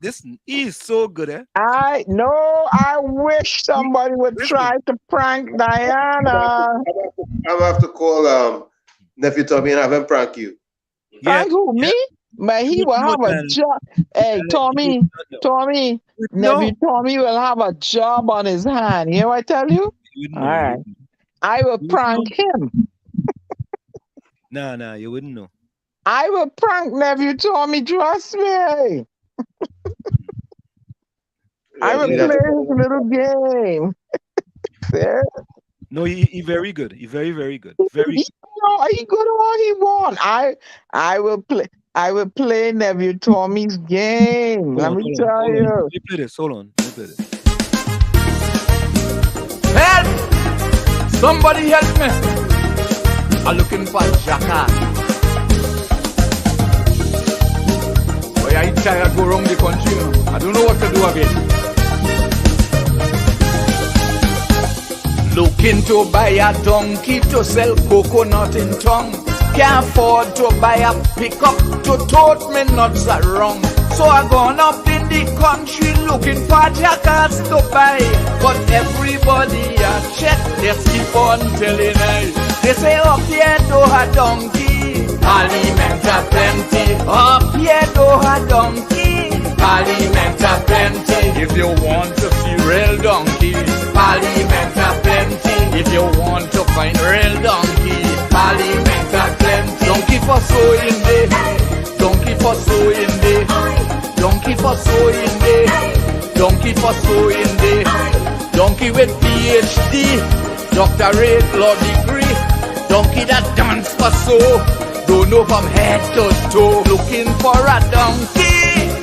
This is so good, eh? I wish somebody would try to prank Diana. I have to call Nephew Tommy and have him prank you. Prank who? Me? But he will have a job. Hey, Tommy, Nephew Tommy will have a job on his hand. You know what I tell you? All right. I will prank him. Nah, you wouldn't know. I will prank Nephew Tommy, trust me. I will play his little game. No, he very good. He very, very good. Very good. No, he good all he want. I will play Nephew Tommy's game. Let me tell you. Let me play this. Hold on. Let me play this. Help! Somebody help me. I'm looking for Jacka. Boy, I try to go around the country now. I don't know what to do again. Looking to buy a donkey to sell coconut in town. Can't afford to buy a pickup to tote me nuts around. So I gone up in the country looking for jackals to buy. But everybody I check, they keep on telling I. They say up here do a donkey, aliment a plenty. Up here do a donkey, aliment a plenty. If you want to see real donkey, aliment a plenty. If you want to find real donkey, aliment a plenty. Donkey for sewing day, donkey for sewing day, donkey for sewing day, donkey for sewing day, donkey with PhD, doctorate, law degree. Donkey that dance for so, don't know from head to toe. Looking for a donkey.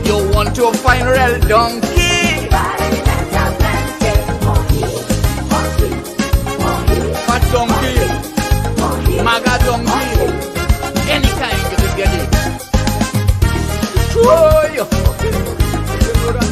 You want to find real donkey. Fat donkey, maga donkey, any kind you can get it. Oh, you know that.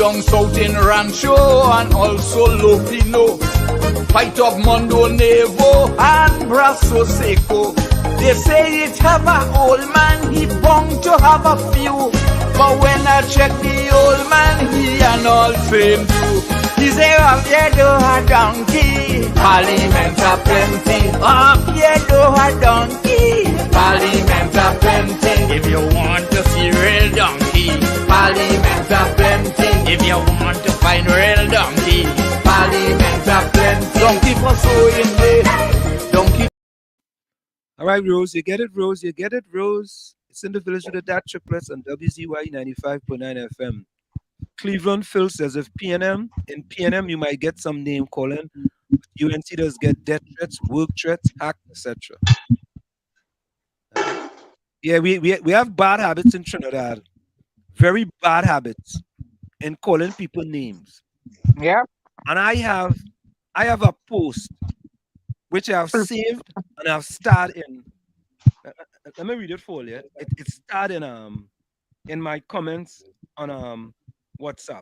down south in Rancho and also Lopino. Fight of Mondo Nevo and Brasso Seco. They say it have a old man, he bound to have a few. But when I check the old man, he and all same too. He say, up here do a donkey, Parliament a plenty. Up here do a donkey, Parliament a plenty. If you want to see real donkey, Parliament a plenty. If you want to find real donkey, Parliament a plenty. Donkey for sowing day, donkey. All right, Rose, you get it, Rose. You get it, Rose. It's in the village with the dad triplets on WZYE 95.9 FM. Cleveland Phil says if PNM, in PNM you might get some name calling. UNC does get death threats, work threats, hack, etc. Yeah, we have bad habits in Trinidad. Very bad habits in calling people names. Yeah. And I have a post which I have saved and I've starred in. Let me read it for you. It starred in my comments on WhatsApp,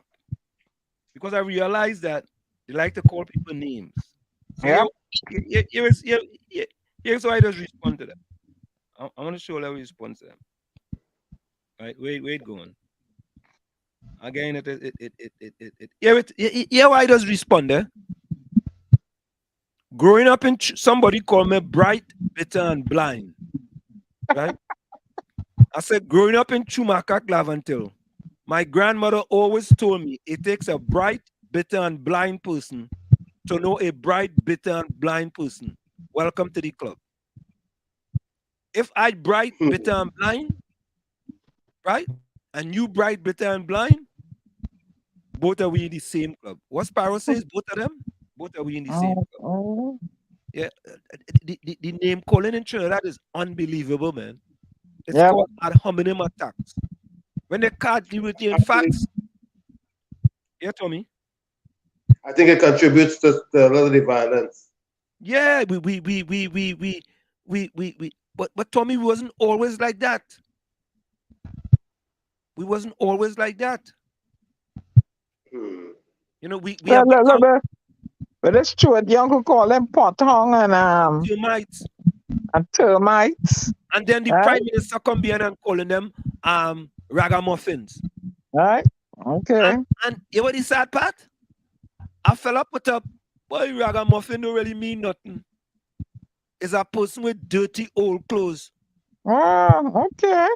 because I realized that they like to call people names. So yeah. Here's how I just respond to them. I want to show how we respond to them. All right, wait, going. Again, yeah, why does respond there? Growing up in somebody called me bright, bitter, and blind. Right? I said, growing up in Chumaka, Clavantil, my grandmother always told me it takes a bright, bitter, and blind person to know a bright, bitter, and blind person. Welcome to the club. If I bright, bitter, and blind, right? And you bright, bitter, and blind, both are we in the same club. What Sparrow says, both of them, both are we in the same club. Yeah, the name calling in Trinidad is unbelievable, man. It's called ad hominem attacks. When they can't deal with the facts, yeah, Tommy. I think it contributes to a lot of the violence. Yeah, but Tommy, we wasn't always like that. We wasn't always like that. You know, we have become, but it's true. The uncle call them potong and termites. And termites. And then the prime minister come behind and calling them ragamuffins. Right. Okay. And you know what the sad part? A fella put up, boy, ragamuffin don't really mean nothing. It's a person with dirty old clothes. Oh, okay.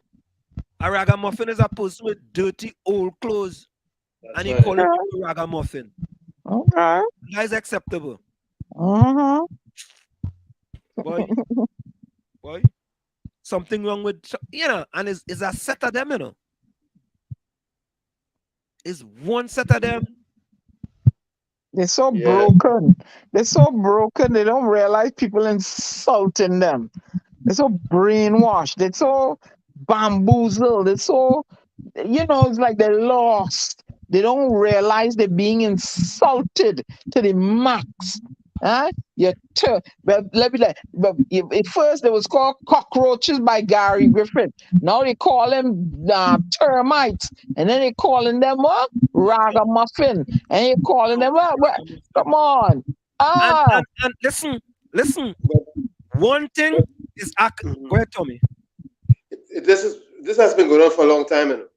A ragamuffin is a person with dirty old clothes. That's and he right. call it a ragamuffin. Okay. That is acceptable. Boy, something wrong with, and it's a set of them, It's one set of them. They're so broken. They're so broken. They don't realize people insulting them. They're so brainwashed. They're so bamboozled. They're so, it's like they're lost. They don't realize they're being insulted to the max. Huh? But at first they was called cockroaches by Gary Griffin. Now they call them termites, and then they calling them what? Ragamuffin, and you calling them what? Come on. And listen. One thing is, go ahead, Tommy. This has been going on for a long time,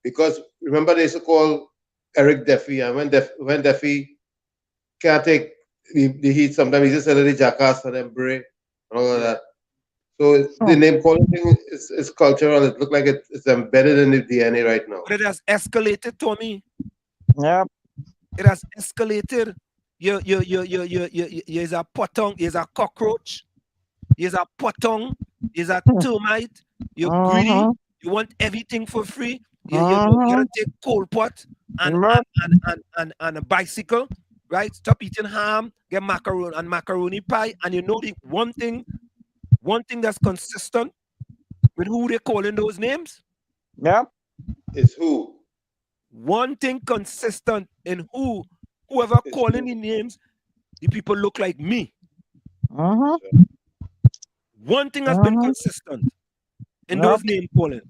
because remember they used to call Eric Duffy, and when Duffy can't take the heat, sometimes he just said the jackass for them break and all of that. So the name calling thing is cultural. It looks like it's embedded in the DNA right now. But it has escalated, Tommy. Yep. It has escalated. You're a potong, you're a cockroach, you're a potong, you're a termite, you're greedy, you want everything for free. You gotta take cold pot and a bicycle, right? Stop eating ham, get macaroni pie, and you know the one thing that's consistent with who they calling those names? Yep. Is who? One thing consistent in whoever calling the names, the people look like me. One thing has been consistent in those name calling.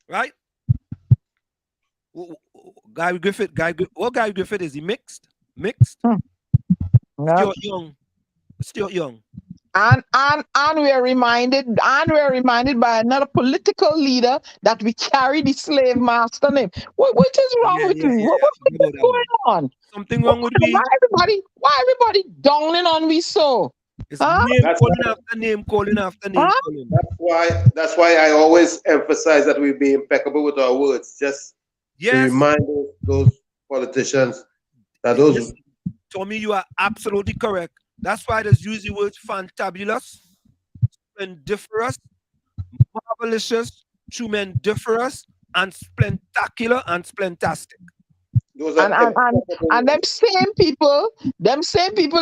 Right? Guy Griffith, Guy Griffith is he mixed? Mixed? Stuart Young. And we're reminded by another political leader that we carry the slave master name. What is wrong with you? What's going on? Something wrong with me. Why everybody downing on me so? It's name calling after name calling. That's why I always emphasize that we be impeccable with our words. Just to remind those politicians that those. Tommy, you are absolutely correct. That's why there's use the words fantabulous, splendiferous, marvelous, tremendiferous, and splentacular and splentastic. And them same people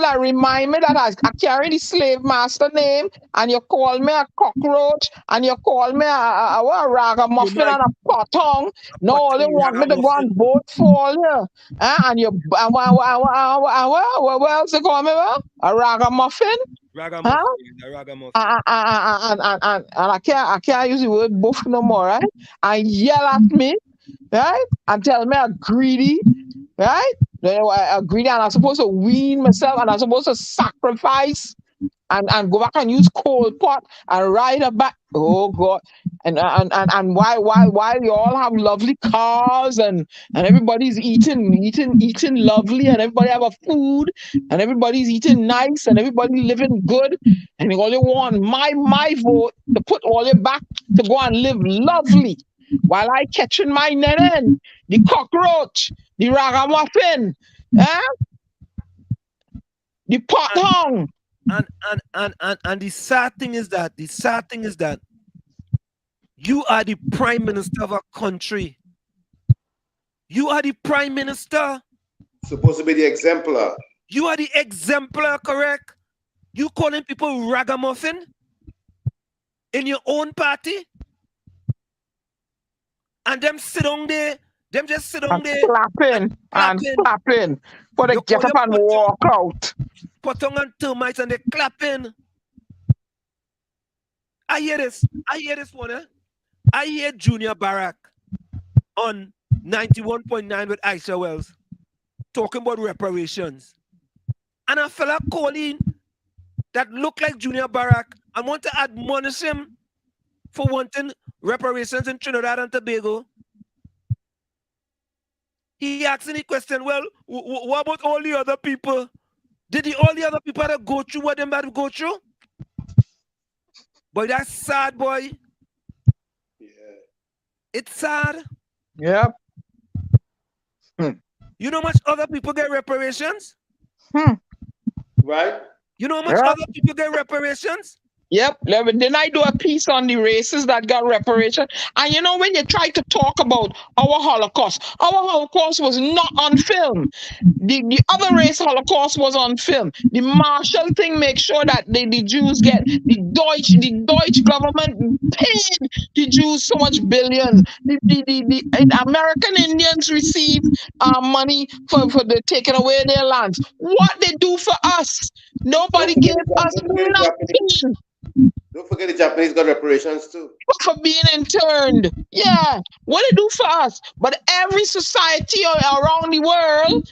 that remind me that I carry the slave master name, and you call me a cockroach, and you call me a ragamuffin and a potong. No, all they want me to go and vote for you. And you, what else they call me? A ragamuffin? Ragamuffin. And I can't use the word buff no more, right? And yell at me. Right? And tell me I'm greedy, right? I'm greedy, and I'm supposed to wean myself, and I'm supposed to sacrifice and go back and use coal pot and ride a back. Oh God. And why you all have lovely cars and everybody's eating lovely, and everybody have a food, and everybody's eating nice, and everybody living good, and you only want my vote to put all your back to go and live lovely. While I catching my nenen, the cockroach, the ragamuffin, the pothong. And the sad thing is that you are the prime minister of a country. You are the prime minister. Supposed to be the exemplar. You are the exemplar, correct? You calling people ragamuffin in your own party? And them sit on there, just sit on there. Clapping. For they get up and walk out. Potong and termites and they clapping. I hear this one, eh? I hear Junior Barack on 91.9 with Aisha Wells talking about reparations. And a fella calling that look like Junior Barack and want to admonish him for wanting reparations in Trinidad and Tobago. He asking the question, well, what about all the other people? Did all the other people that go through what them had to go through? Boy, that's sad, boy. Yeah. It's sad. Yep. You know how much other people get reparations? Right? You know how much other people get reparations? Yep. Didn't I do a piece on the races that got reparation? And you know, when you try to talk about our Holocaust was not on film. The other race Holocaust was on film. The Marshall thing makes sure that the Jews get the Deutsch government paid the Jews so much billions. The American Indians receive money for the taking away their lands. What they do for us? Nobody gave us nothing. Don't forget the Japanese got reparations too. For being interned. Yeah. What they do for us? But every society around the world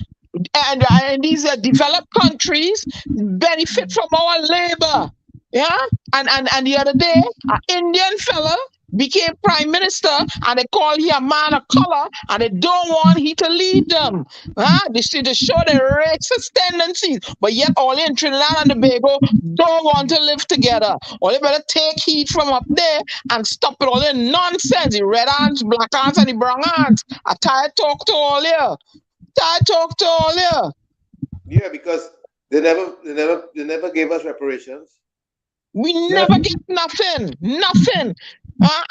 and these developed countries benefit from our labor. Yeah. And the other day, an Indian fella became prime minister, and they call him a man of color, and they don't want he to lead them. They show their racist tendencies, but yet all in Trinidad and Tobago don't want to live together. Or they better take heat from up there and stop it all in nonsense. The red ants, black ants, and the brown ants. I tired talk to all you. Yeah, because they never gave us reparations. We never get nothing.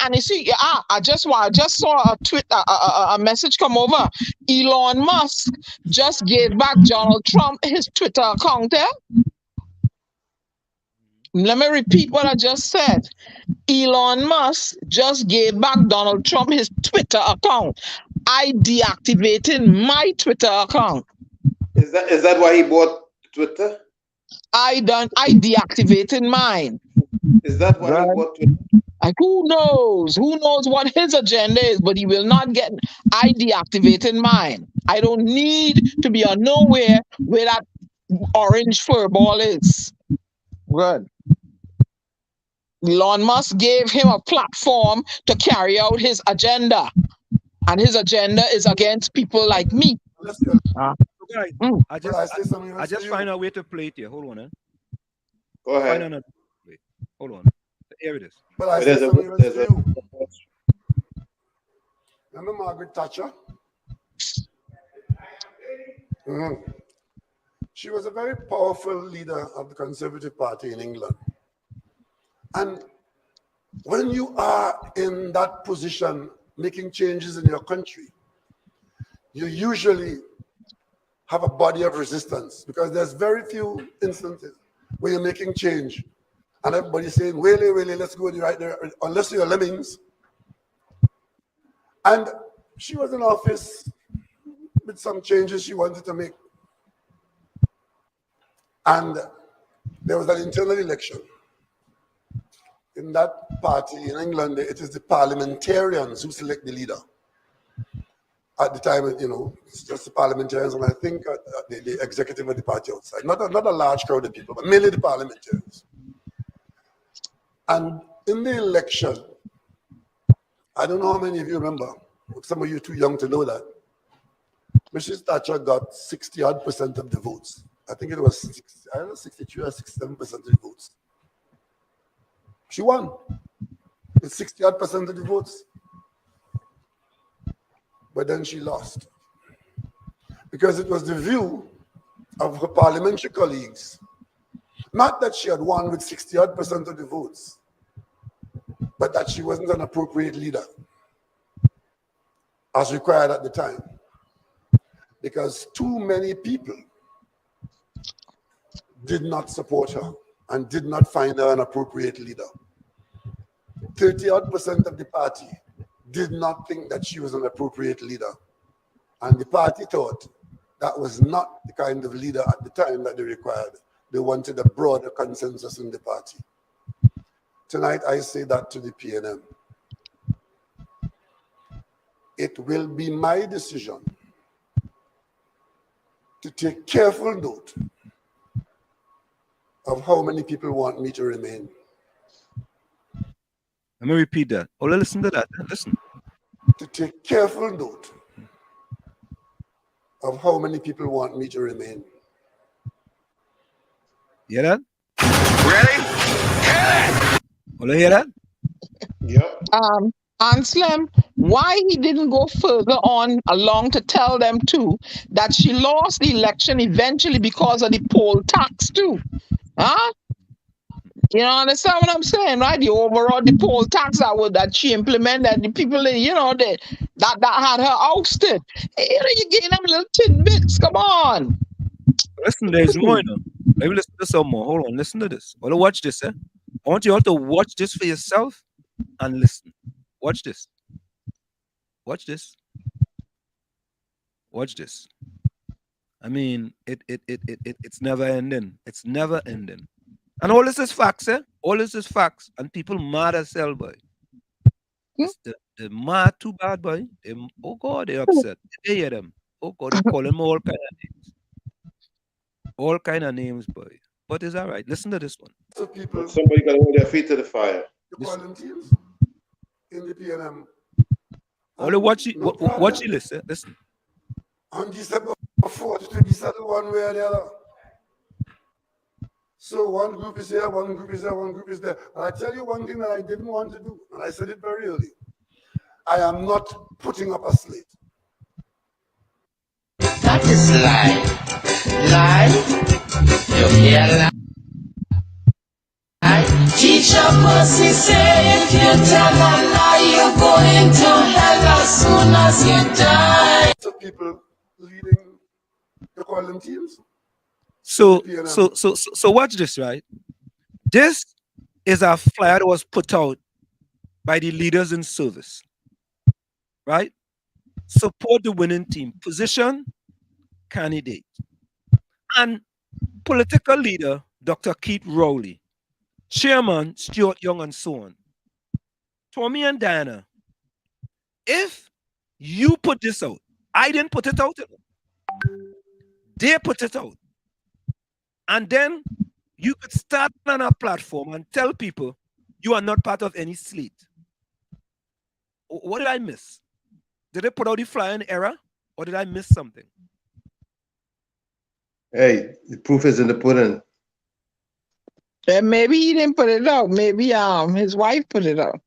And you see, I just saw a tweet, a message come over. Elon Musk just gave back Donald Trump his Twitter account there. Let me repeat what I just said. Elon Musk just gave back Donald Trump his Twitter account. I deactivated my Twitter account. Is that why he bought Twitter? I deactivated mine. Is that why he bought Twitter? Like, who knows? Who knows what his agenda is? But he will not get. I deactivated mine. I don't need to be on nowhere where that orange fur ball is. Good. Elon Musk gave him a platform to carry out his agenda. And his agenda is against people like me. I just find a way to play it here. Hold on, eh? Go ahead. Hold on. Here it is. But I say something else to you. Remember Margaret Thatcher? She was a very powerful leader of the Conservative Party in England. And when you are in that position, making changes in your country, you usually have a body of resistance because there's very few instances where you're making change and everybody's saying, Willie, let's go right there, unless you're lemmings. And she was in office with some changes she wanted to make. And there was an internal election. In that party in England, it is the parliamentarians who select the leader. At the time, it's just the parliamentarians, and I think the executive of the party outside. Not a large crowd of people, but mainly the parliamentarians. And in the election, I don't know how many of you remember, some of you are too young to know that, Mrs. Thatcher got 60-odd% of the votes. I think it was 63 or 67% of the votes. She won with 60-odd% of the votes. But then she lost. Because it was the view of her parliamentary colleagues, not that she had won with 60-odd% of the votes, but that she wasn't an appropriate leader as required at the time. Because too many people did not support her and did not find her an appropriate leader. 30-odd% of the party did not think that she was an appropriate leader. And the party thought that was not the kind of leader at the time that they required. They wanted a broader consensus in the party. Tonight, I say that to the PNM. It will be my decision to take careful note of how many people want me to remain. Let me repeat that. Oh, listen to that. Listen. To take careful note of how many people want me to remain. Hear that? Ready? Hit it! Will you hear that? Yeah. Anselm, why he didn't go further on along to tell them too that she lost the election eventually because of the poll tax too? Huh? You understand what I'm saying, right? The poll tax that she implemented, the people, that had her ousted. You getting them little tidbits. Come on. Listen, there's more. Maybe listen to some more. Hold on, listen to this. Well, watch this, eh? I want you all to watch this for yourself and listen. Watch this. Watch this. Watch this. I mean, it's never ending. It's never ending. And all this is facts, eh? All this is facts. And people mad as hell, boy. They're mad too bad, boy. Oh, God, they're upset. They hear them. Oh, God, they call them all kind of names. All kind of names, boy. But it's all right. Listen to this one. So people, somebody got to hold their feet to the fire. The volunteers in the PNM. Only watch it, listen. Listen. On December 4th, to be settled one way or the other. So one group is here, one group is there, one group is there. And I tell you one thing that I didn't want to do, and I said it very early. I am not putting up a slate. That is lie. Lie. You hear lie. Teacher Pussy say if you tell a lie, you're going to hell as soon as you die. So people leading the calling teams. So watch this, right? This is a flyer that was put out by the leaders in service, right? Support the winning team, position, candidate, and political leader, Dr. Keith Rowley, chairman, Stuart Young, and so on. Tommy and Diana, if you put this out, I didn't put it out. They put it out. And then you could start on a platform and tell people you are not part of any slate. What did I miss? Did they put out the flyer in error, or did I miss something? Hey, the proof is in the pudding. Maybe he didn't put it out. Maybe his wife put it out.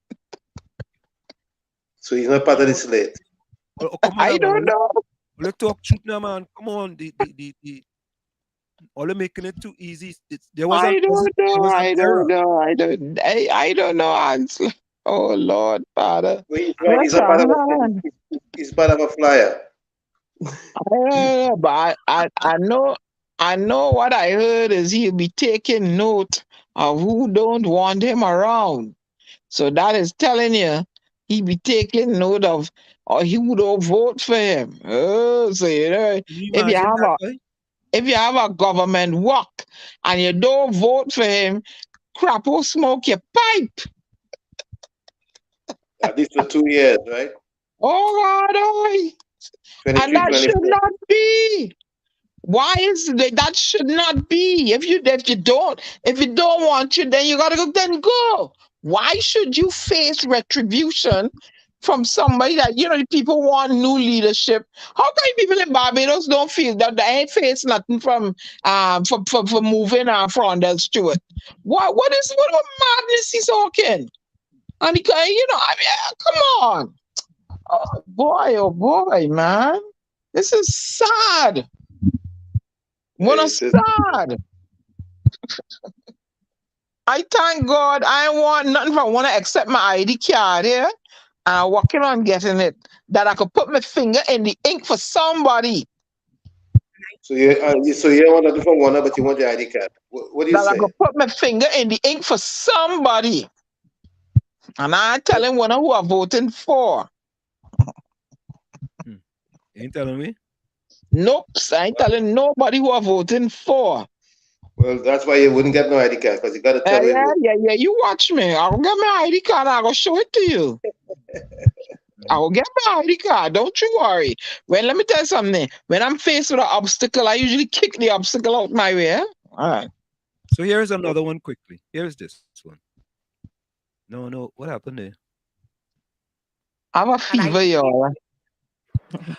So he's not part of the slate. I don't know. Let's talk truth now, man. Come on, all making it too easy. I don't know, Ansel. Oh Lord, Father. He's part of a flyer. But I know what I heard is he'll be taking note of who don't want him around. So that is telling you he'll be taking note of or who don't vote for him. Oh, so you know if you have a government work and you don't vote for him, crap will smoke your pipe. At least for 2 years, right? Oh God, and that should not be. Why is that should not be? If you don't want you, then you gotta go. Then go. Why should you face retribution from somebody that people want new leadership? How come people in Barbados don't feel that they ain't face nothing from for moving Frondell Stewart? What madness he's talking? And he, come on. Oh boy, man. This is sad. Sad. I thank God I want nothing from want to accept my ID card here. I'm working on getting it. That I could put my finger in the ink for somebody. So you don't want nothing from one, but you want the ID card. What do you say? That I could put my finger in the ink for somebody. And I telling one who I'm voting for. You ain't telling me? Nope, I ain't telling nobody who I'm voting for. Well, that's why you wouldn't get no ID card, because you got to tell me. Yeah, you watch me. I'll get my ID card and I'll show it to you. I will get my ID card. Don't you worry. Well, let me tell you something. When I'm faced with an obstacle, I usually kick the obstacle out my way. Eh? All right. So here's another one quickly. Here's this one. No. What happened there? I have a fever, y'all.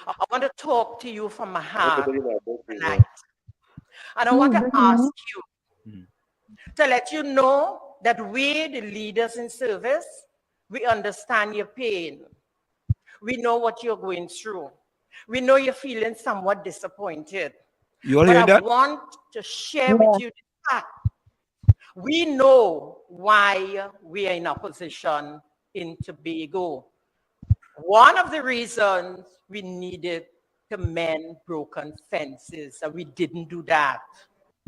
I want to talk to you from my heart tonight. And I want to ask you to let you know that we, the leaders in service, we understand your pain. We know what you're going through. We know you're feeling somewhat disappointed. You all hear that? I want to share with you the fact. We know why we are in opposition in Tobago. One of the reasons we needed to mend broken fences, and we didn't do that.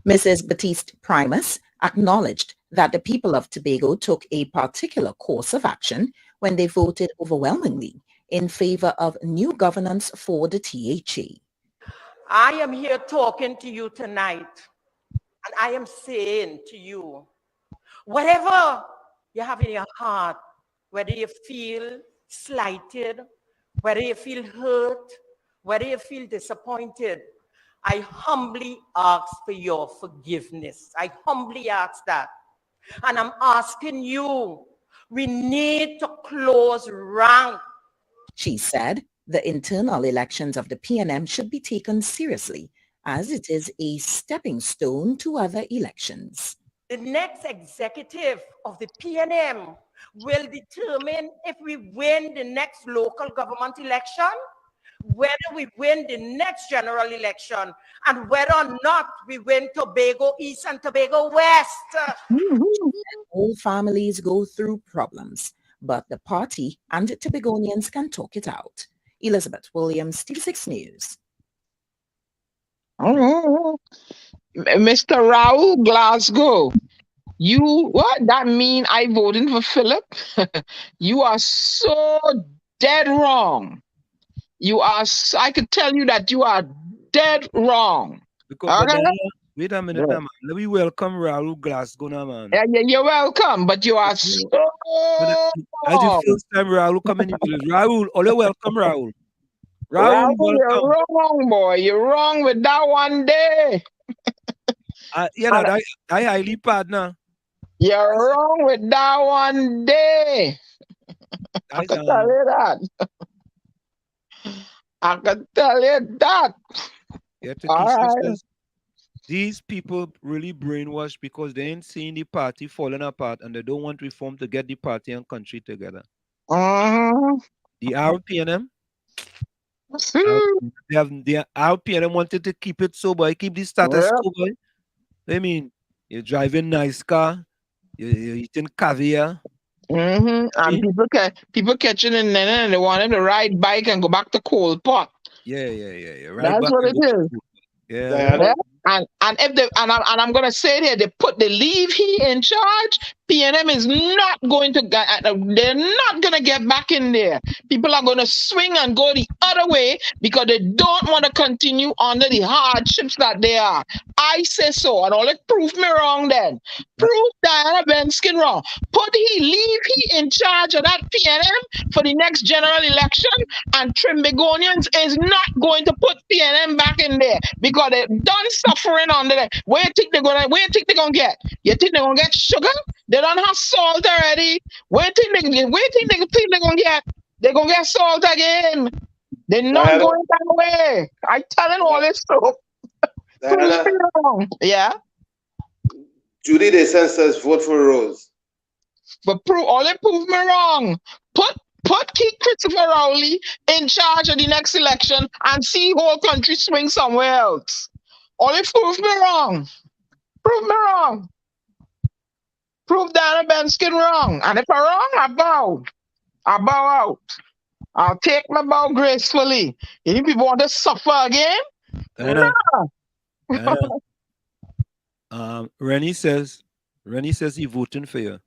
Mrs. Baptiste Primus acknowledged that the people of Tobago took a particular course of action when they voted overwhelmingly in favor of new governance for the THA. I am here talking to you tonight, and I am saying to you, whatever you have in your heart, whether you feel slighted, whether you feel hurt, whether you feel disappointed, I humbly ask for your forgiveness. I humbly ask that. And I'm asking you, we need to close rank. She said the internal elections of the PNM should be taken seriously, as it is a stepping stone to other elections. The next executive of the PNM will determine if we win the next local government election, whether we win the next general election, and whether or not we win Tobago East and Tobago West. All families go through problems, but the party and the Tobagonians can talk it out. Elizabeth Williams, TV6 News. Mr. Raul Glasgow, what? That mean I voting for Philip? You are so dead wrong. I could tell you that you are dead wrong. Because Wait a minute, now, man. Let me welcome Raul Glasgow, now, man. Yeah, you're welcome, but you are so I the first time Raul come in the village. Raul, all welcome, Raul. Raul, welcome. you're wrong, boy. You're wrong with that one day. I highly partner. You're wrong with that one day. I can tell you that. I can tell you that. Yeah, Right. These people really brainwashed because they ain't seeing the party falling apart and they don't want reform to get the party and country together. The RPNM, the RPNM wanted to keep it sober, keep the status quo. I mean, you're driving nice car, you're eating caviar. And people catching in there and they want them to ride bike and go back to coal pot. Yeah. Right. That's what it is. Yeah. And if they and I'm gonna say there, they leave he in charge. PNM is not going to they're not gonna get back in there. People are gonna swing and go the other way because they don't want to continue under the hardships that they are. I say so, and all it prove me wrong then. Prove Diana Benskin wrong. Leave he in charge of that PNM for the next general election, and Trimbegonians is not going to put PNM back in there because they're done suffering under there. Where you think they're gonna get? You think they're gonna get sugar? They don't have salt already. Where do you think they're gonna get? They're gonna get salt again. They're not going that way. I'm telling all this stuff. Yeah. Judy, they says vote for Rose. But all they prove me wrong. Put Keith Christopher Rowley in charge of the next election and see whole country swing somewhere else. All they prove me wrong. Prove me wrong. Prove Diana Benskin wrong. And if I'm wrong, I bow. I bow out. I'll take my bow gracefully. If people want to suffer again, Rennie says he voting for you.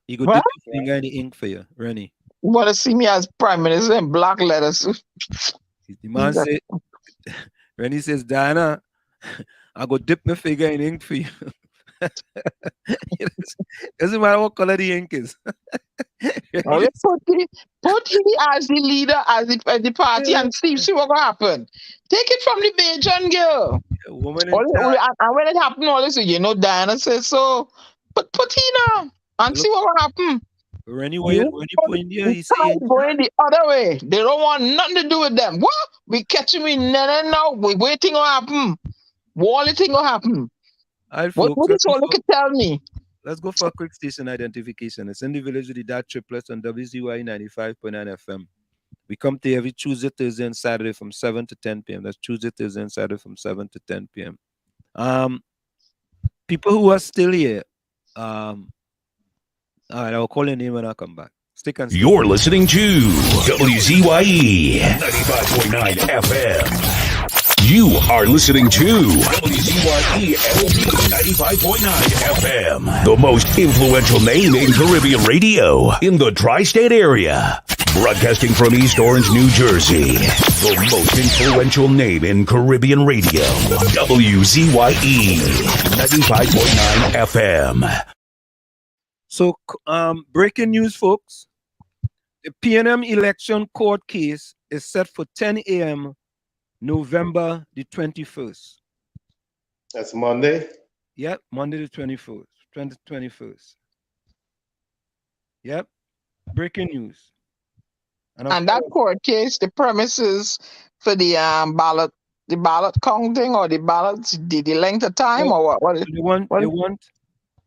He go dip his finger in the ink for you, Rennie. You want to see me as prime minister in black letters? The man said, Rennie says, Diana, I go dip my finger in ink for you. Doesn't matter what color the ink is. Put him as the leader, as the party, and see what will happen. Take it from the Bajan girl. And when it happened, all this, Diana says so. But put him now and see what will happen. When you put India, he said going the other way. They don't want nothing to do with them. What? We catching me now. We waiting to happen. What thing will happen? What is all you can tell me? Let's go for a quick station identification. It's in the village with the Dad Triplets on WZYE 95.9 FM. We come to every Tuesday, Thursday, and Saturday from 7 to 10 p.m. That's Tuesday, Thursday, and Saturday from 7 to 10 p.m. People who are still here, all right, I'll call your name when I come back. Stick and stay. You're listening to WZYE 95.9 FM. You are listening to WZYE 95.9 FM, the most influential name in Caribbean radio in the tri-state area. Broadcasting from East Orange, New Jersey, the most influential name in Caribbean radio. WZYE 95.9 FM. So, breaking news, folks. The PNM election court case is set for 10 a.m. November the 21st. That's Monday? Yep, Monday the 21st. Yep, breaking news. And that court case, the premises for the ballot counting or the ballots, the length of time or what?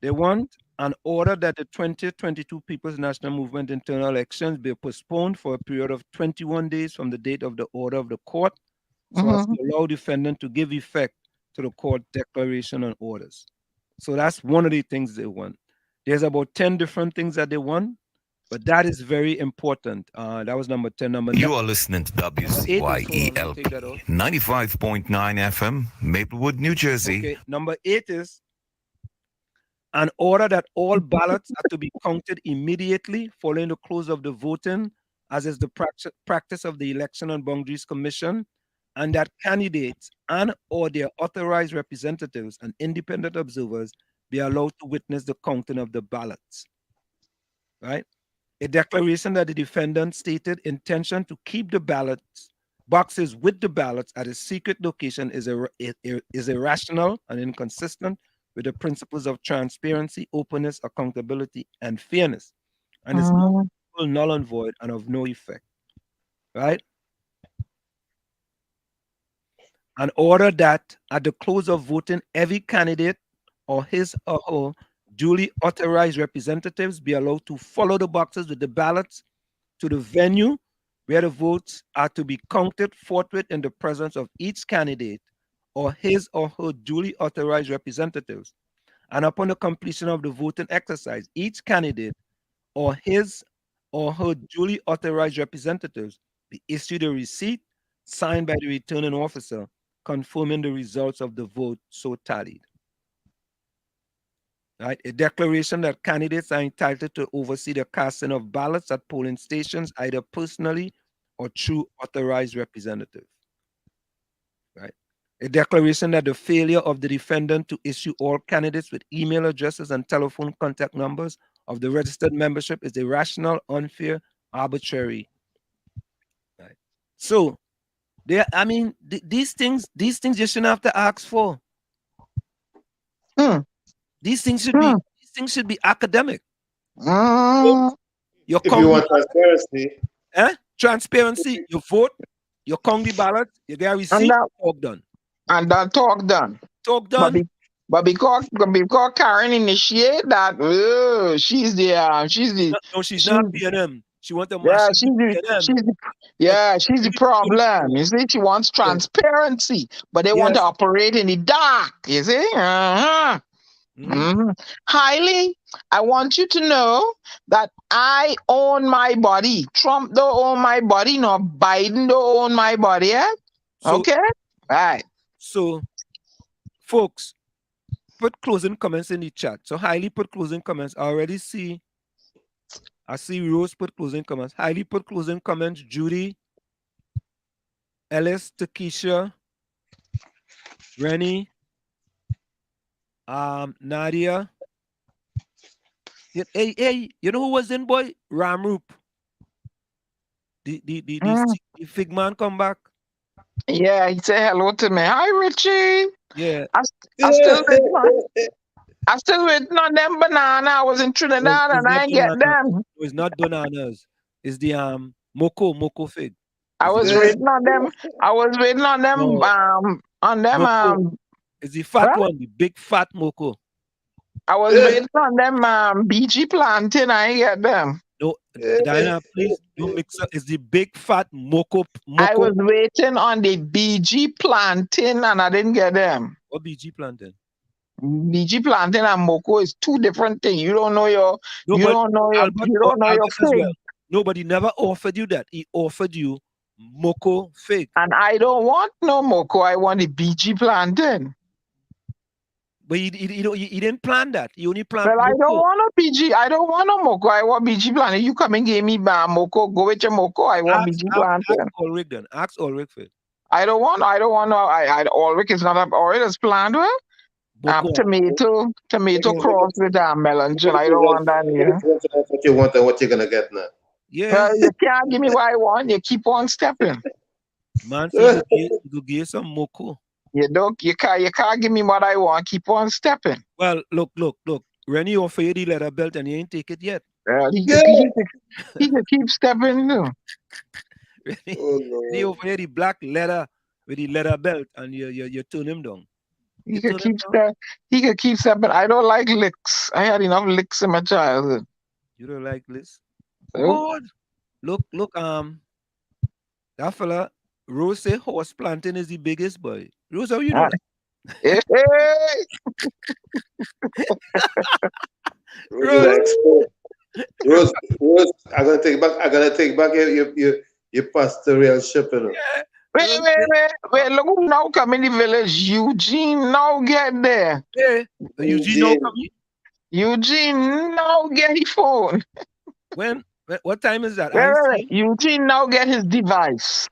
They want an order that the 2022 People's National Movement internal elections be postponed for a period of 21 days from the date of the order of the court, so as to allow defendant to give effect to the court declaration and orders. So that's one of the things they want. There's about 10 different things that they want, but that is very important. That was number 10. You are listening to WZYE 95.9 FM, Maplewood, New Jersey. Okay, number 8 is an order that all ballots are to be counted immediately following the close of the voting, as is the practice of the Election and Boundaries Commission and that candidates and or their authorized representatives and independent observers be allowed to witness the counting of the ballots. Right? A declaration that the defendant stated intention to keep the ballots boxes with the ballots at a secret location is irrational and inconsistent with the principles of transparency, openness, accountability, and fairness, and is null and void and of no effect. Right? An order that at the close of voting, every candidate or his or her duly authorized representatives be allowed to follow the boxes with the ballots to the venue where the votes are to be counted forthwith in the presence of each candidate or his or her duly authorized representatives. And upon the completion of the voting exercise, each candidate or his or her duly authorized representatives be issued a receipt signed by the returning officer confirming the results of the vote so tallied. Right? A declaration that candidates are entitled to oversee the casting of ballots at polling stations, either personally or through authorized representatives. Right? A declaration that the failure of the defendant to issue all candidates with email addresses and telephone contact numbers of the registered membership is irrational, unfair, arbitrary. Right? So, these things you shouldn't have to ask for. These things should be academic. If you want transparency, transparency, you vote, you count the ballot, you get a receipt, talk done. And that talk done. Talk done. But because Karen initiate that, she's the no, she's not PNM. She wants to mash she's the problem. You see, she wants transparency, but they want to operate in the dark. You see, Highly, I want you to know that I own my body. Trump don't own my body, nor Biden don't own my body. Yeah? Okay, right. So, folks, put closing comments in the chat. So Highly put closing comments. I see Rose put closing comments. Highly put closing comments. Judy, Ellis, Takesha, Rennie, Nadia. Hey, you know who was in, boy? Ramroop. The fig man come back. Yeah, he said hello to me. Hi, Richie. Yeah. I still waiting on them banana. I was in Trinidad and I ain't get them. It's not bananas. It's the Moko fig. I was waiting on them. It's the fat one, the big fat Moko. I was waiting on them BG plantain. I ain't get them. No, Diana, please don't mix up. It's the big fat Moko. I was waiting on the BG plantain and I didn't get them. What BG plantain? BG plantain and Moko is two different things. You don't know your fig. Well. Nobody never offered you that. He offered you Moko fig. And I don't want no Moko. I want the BG plantain. But he didn't plan that. He only planned. Well, I don't want a BG. I don't want no Moko. I want BG plantain. You come and give me Moko. Go with your Moko. I want BG plantain. Ask Ulrich then. Ask Ulrich for it. I don't want no. Ulrich is not up. Ulrich is planned with. Tomato cross with melon. I don't want that here. What you want and what you're gonna get now. Yeah. Well, you can't give me what I want. You keep on stepping. Man, so you give some Moko. You can't give me what I want. Keep on stepping. Well, look. Rennie offered you the leather belt and you ain't take it yet. He can keep stepping too. Rennie offered you the black leather with the leather belt and you turn him down. He can keep stepping. I don't like licks. I had enough licks in my childhood. You don't like licks? Good. Look, that fella, Rose say horse planting is the biggest, boy. Rose, how you know that? Hey. Rose, I'm gonna take back your pastoral shipping. Yeah. Wait, look who now come in the village. Eugene now get there. Yeah. Eugene now come in? Eugene now get his phone. When? What time is that? Eugene now get his device.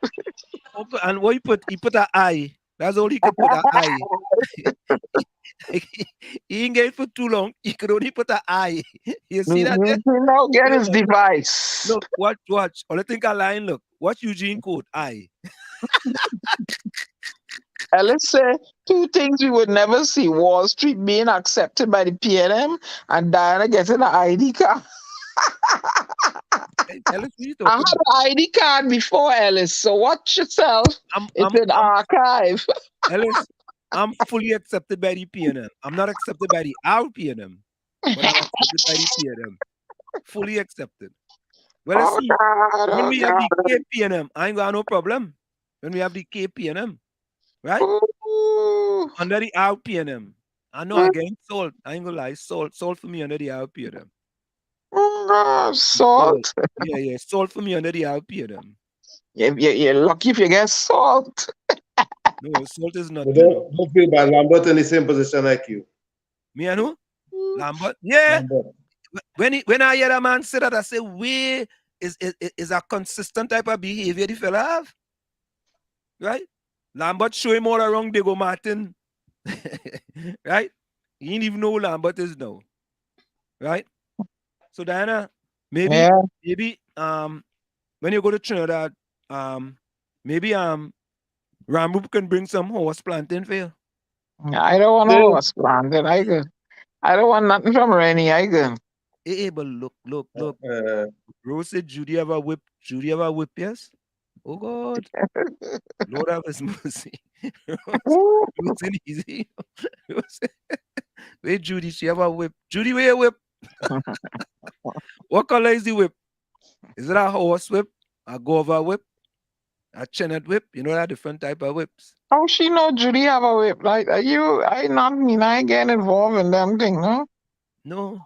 Oh and what he put an eye. That's all he could put, an eye. He ain't get it for too long. He could only put an eye. You see that? You know, get his device. Look, watch. All I think I line, look. Watch Eugene quote, eye. Let's say two things we would never see: Wall Street being accepted by the PNM and Diana getting an ID card. Ellis, I had an ID card before, Ellis, so watch yourself. It's an archive. Ellis, I'm fully accepted by the PNM. I'm not accepted by the PNM, but I'm accepted by the PNM. Fully accepted. Well, let's see. When we have the KPNM, I ain't got no problem. When we have the KPNM, right? Under the RPNM. I know I get salt. I ain't gonna lie. Salt for me under the RPNM. Salt? Yeah. Salt for me under the RPNM. You're lucky if you get salt. No, salt is not. Don't feel bad. Lambert in the same position like you. Me and who? Lambert? Yeah. Lambert. When I hear a man say that, I say, where is a consistent type of behavior the fella have? Right? Lambert show him all around Diego Martin. Right? He didn't even know who Lambert is now. Right? So Diana, maybe when you go to Trinidad, maybe Ramroop can bring some horse planting for you. I don't want horse planting. I don't want nothing from Rennie. Hey, but look. Rose said Judy ever whip, yes? Oh God. Lord have his mercy. Rose ain't easy. Wait, Judy, she ever whip. Judy, where you whip? What color is the whip? Is it a horse whip, a guava whip, a chenet whip? You know that different type of whips. Oh, she know Judy have a whip. Like I ain't getting involved in them thing, no? No.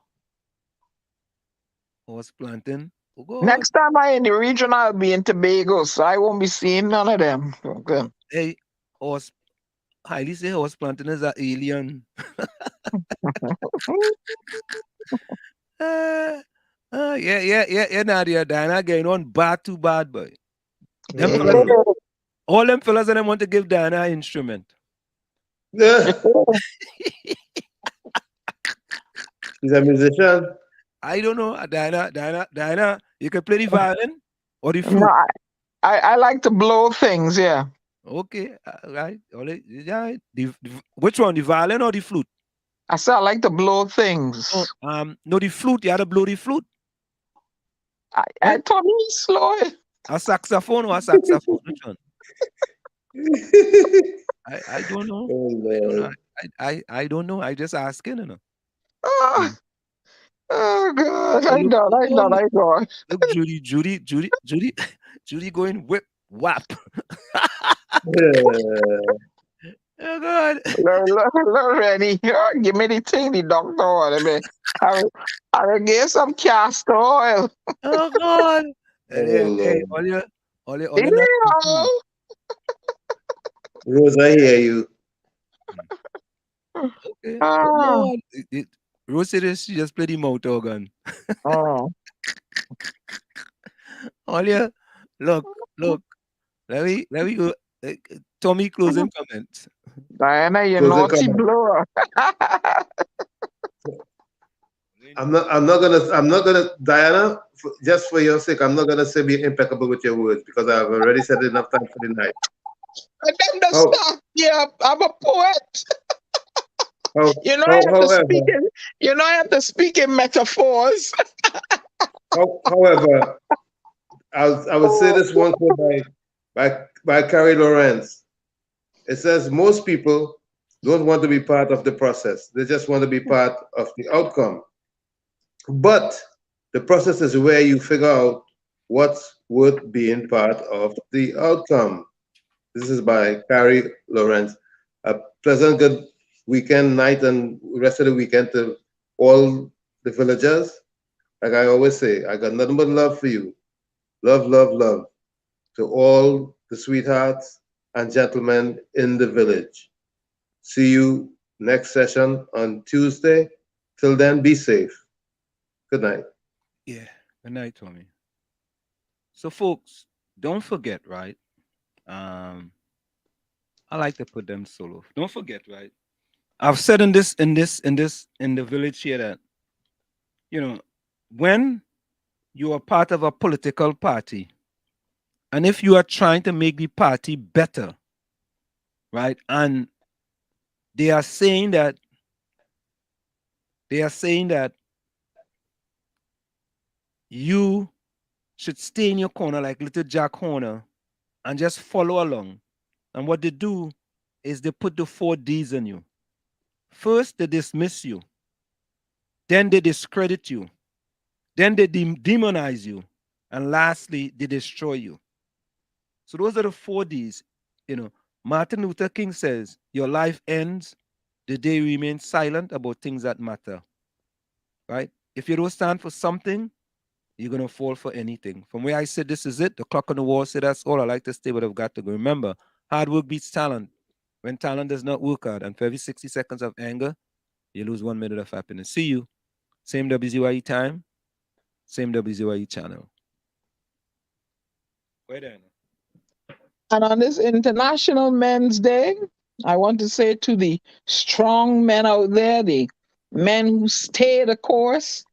Horse planting. Oh, God. Next time I in the region, I'll be in Tobago, so I won't be seeing none of them. Okay. Hey, highly say horse planting is an alien. Yeah, Nadia, Diana getting on bad too bad, boy. All them fellas and them want to give Diana an instrument. He's a musician. I don't know, Diana, you can play the violin or the flute. No, I like to blow things, yeah. Okay, right. Which one, the violin or the flute? I said I like to blow things. No, the flute. You had to blow the flute. I told me slow. A saxophone or a saxophone? Which one? I don't know. I don't know. I just asking, you know. Oh God! I know. Look, Judy going whip whap. Oh God! Look, Rennie, give me the thing, the doctor ordered me. I get some castor oil. Oh God! Hey, all your Rose, I hear you. Okay. Rose said she just played the mouth organ. Oh. Olia, look. Let me go. Tommy, closing comments. Diana, you naughty blower. I'm not gonna, Diana, just for your sake, I'm not gonna say be impeccable with your words because I've already said enough time for the night. And then the stuff, yeah, I'm a poet. You know, I have to speak in metaphors. However, I would say this one quote by Carrie Lawrence. It says most people don't want to be part of the process. They just want to be part of the outcome. But the process is where you figure out what's worth being part of the outcome. This is by Carrie Lawrence. A pleasant good weekend, night, and rest of the weekend to all the villagers. Like I always say, I got nothing but love for you. Love, love, love to all the sweethearts and gentlemen in the village. See you next session on Tuesday. Till then, be safe. Good night. Yeah, good night, Tommy. So, folks, don't forget, right? I like to put them solo. Don't forget, right? I've said in the village here that, when you are part of a political party, and if you are trying to make the party better, right? And they are saying that you should stay in your corner like little Jack Horner and just follow along. And what they do is they put the 4 Ds on you. First, they dismiss you. Then they discredit you. Then they demonize you. And lastly, they destroy you. So those are the 4 Ds. Martin Luther King says, your life ends the day you remain silent about things that matter. Right? If you don't stand for something, you're going to fall for anything. From where I said, this is it. The clock on the wall said, that's all. I like to stay, but I've got to go. Remember, hard work beats talent. When talent does not work hard, and for every 60 seconds of anger, you lose 1 minute of happiness. See you. Same WZYE time, same WZYE channel. Wait there. And on this International Men's Day, I want to say to the strong men out there, the men who stay the course,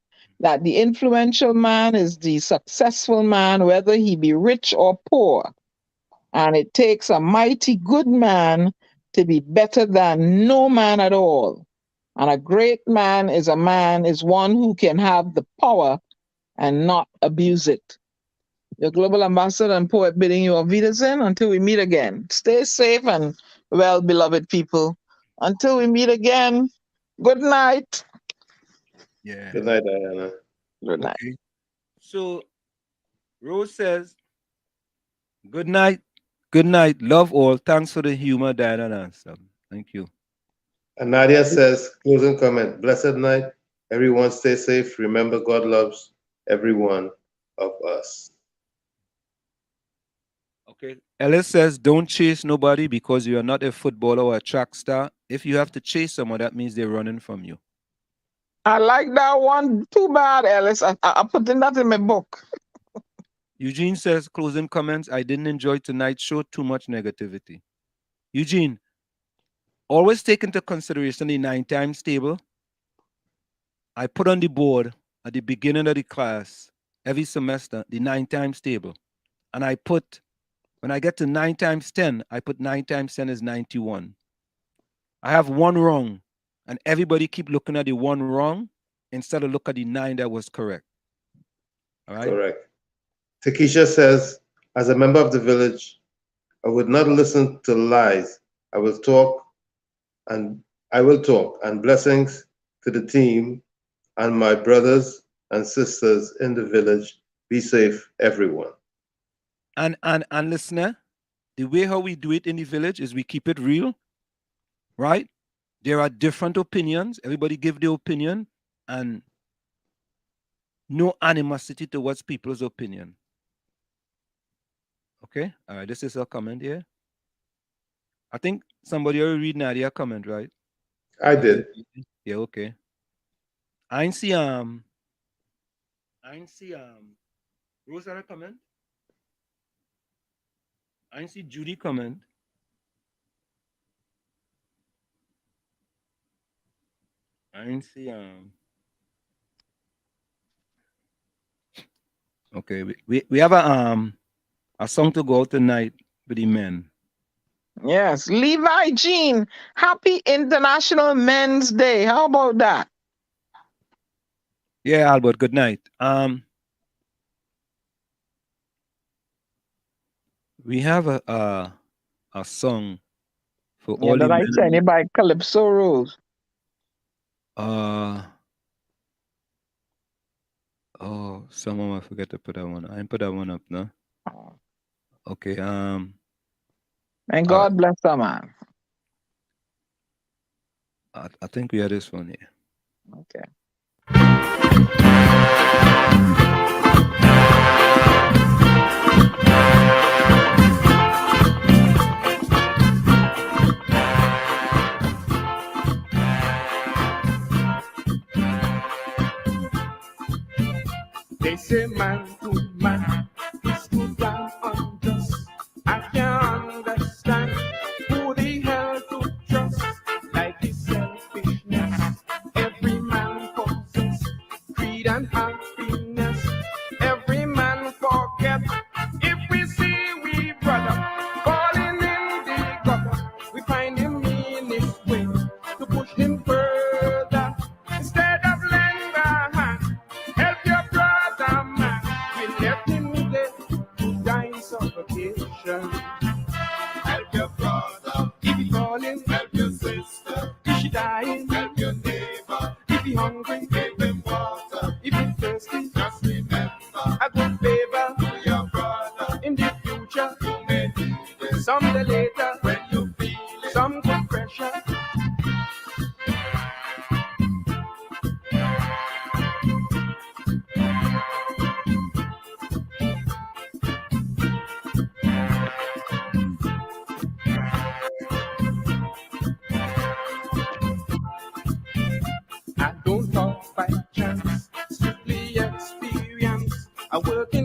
that the influential man is the successful man, whether he be rich or poor. And it takes a mighty good man to be better than no man at all. And a great man is one who can have the power and not abuse it. Your global ambassador and poet bidding you auf Wiedersehen until we meet again. Stay safe and well, beloved people. Until we meet again, good night. Yeah. Good night, Diana. Good night. Okay. So Rose says, good night. Good night. Love all. Thanks for the humor, Diana and answer. Thank you. And Nadia says, closing comment, blessed night. Everyone stay safe. Remember, God loves every one of us. Okay. Ellis says, don't chase nobody because you are not a footballer or a track star. If you have to chase someone, that means they're running from you. I like that one. Too bad, Ellis. I'm putting that in my book. Eugene says, closing comments, I didn't enjoy tonight's show, too much negativity. Eugene, always take into consideration the 9 times table. I put on the board at the beginning of the class, every semester, the 9 times table. And I put, when I get to 9 times 10, I put 9 times 10 is 91. I have 1 wrong, and everybody keep looking at the 1 wrong instead of look at the 9 that was correct. All right? Correct. Takesha says, as a member of the village, I would not listen to lies. I will talk, and blessings to the team and my brothers and sisters in the village. Be safe, everyone. And listener, the way how we do it in the village is we keep it real, right? There are different opinions. Everybody give their opinion, and no animosity towards people's opinion. Okay, all right, this is a comment here. I think somebody already read Nadia's comment, right? I did. Yeah, okay. I ain't see Rose had a comment. I ain't see Judy comment. I ain't see okay, we have a song to go out tonight with the men. Yes, Levi Jean, happy International Men's Day. How about that? Yeah, Albert, good night. We have a song for all the that I men. sent it by Calypso Rose. Oh, someone I forget to put that one. I didn't put that one up, no? Okay, and God bless her, man. I think we had this one here. Okay. They say man to man is too damn unjust. I can't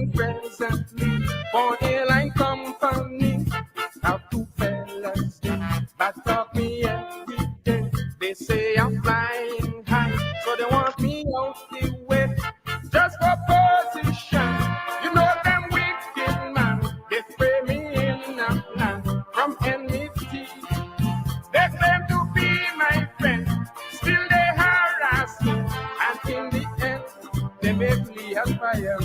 working presently for airline company. Have two fellas that talk me every day. They say I'm flying high, so they want me out the way just for position. You know them wicked man, they spray me in a plan from enmity. They claim to be my friend, still they harass me, and in the end, they make me aspire.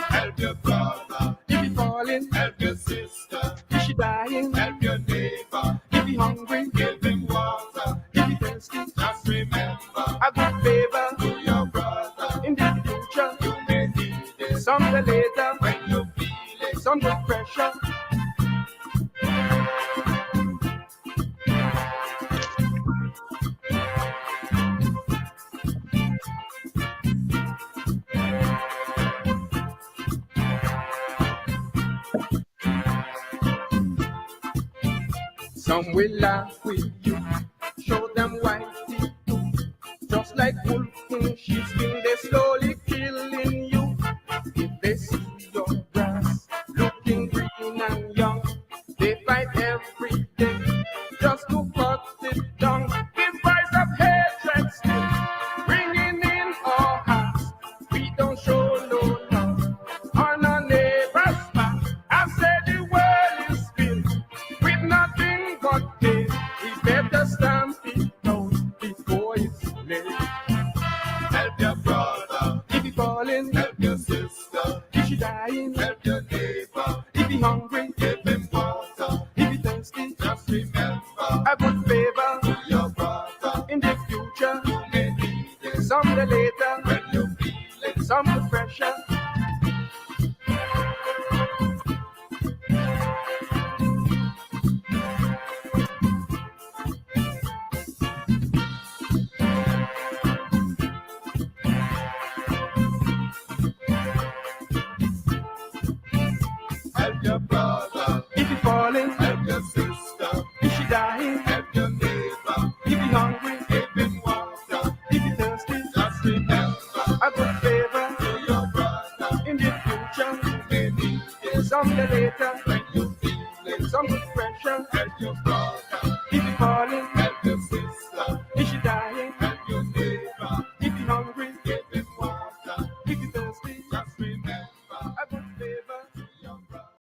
Help your brother. If you falling, Help your sister. if she dying, Help your neighbor. if you hungry, Give him water. if you thirsty, Just remember, a good favor to your brother. in the future. You may need it Someday later, when you feel it. some good pressure. Some will laugh with you, show them white teeth too. Just like wolf in sheep's skin, they slowly killing you. If they see your grass looking green and young, they fight every day just to cut it down. Give voice of hatred still, bringing in our hearts. We don't show no love on our neighbor's back. I said the world is filled with nothing but pain. We better stamp it down before it's late. Help your brother. If you falling, Help your sister. if you dying, Help your neighbor. if you hungry, Give him water. if you thirsty, Just remember, a good favor to your brother. in the future. You may need it Someday later, when you feel it. some good pressure. Help your brother. If you falling, Help your sister. if she dying, Help your neighbor. if you hungry, Give him water. if you thirsty, Just remember, a good favor to your brother. in the future. You may need it Someday later, when you feel it. some good pressure. Help your brother. If you falling, Help your sister. if she dying, Help your neighbor. if you hungry, Give him water. if you